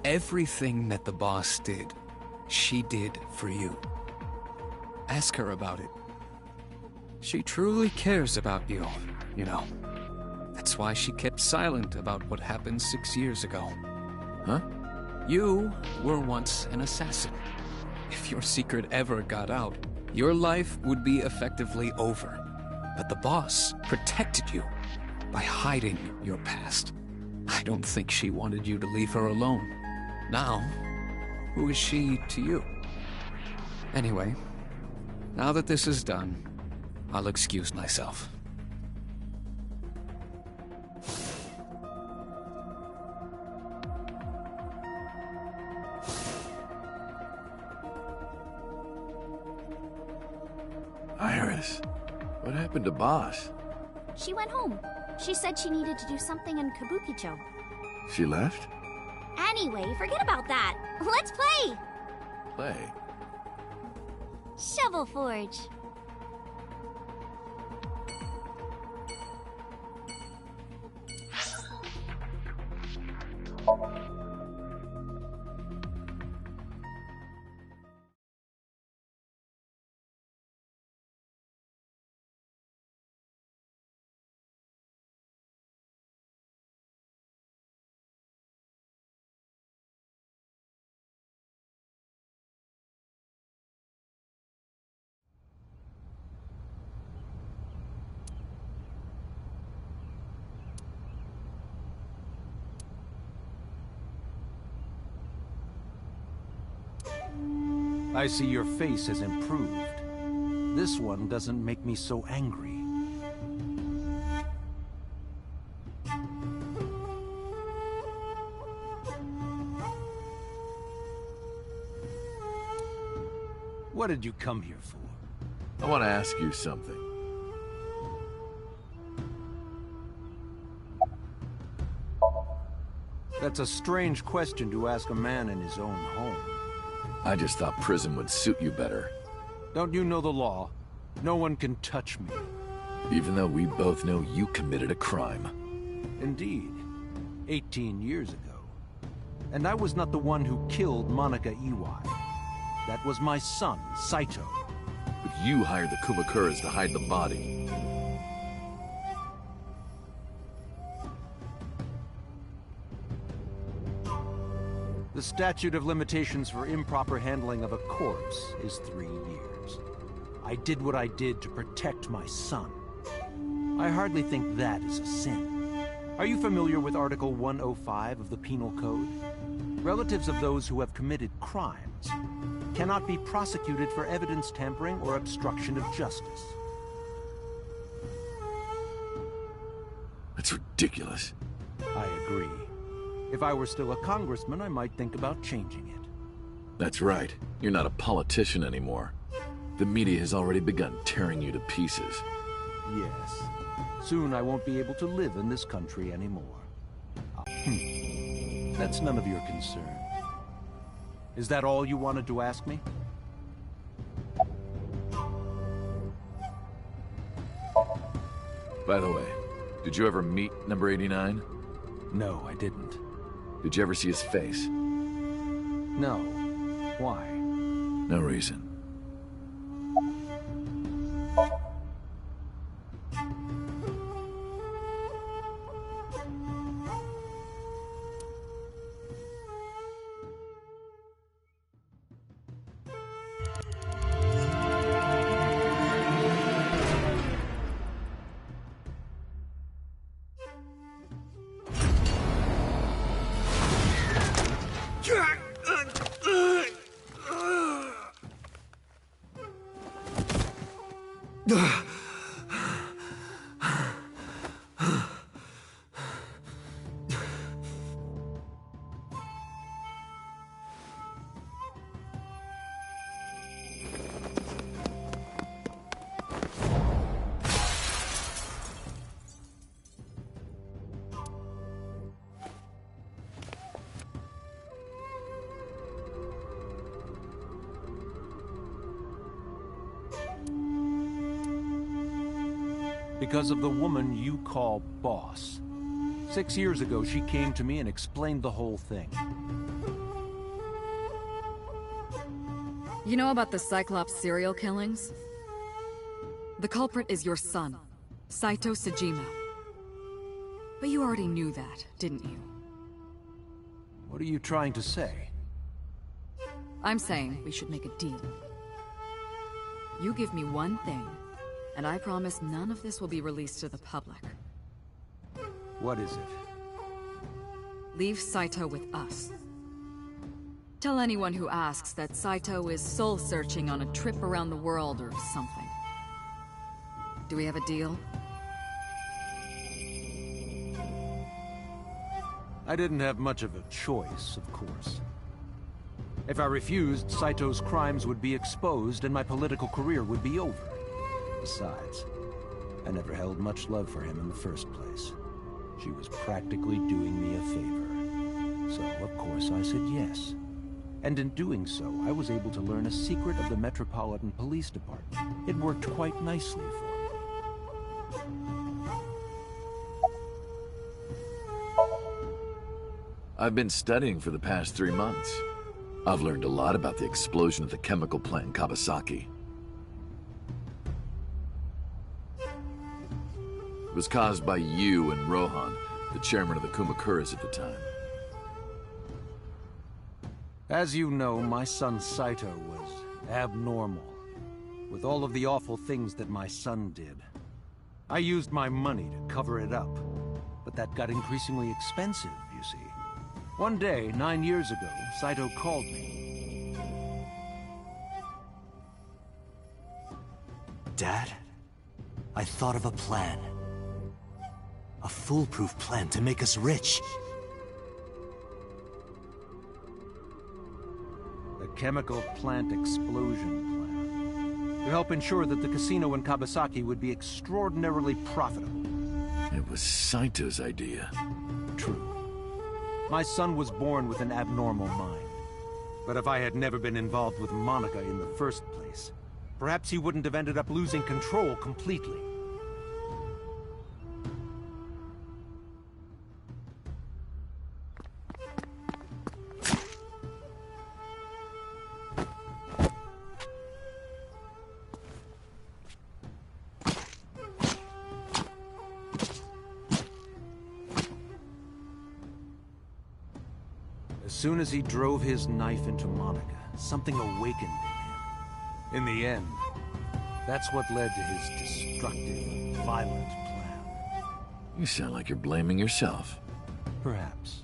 Everything that the boss did, she did for you. Ask her about it. She truly cares about you, you know. That's why she kept silent about what happened 6 years ago. Huh? You were once an assassin. If your secret ever got out, your life would be effectively over. But the boss protected you by hiding your past. I don't think she wanted you to leave her alone. Now, who is she to you? Anyway, now that this is done, I'll excuse myself. Iris, what happened to Boss? She went home. She said she needed to do something in Kabukicho. She left? Anyway, forget about that. Let's play! Play? Shovel Forge. I see your face has improved. This one doesn't make me so angry. What did you come here for? I want to ask you something. That's a strange question to ask a man in his own home. I just thought prison would suit you better. Don't you know the law? No one can touch me. Even though we both know you committed a crime. Indeed. 18 years ago. And I was not the one who killed Monica Iwai. That was my son, Saito. But you hired the Kumakuras to hide the body. The statute of limitations for improper handling of a corpse is 3 years. I did what I did to protect my son. I hardly think that is a sin. Are you familiar with Article 105 of the Penal Code? Relatives of those who have committed crimes cannot be prosecuted for evidence tampering or obstruction of justice. That's ridiculous. I agree. If I were still a congressman, I might think about changing it. That's right. You're not a politician anymore. The media has already begun tearing you to pieces. Yes. Soon I won't be able to live in this country anymore. That's none of your concern. Is that all you wanted to ask me? By the way, did you ever meet number 89? No, I didn't. Did you ever see his face? No. Why? No reason. Because of the woman you call boss. 6 years ago, she came to me and explained the whole thing. You know about the Cyclops serial killings? The culprit is your son, Saito Sejima. But you already knew that, didn't you? What are you trying to say? I'm saying we should make a deal. You give me one thing, and I promise none of this will be released to the public. What is it? Leave Saito with us. Tell anyone who asks that Saito is soul-searching on a trip around the world or something. Do we have a deal? I didn't have much of a choice, of course. If I refused, Saito's crimes would be exposed and my political career would be over. Besides, I never held much love for him in the first place. She was practically doing me a favor. So, of course, I said yes. And in doing so, I was able to learn a secret of the Metropolitan Police Department. It worked quite nicely for me. I've been studying for the past 3 months. I've learned a lot about the explosion of the chemical plant in Kawasaki. It was caused by you and Rohan, the chairman of the Kumakuras at the time. As you know, my son Saito was abnormal, with all of the awful things that my son did. I used my money to cover it up, but that got increasingly expensive, you see. One day, 9 years ago, Saito called me. Dad, I thought of a plan. A foolproof plan to make us rich. The chemical plant explosion plan. To help ensure that the casino in Kawasaki would be extraordinarily profitable. It was Saito's idea. True. My son was born with an abnormal mind. But if I had never been involved with Monica in the first place, perhaps he wouldn't have ended up losing control completely. As soon as he drove his knife into Monica, something awakened in him. In the end, that's what led to his destructive, violent plan. You sound like you're blaming yourself. Perhaps.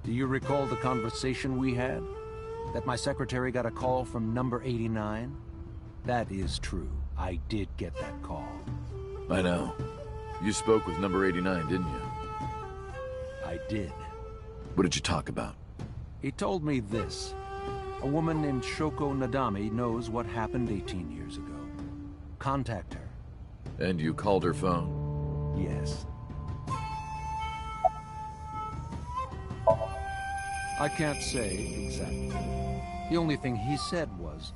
Do you recall the conversation we had? That my secretary got a call from number 89? That is true. I did get that call. I know. You spoke with number 89, didn't you? I did. What did you talk about? He told me this. A woman named Shoko Nadami knows what happened 18 years ago. Contact her. And you called her phone? Yes. I can't say exactly. The only thing he said was,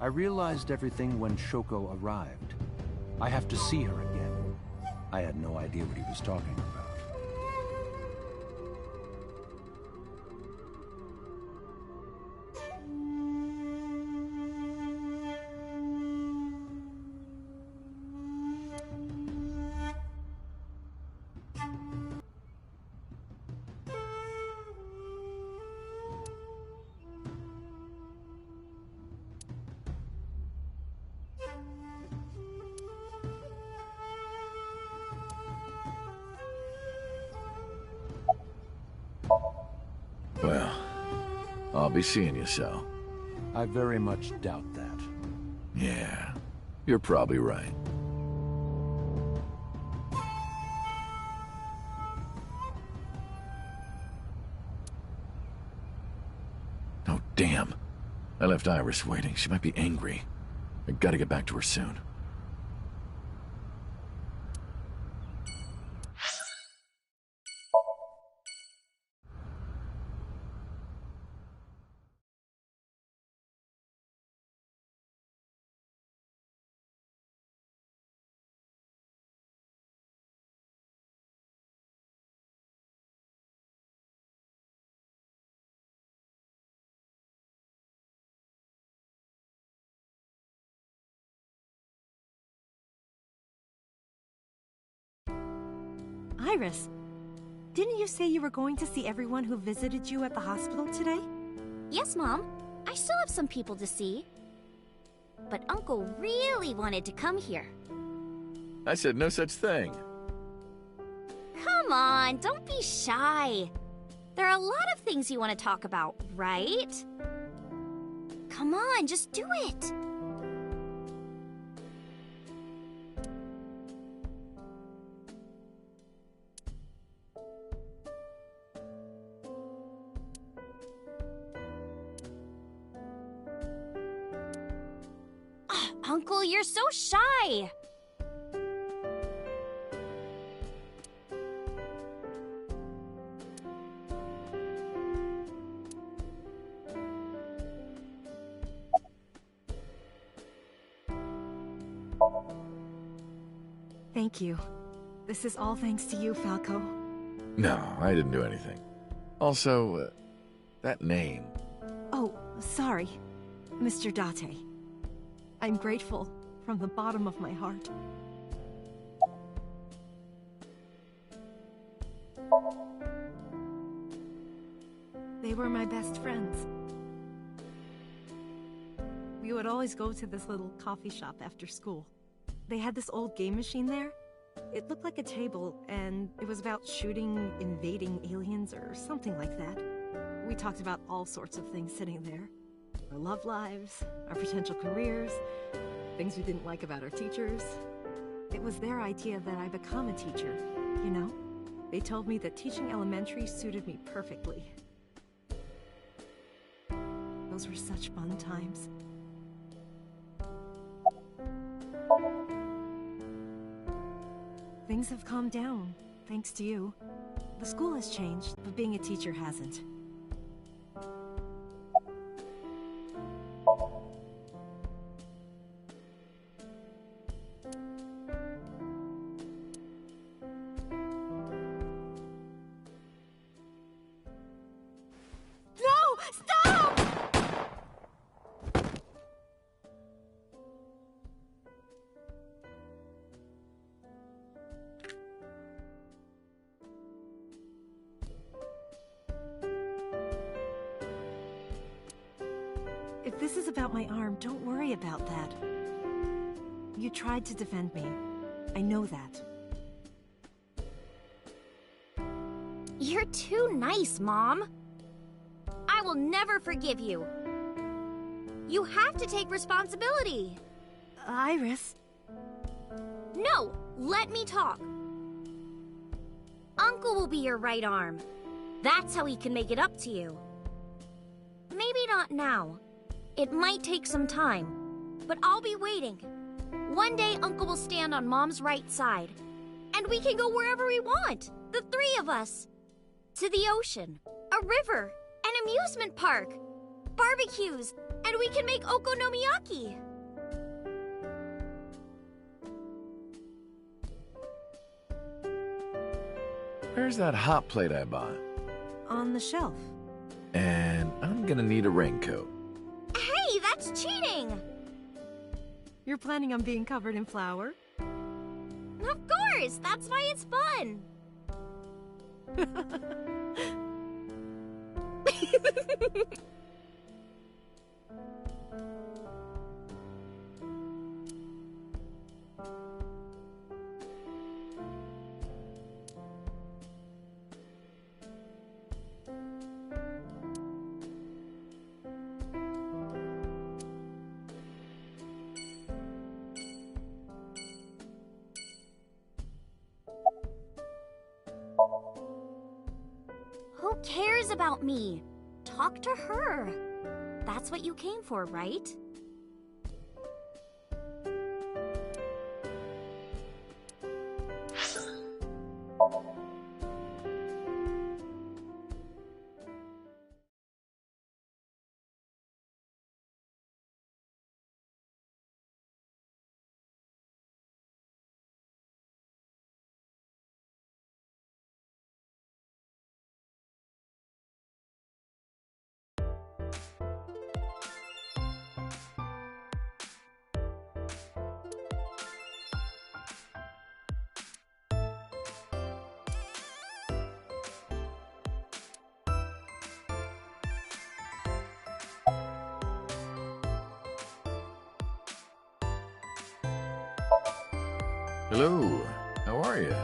I realized everything when Shoko arrived. I have to see her again. I had no idea what he was talking about. Well, I'll be seeing you, so. I very much doubt that. Yeah, you're probably right. Damn. I left Iris waiting. She might be angry. I gotta get back to her soon. Iris, didn't you say you were going to see everyone who visited you at the hospital today? Yes, Mom. I still have some people to see. But Uncle really wanted to come here. I said no such thing. Come on, don't be shy. There are a lot of things you want to talk about, right? Come on, just do it. Uncle, you're so shy. Thank you. This is all thanks to you, Falco. No, I didn't do anything. Also, that name. Oh, sorry, Mr. Date. I'm grateful from the bottom of my heart. They were my best friends. We would always go to this little coffee shop after school. They had this old game machine there. It looked like a table, and it was about shooting invading aliens or something like that. We talked about all sorts of things sitting there. Our love lives, our potential careers, things we didn't like about our teachers. It was their idea that I become a teacher, you know? They told me that teaching elementary suited me perfectly. Those were such fun times. Things have calmed down, thanks to you. The school has changed, but being a teacher hasn't. If this is about my arm, don't worry about that. You tried to defend me. I know that. You're too nice, Mom. I will never forgive you. You have to take responsibility. Iris. No, let me talk. Uncle will be your right arm. That's how he can make it up to you. Maybe not now. It might take some time, but I'll be waiting. One day, Uncle will stand on Mom's right side, and we can go wherever we want, the three of us. To the ocean, a river, an amusement park, barbecues, and we can make okonomiyaki. Where's that hot plate I bought? On the shelf. And I'm gonna need a raincoat. Hey, that's cheating! You're planning on being covered in flour? Of course! That's why it's fun! Who cares about me? Talk to her. That's what you came for, right? Hello, how are you?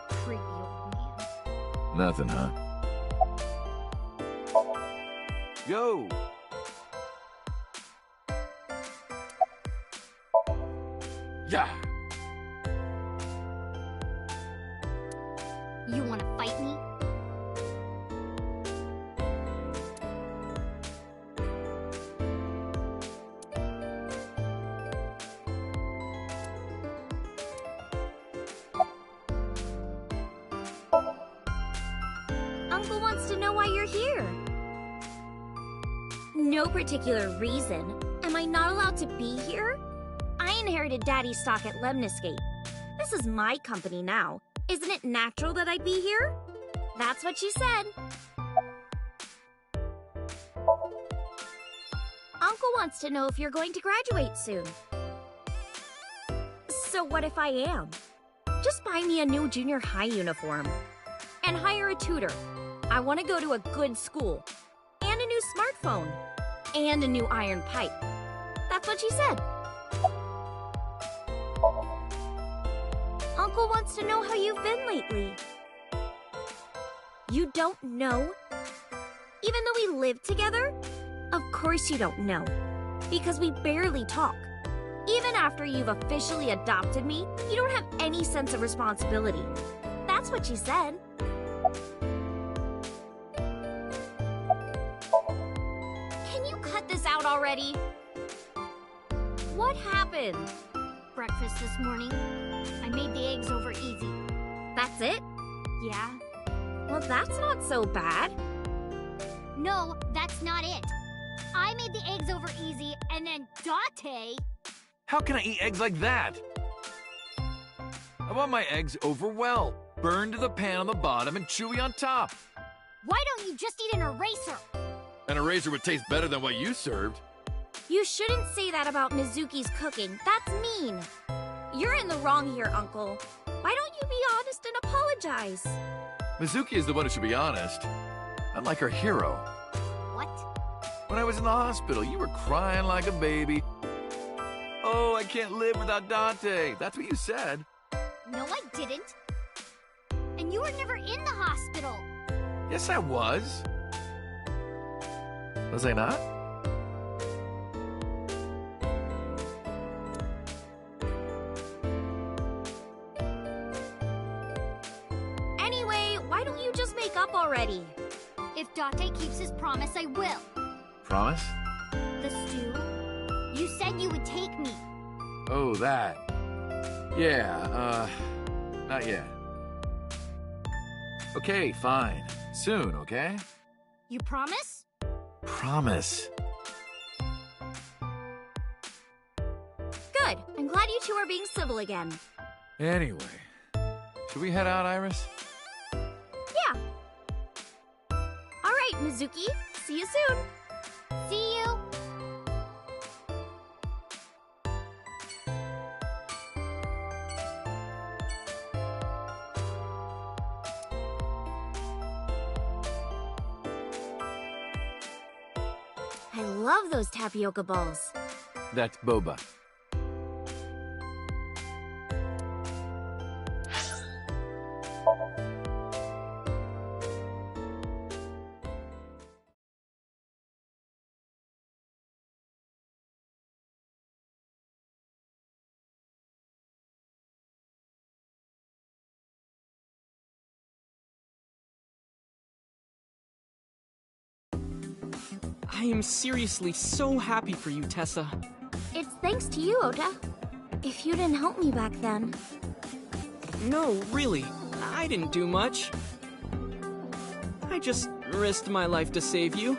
Creepy old man. Nothing, huh? Yo! Yeah. You wanna fight me? Uncle wants to know why you're here. No particular reason. Am I not allowed to be here? I inherited Daddy's stock at Lemniscate. This is my company now. Isn't it natural that I'd be here? That's what she said. Uncle wants to know if you're going to graduate soon. So what if I am? Just buy me a new junior high uniform. And hire a tutor. I want to go to a good school. And a new smartphone. And a new iron pipe. That's what she said. Uncle wants to know how you've been lately. You don't know? Even though we live together? Of course you don't know. Because we barely talk. Even after you've officially adopted me, you don't have any sense of responsibility. That's what she said. Can you cut this out already? What happened? Breakfast this morning. I made the eggs over easy. That's it? Yeah. Well, that's not so bad. No, that's not it. I made the eggs over easy, and then Date... How can I eat eggs like that? I want my eggs over well. Burned to the pan on the bottom and chewy on top. Why don't you just eat an eraser? An eraser would taste better than what you served. You shouldn't say that about Mizuki's cooking. That's mean. You're in the wrong here, Uncle. Why don't you be honest and apologize? Mizuki is the one who should be honest. I'm like her hero. What? When I was in the hospital, you were crying like a baby. Oh, I can't live without Dante. That's what you said. No, I didn't. And you were never in the hospital. Yes, I was. Was I not? Anyway, why don't you just make up already? If Date keeps his promise, I will. Promise? The stew? You said you would take me. Oh, that. Yeah, not yet. Okay, fine. Soon, okay? You promise? Promise. Good. I'm glad you two are being civil again. Anyway, should we head out, Iris? Yeah. All right, Mizuki. See you soon. See you. I love those tapioca balls. That's boba. I am seriously so happy for you, Tessa. It's thanks to you, Ota. If you didn't help me back then. No, really, I didn't do much. I just risked my life to save you.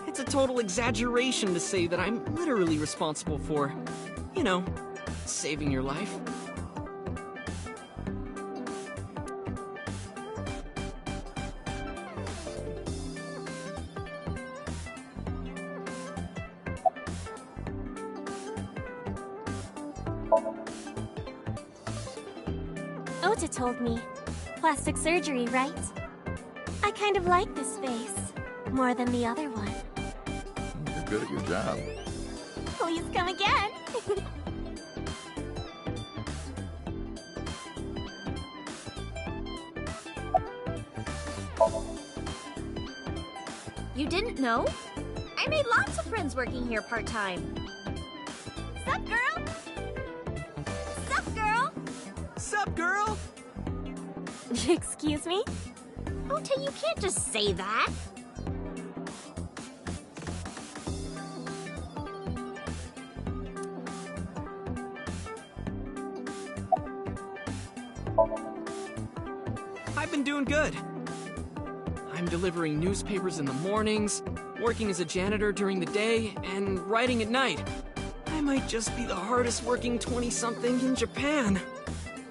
It's a total exaggeration to say that I'm literally responsible for, you know, saving your life. Ota told me. Plastic surgery, right? I kind of like this face. More than the other one. You're good at your job. Please come again. You didn't know? I made lots of friends working here part-time. Sup, girl? Sup, girl? Sup, girl? Excuse me? Ota, you can't just say that. I've been doing good. I'm delivering newspapers in the mornings, working as a janitor during the day, and writing at night. I might just be the hardest working 20-something in Japan.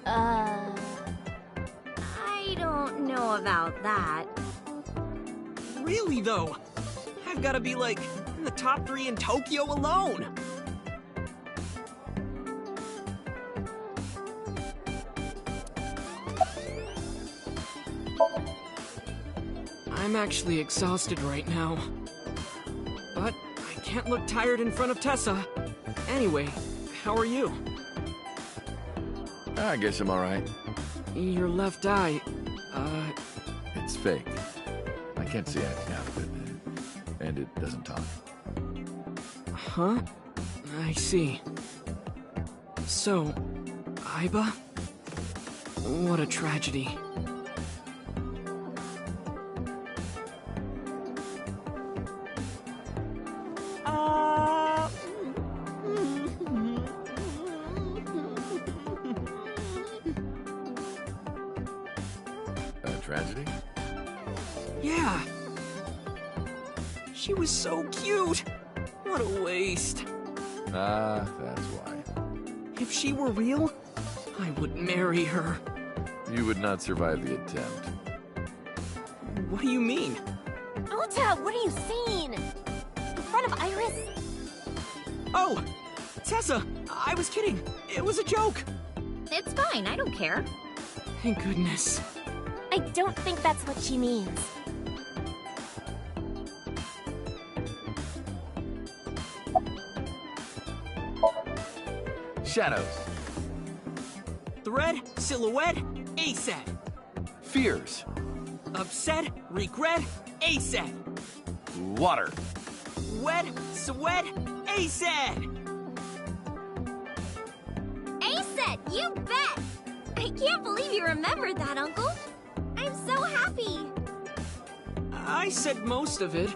I don't know about that. Really, though? I've got to be, like, in the top 3 in Tokyo alone. I'm actually exhausted right now. But I can't look tired in front of Tessa. Anyway, how are you? I guess I'm alright. Your left eye, It's fake. I can't see anything out of it. And it doesn't talk. Huh? I see. So, Aiba? What a tragedy. A tragedy? Yeah. She was so cute. What a waste. Ah, that's why. If she were real, I would marry her. You would not survive the attempt. What do you mean? Ota, what are you saying? In front of Iris? Oh! Tessa! I was kidding. It was a joke. It's fine, I don't care. Thank goodness. I don't think that's what she means. Shadows. Thread, silhouette, ASAP. Fears. Upset, regret, ASAP. Water. Wed, sweat, ASAP. Aset, you bet! I can't believe you remembered that, Uncle. I'm so happy. I said most of it.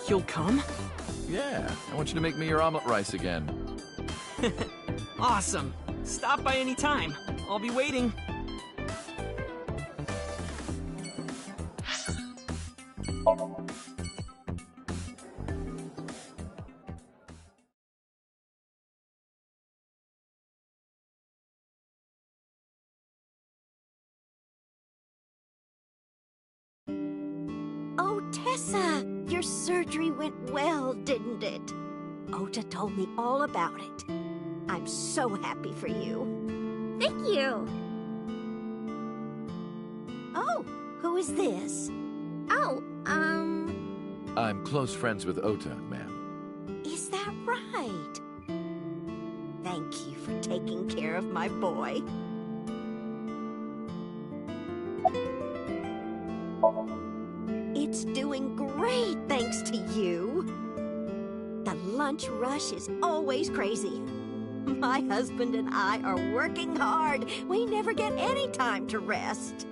You'll come? Yeah, I want you to make me your omelet rice again. Awesome. Stop by any time. I'll be waiting. Oh, Tessa, your surgery went well, didn't it? Ota told me all about it. I'm so happy for you. Thank you. Oh, who is this? Oh, I'm close friends with Ota, ma'am. Is that right? Thank you for taking care of my boy. lunch rush is always crazy. My husband and I are working hard. We never get any time to rest.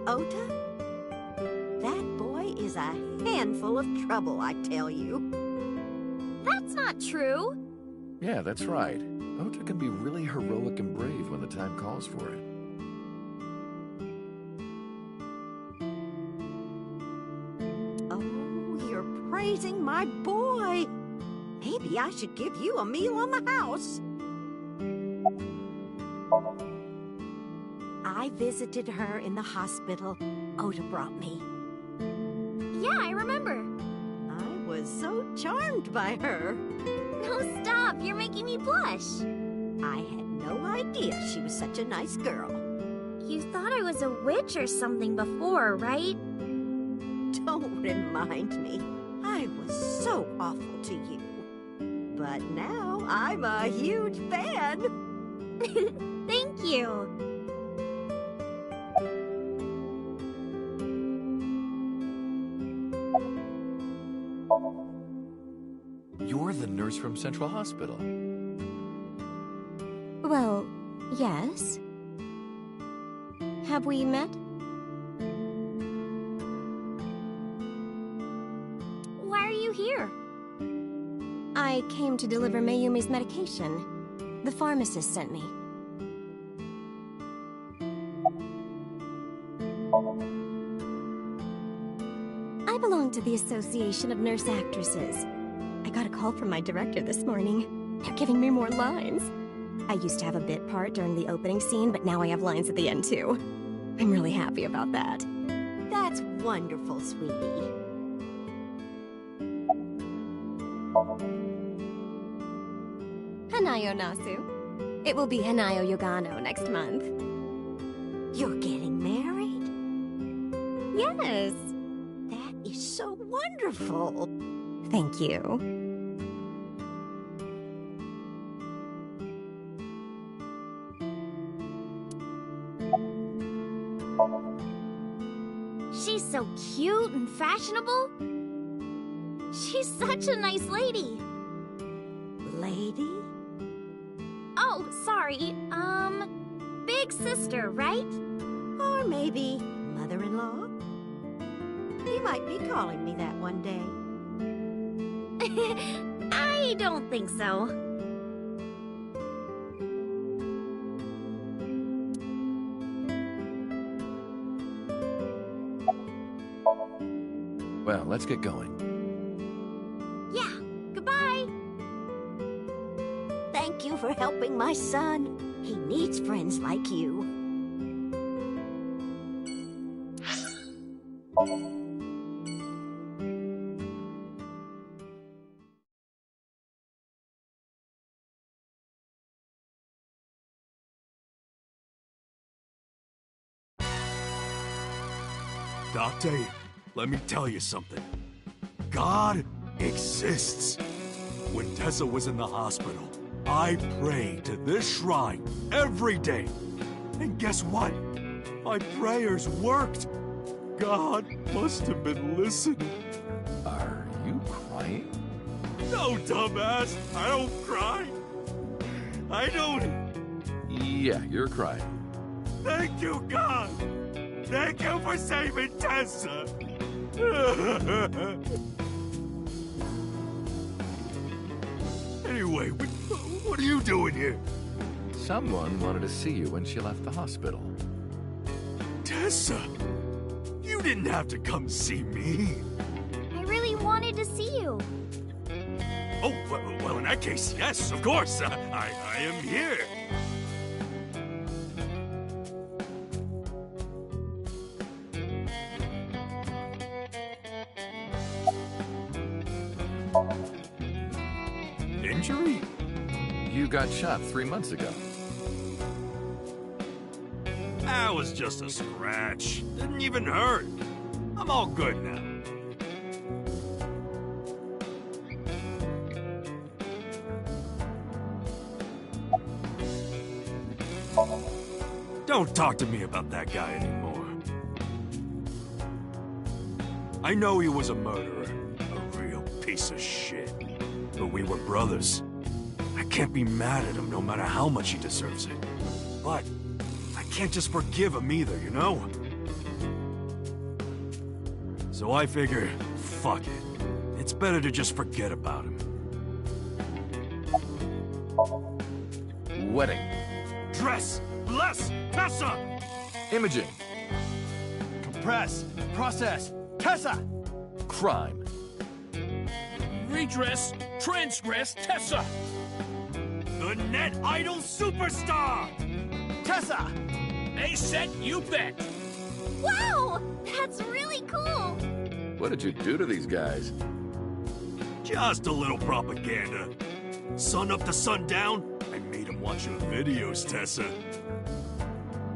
Ota? That boy is a handful of trouble, I tell you. That's not true. Yeah, that's right. Ota can be really heroic and brave when the time calls for it. Oh, you're praising my boy. Maybe I should give you a meal on the house. I visited her in the hospital. Ota brought me. Yeah, I remember. I was so charmed by her. No, stop. You're making me blush. I had no idea she was such a nice girl. You thought I was a witch or something before, right? Don't remind me. I was so awful to you. But now I'm a huge fan. Thank you. You're the nurse from Central Hospital. Well, yes. Have we met? Why are you here? I came to deliver Mayumi's medication. The pharmacist sent me. I belong to the Association of Nurse Actresses. I got a call from my director this morning. They're giving me more lines. I used to have a bit part during the opening scene, but now I have lines at the end too. I'm really happy about that. That's wonderful, sweetie. Hanayo Nasu. It will be Hanayo Yogano next month. You're getting married? Yes. That is so wonderful. Thank you. She's so cute and fashionable. She's such a nice lady. Lady? Oh, sorry. Big sister, right? Or maybe mother-in-law? He might be calling me that one day. I don't think so. Well, let's get going. Yeah, goodbye. Thank you for helping my son. He needs friends like you. Date, let me tell you something. God exists. When Tessa was in the hospital, I prayed to this shrine every day. And guess what? My prayers worked. God must have been listening. Are you crying? No, dumbass. I don't cry. I don't. Yeah, you're crying. Thank you, God. Thank you for saving Tessa. Anyway, what are you doing here? Someone wanted to see you when she left the hospital. Tessa! You didn't have to come see me. I really wanted to see you. Oh, well, in that case, yes, of course. I am here. Injury? You got shot 3 months ago. That was just a scratch. Didn't even hurt. I'm all good now. Don't talk to me about that guy anymore. I know he was a murderer, a real piece of shit. But we were brothers. I can't be mad at him no matter how much he deserves it. But I can't just forgive him either, you know? So I figure, fuck it. It's better to just forget about him. Wedding. Dress! Bless! Tessa! Imaging. Compress! Process! Tessa! Crime. Redress, transgress, Tessa! The net idol superstar! Tessa! A set, you bet! Wow! That's really cool! What did you do to these guys? Just a little propaganda. Sun up to sundown, I made them watch your videos, Tessa.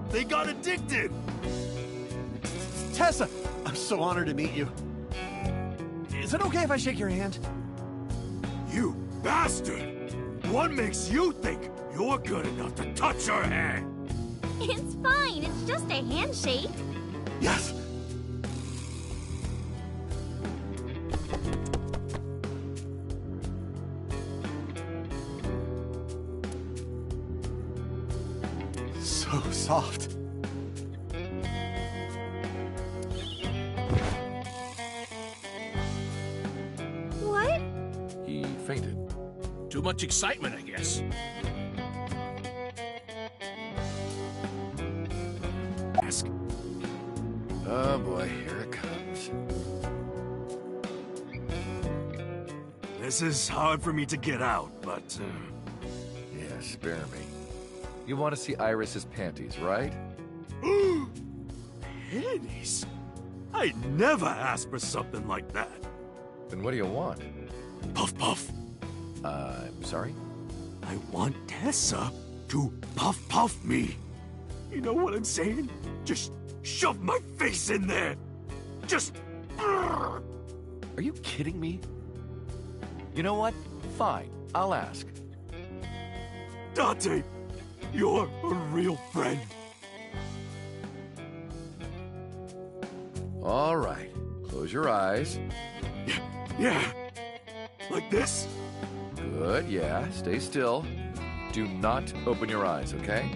They got addicted! Tessa! I'm so honored to meet you. Is it okay if I shake your hand? You bastard! What makes you think you're good enough to touch her hand? It's fine, it's just a handshake. Yes! So soft. What? He fainted. Too much excitement, I guess. Ask. Oh boy, here it comes. This is hard for me to get out, but... Yeah, spare me. You want to see Iris's panties, right? Panties? I'd never ask for something like that. Then what do you want? Puff puff. I'm sorry? I want Tessa to puff me. You know what I'm saying? Just shove my face in there. Just... Are you kidding me? You know what? Fine, I'll ask. Dante, you're a real friend. All right, close your eyes. Yeah. Like this? Good, yeah, stay still. Do not open your eyes, okay?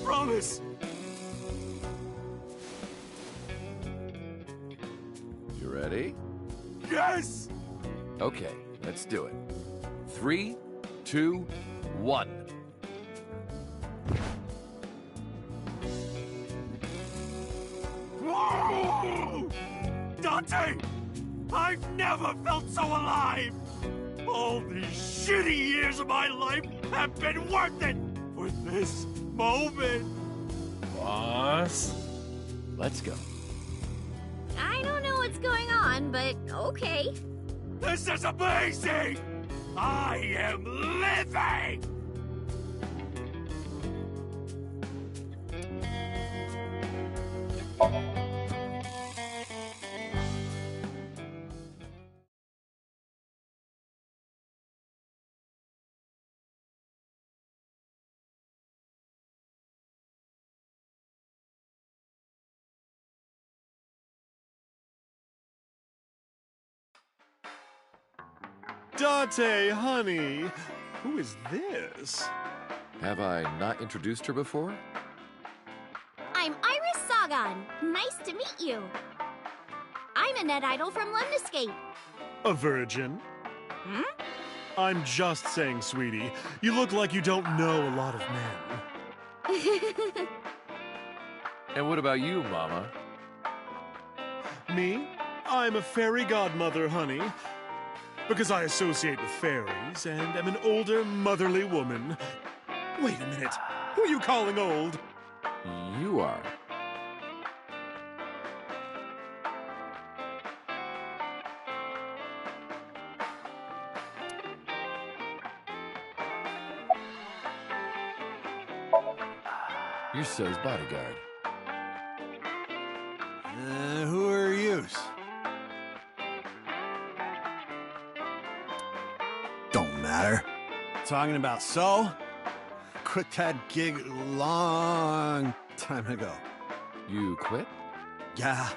Promise. You ready? Yes! Okay, let's do it. 3, 2, 1. Whoa! Dante! I've never felt so alive! All these shitty years of my life have been worth it for this moment! Boss? Let's go. I don't know what's going on, but okay. This is amazing! I am living! Dante, honey, who is this? Have I not introduced her before? I'm Iris Sagan. Nice to meet you. I'm I'm a net idol from Lemniscape. A virgin? Hmm? I'm just saying, sweetie. You look like you don't know a lot of men. And what about you, Mama? Me? I'm a fairy godmother, honey. Because I associate with fairies and am an older, motherly woman. Wait a minute. Who are you calling old? You are. You're So's bodyguard. Who are yous? Don't matter. Talking about So? Quit that gig long time ago. You quit? Yeah.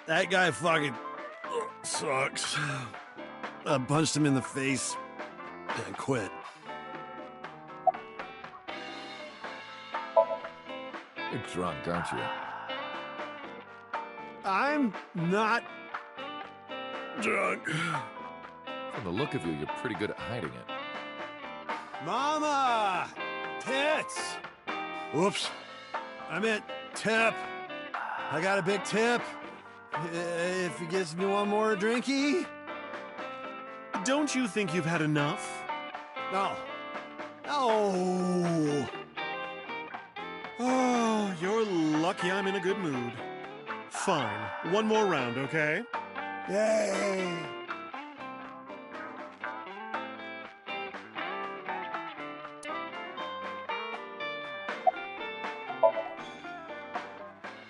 That guy fucking sucks. I punched him in the face and quit. You're drunk, aren't you? I'm not drunk. From the look of you, you're pretty good at hiding it. Mama! Tits! Whoops. I meant tip. I got a big tip. If he gives me one more drinky. Don't you think you've had enough? No. No. Oh, you're lucky I'm in a good mood. Fine. One more round, okay? Yay!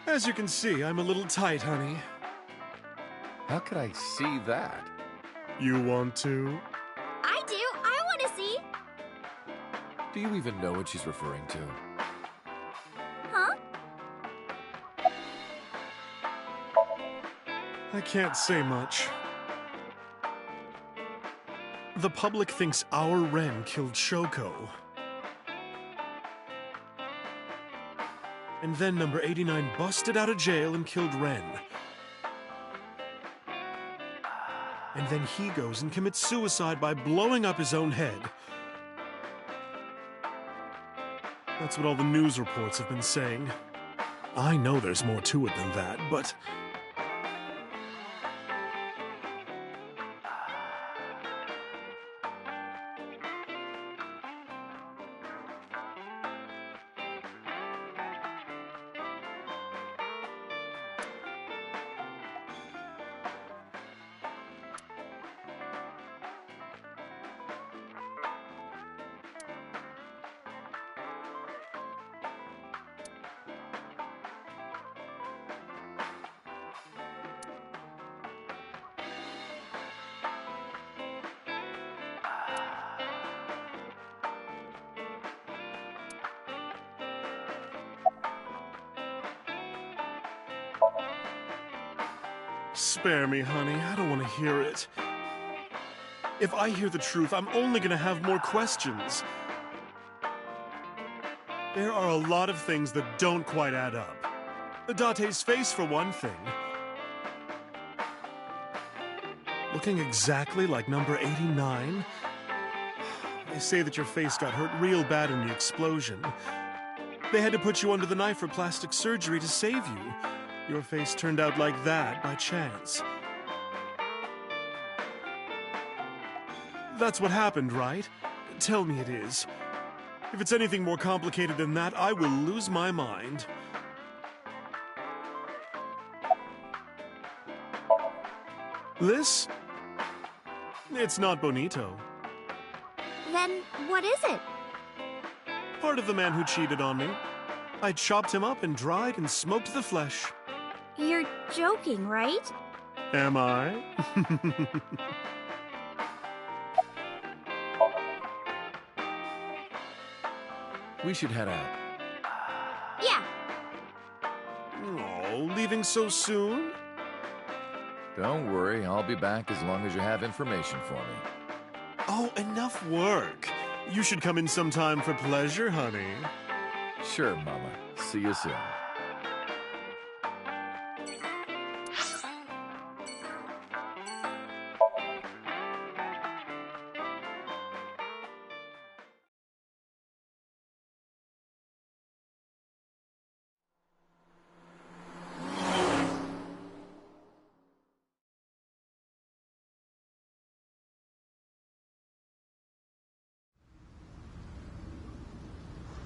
As you can see, I'm a little tight, honey. How could I see that? You want to? I do. I want to see. Do you even know what she's referring to? Huh? I can't say much. The public thinks our Ren killed Shoko. And then number 89 busted out of jail and killed Ren. And then he goes and commits suicide by blowing up his own head. That's what all the news reports have been saying. I know there's more to it than that, but... Spare me, honey. I don't want to hear it. If I hear the truth, I'm only going to have more questions. There are a lot of things that don't quite add up. Date's face, for one thing. Looking exactly like number 89? They say that your face got hurt real bad in the explosion. They had to put you under the knife for plastic surgery to save you. Your face turned out like that by chance. That's what happened, right? Tell me it is. If it's anything more complicated than that, I will lose my mind. This? It's not bonito. Then what is it? Part of the man who cheated on me. I chopped him up and dried and smoked the flesh. You're joking, right? Am I? We should head out. Yeah. Oh, leaving so soon? Don't worry, I'll be back as long as you have information for me. Oh, enough work. You should come in sometime for pleasure, honey. Sure, Mama. See you soon.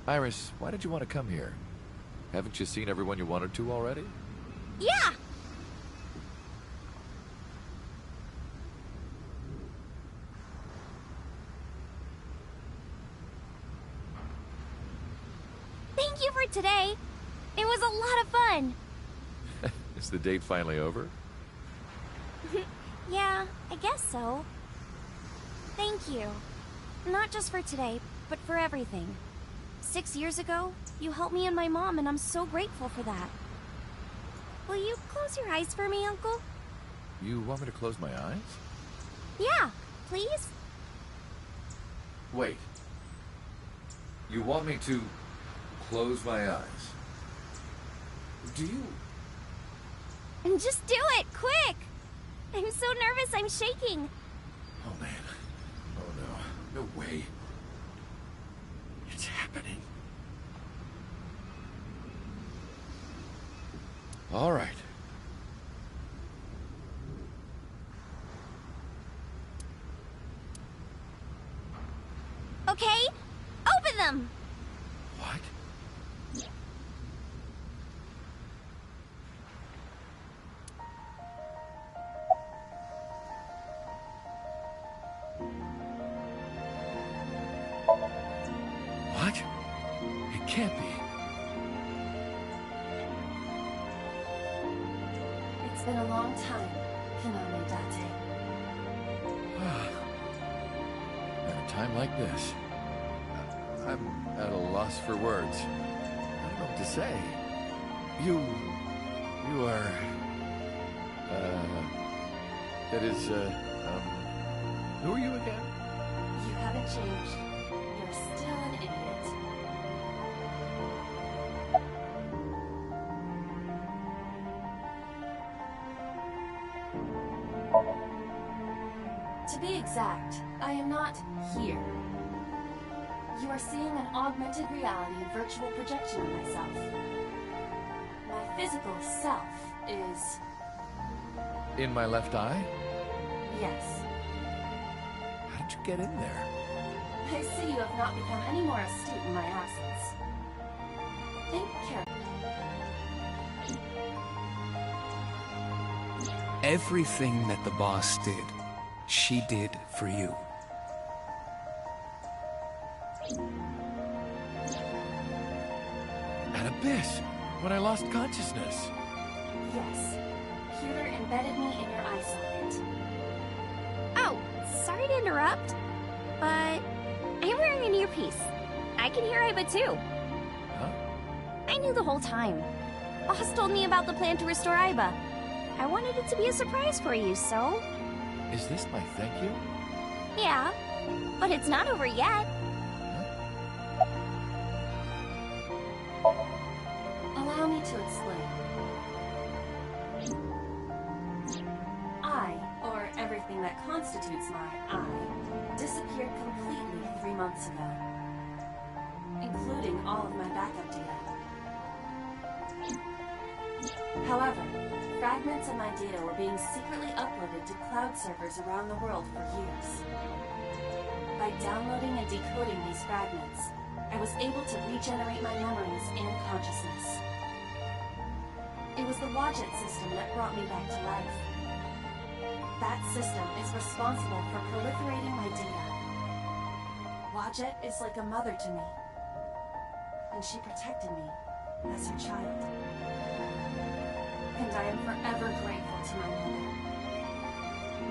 Iris, why did you want to come here? Haven't you seen everyone you wanted to already? Yeah! Thank you for today. It was a lot of fun. Is the date finally over? Yeah, I guess so. Thank you. Not just for today, but for everything. 6 years ago, you helped me and my mom, and I'm so grateful for that. Will you close your eyes for me, Uncle? You want me to close my eyes? Yeah, please? Wait. You want me to close my eyes? Do you? And just do it, quick! I'm so nervous, I'm shaking. Oh, man. Oh, no. No way. It's happening. All right. Okay, open them! What? What? It can't be. It's been a long time, Konami Date. At a time like this, I'm at a loss for words. I don't know what to say. You are, that is, who are you again? You haven't changed. You're still an idiot. To be exact, I am not here. You are seeing an augmented reality virtual projection of myself. My physical self is... In my left eye? yes. How did you get in there? I see you have not become any more astute in my absence. Think carefully. Everything that the boss did, she did for you. At Abyss, when I lost consciousness. Yes. Pewter embedded me in your eye socket. Oh, sorry to interrupt, but I'm wearing an earpiece. I can hear Iba too. Huh? I knew the whole time. Boss told me about the plan to restore Iba. I wanted it to be a surprise for you, so... Is this my thank you? Yeah, but it's not over yet. Allow me to explain. I, or everything that constitutes my I, disappeared completely 3 months ago, including all of my backup data. However, fragments of my data were being secretly uploaded to cloud servers around the world for years. By downloading and decoding these fragments, I was able to regenerate my memories and consciousness. It was the Wadjet system that brought me back to life. That system is responsible for proliferating my data. Wadjet is like a mother to me, and she protected me as her child. And I am forever grateful to my mother.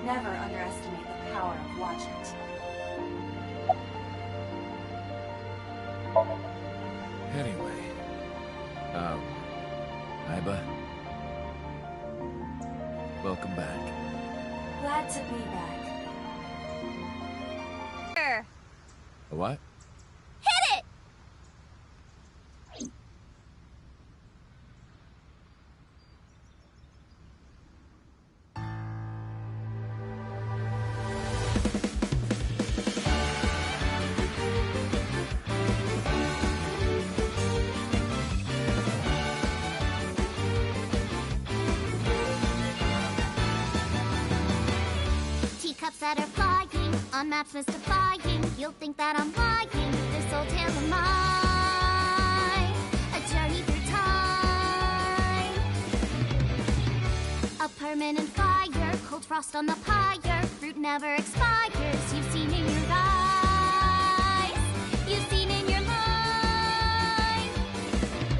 Never underestimate the power of Wadjet. Anyway, Iba, welcome back. Glad to be back. What? Hit it! Teacups that are flying on maps mystifying. You'll think that I'm lying. This old tale of mine. firemen and fire, cold frost on the pyre, fruit never expires. You've seen in your eyes, you've seen in your life.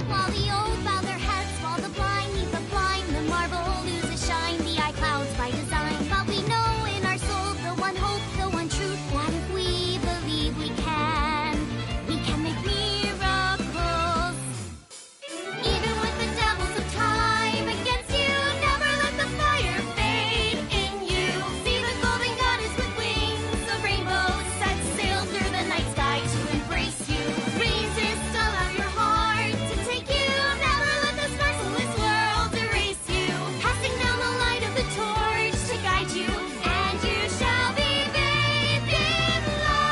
While the old bow their heads, while the blind lead the blind, the marble loses shine, the eye clouds by design. But we know in our soul the one hope, the one truth, that if we believe we can make miracles. Even with the devils of time against you, never let the fire fade in you. See the golden goddess with wings of rainbows set sail through the night sky to embrace you. Resist, allow your heart to take you. Never let this merciless world erase you. Passing down the light of the torch to guide you, and you shall be bathed in light.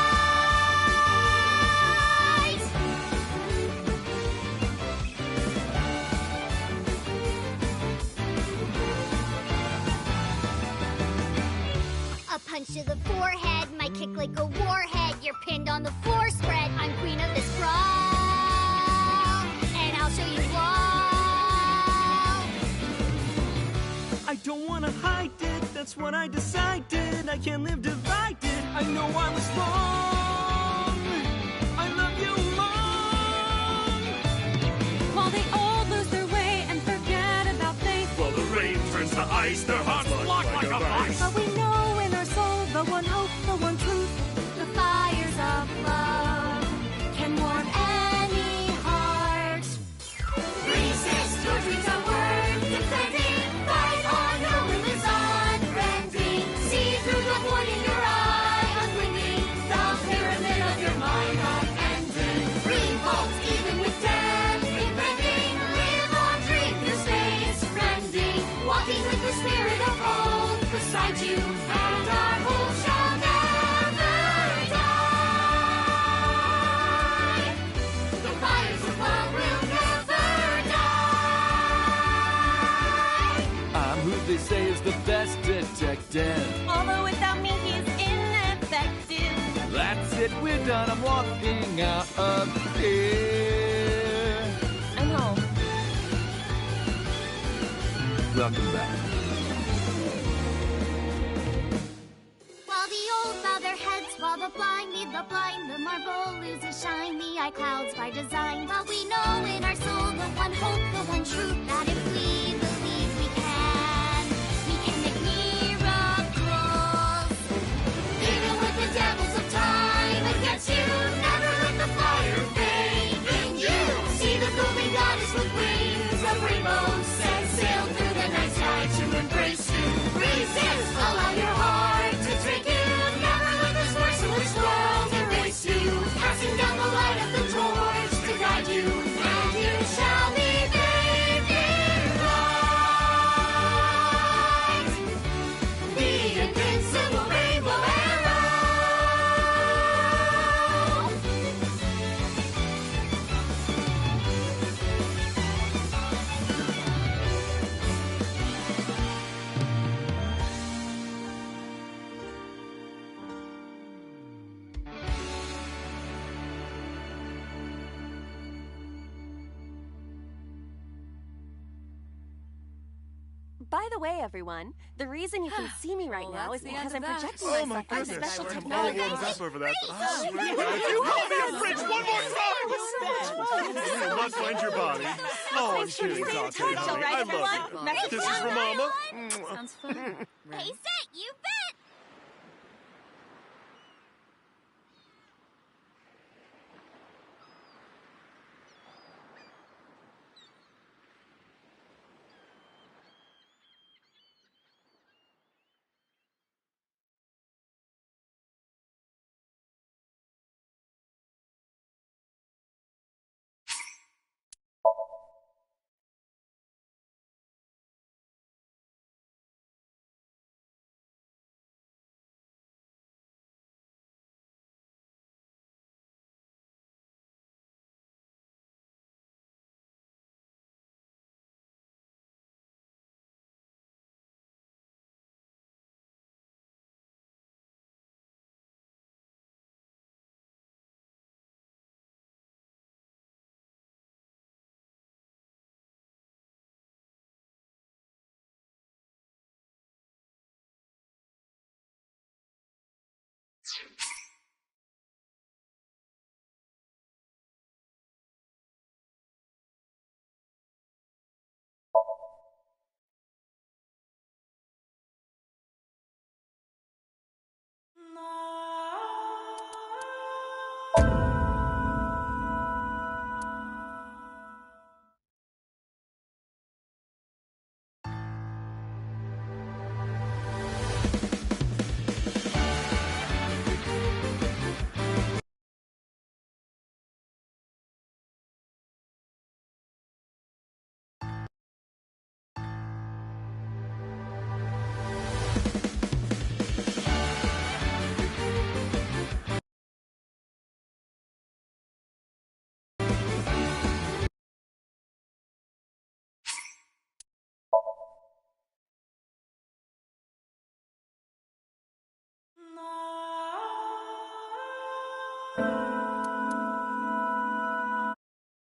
A punch to the forehead, my kick like a warhead. You're pinned on the floor spread. I'm queen of this brawl, and I'll show you all. I don't wanna hide it, that's what I decided. I can't live divided, I know I was wrong. I love you long. While they all lose their way and forget about faith, While the rain turns to ice, their hearts block like a vice. but we know in our soul the one hope, the one truth. The fires of love can warm any heart. Resist, your dreams are worth defending. Fight on, your will is unbending. See through the void in your eye, unblinking. The pyramid of your mind unending. Revolt even with death impending. Live on, dream your space, friending. Walking with the spirit of hope beside you, and our hope shall never die. The fires of love will never die. I'm who they say is the best detective. Although without me he's ineffective. That's it, we're done. I'm walking out of here. I know. Welcome back. While the old bow their heads, while the blind lead the blind, the marble loses shine, the eye clouds by design. But we know in our soul the one hope, the one truth, that if we believe we can make miracles. Even with the devils of time against you, never let the fire fade in you. See the golden goddess with wings of rainbows set sail through the night sky to embrace you. Resist, allow your heart to take you. Never let this merciless world erase you. Passing down the light of the torch to guide you, and you shall be bathed in light. The invincible rainbow arrow. By the way, everyone, the reason you can see me right now is because I'm projecting Oh my myself with goodness, special I'm all technology. warmed up over that. Oh, You call me a fridge one more time! You will not find your body. Oh, I'm kidding, Dante, honey. I love you. This is for Mama. Sounds fun. Hey, Set, you bet!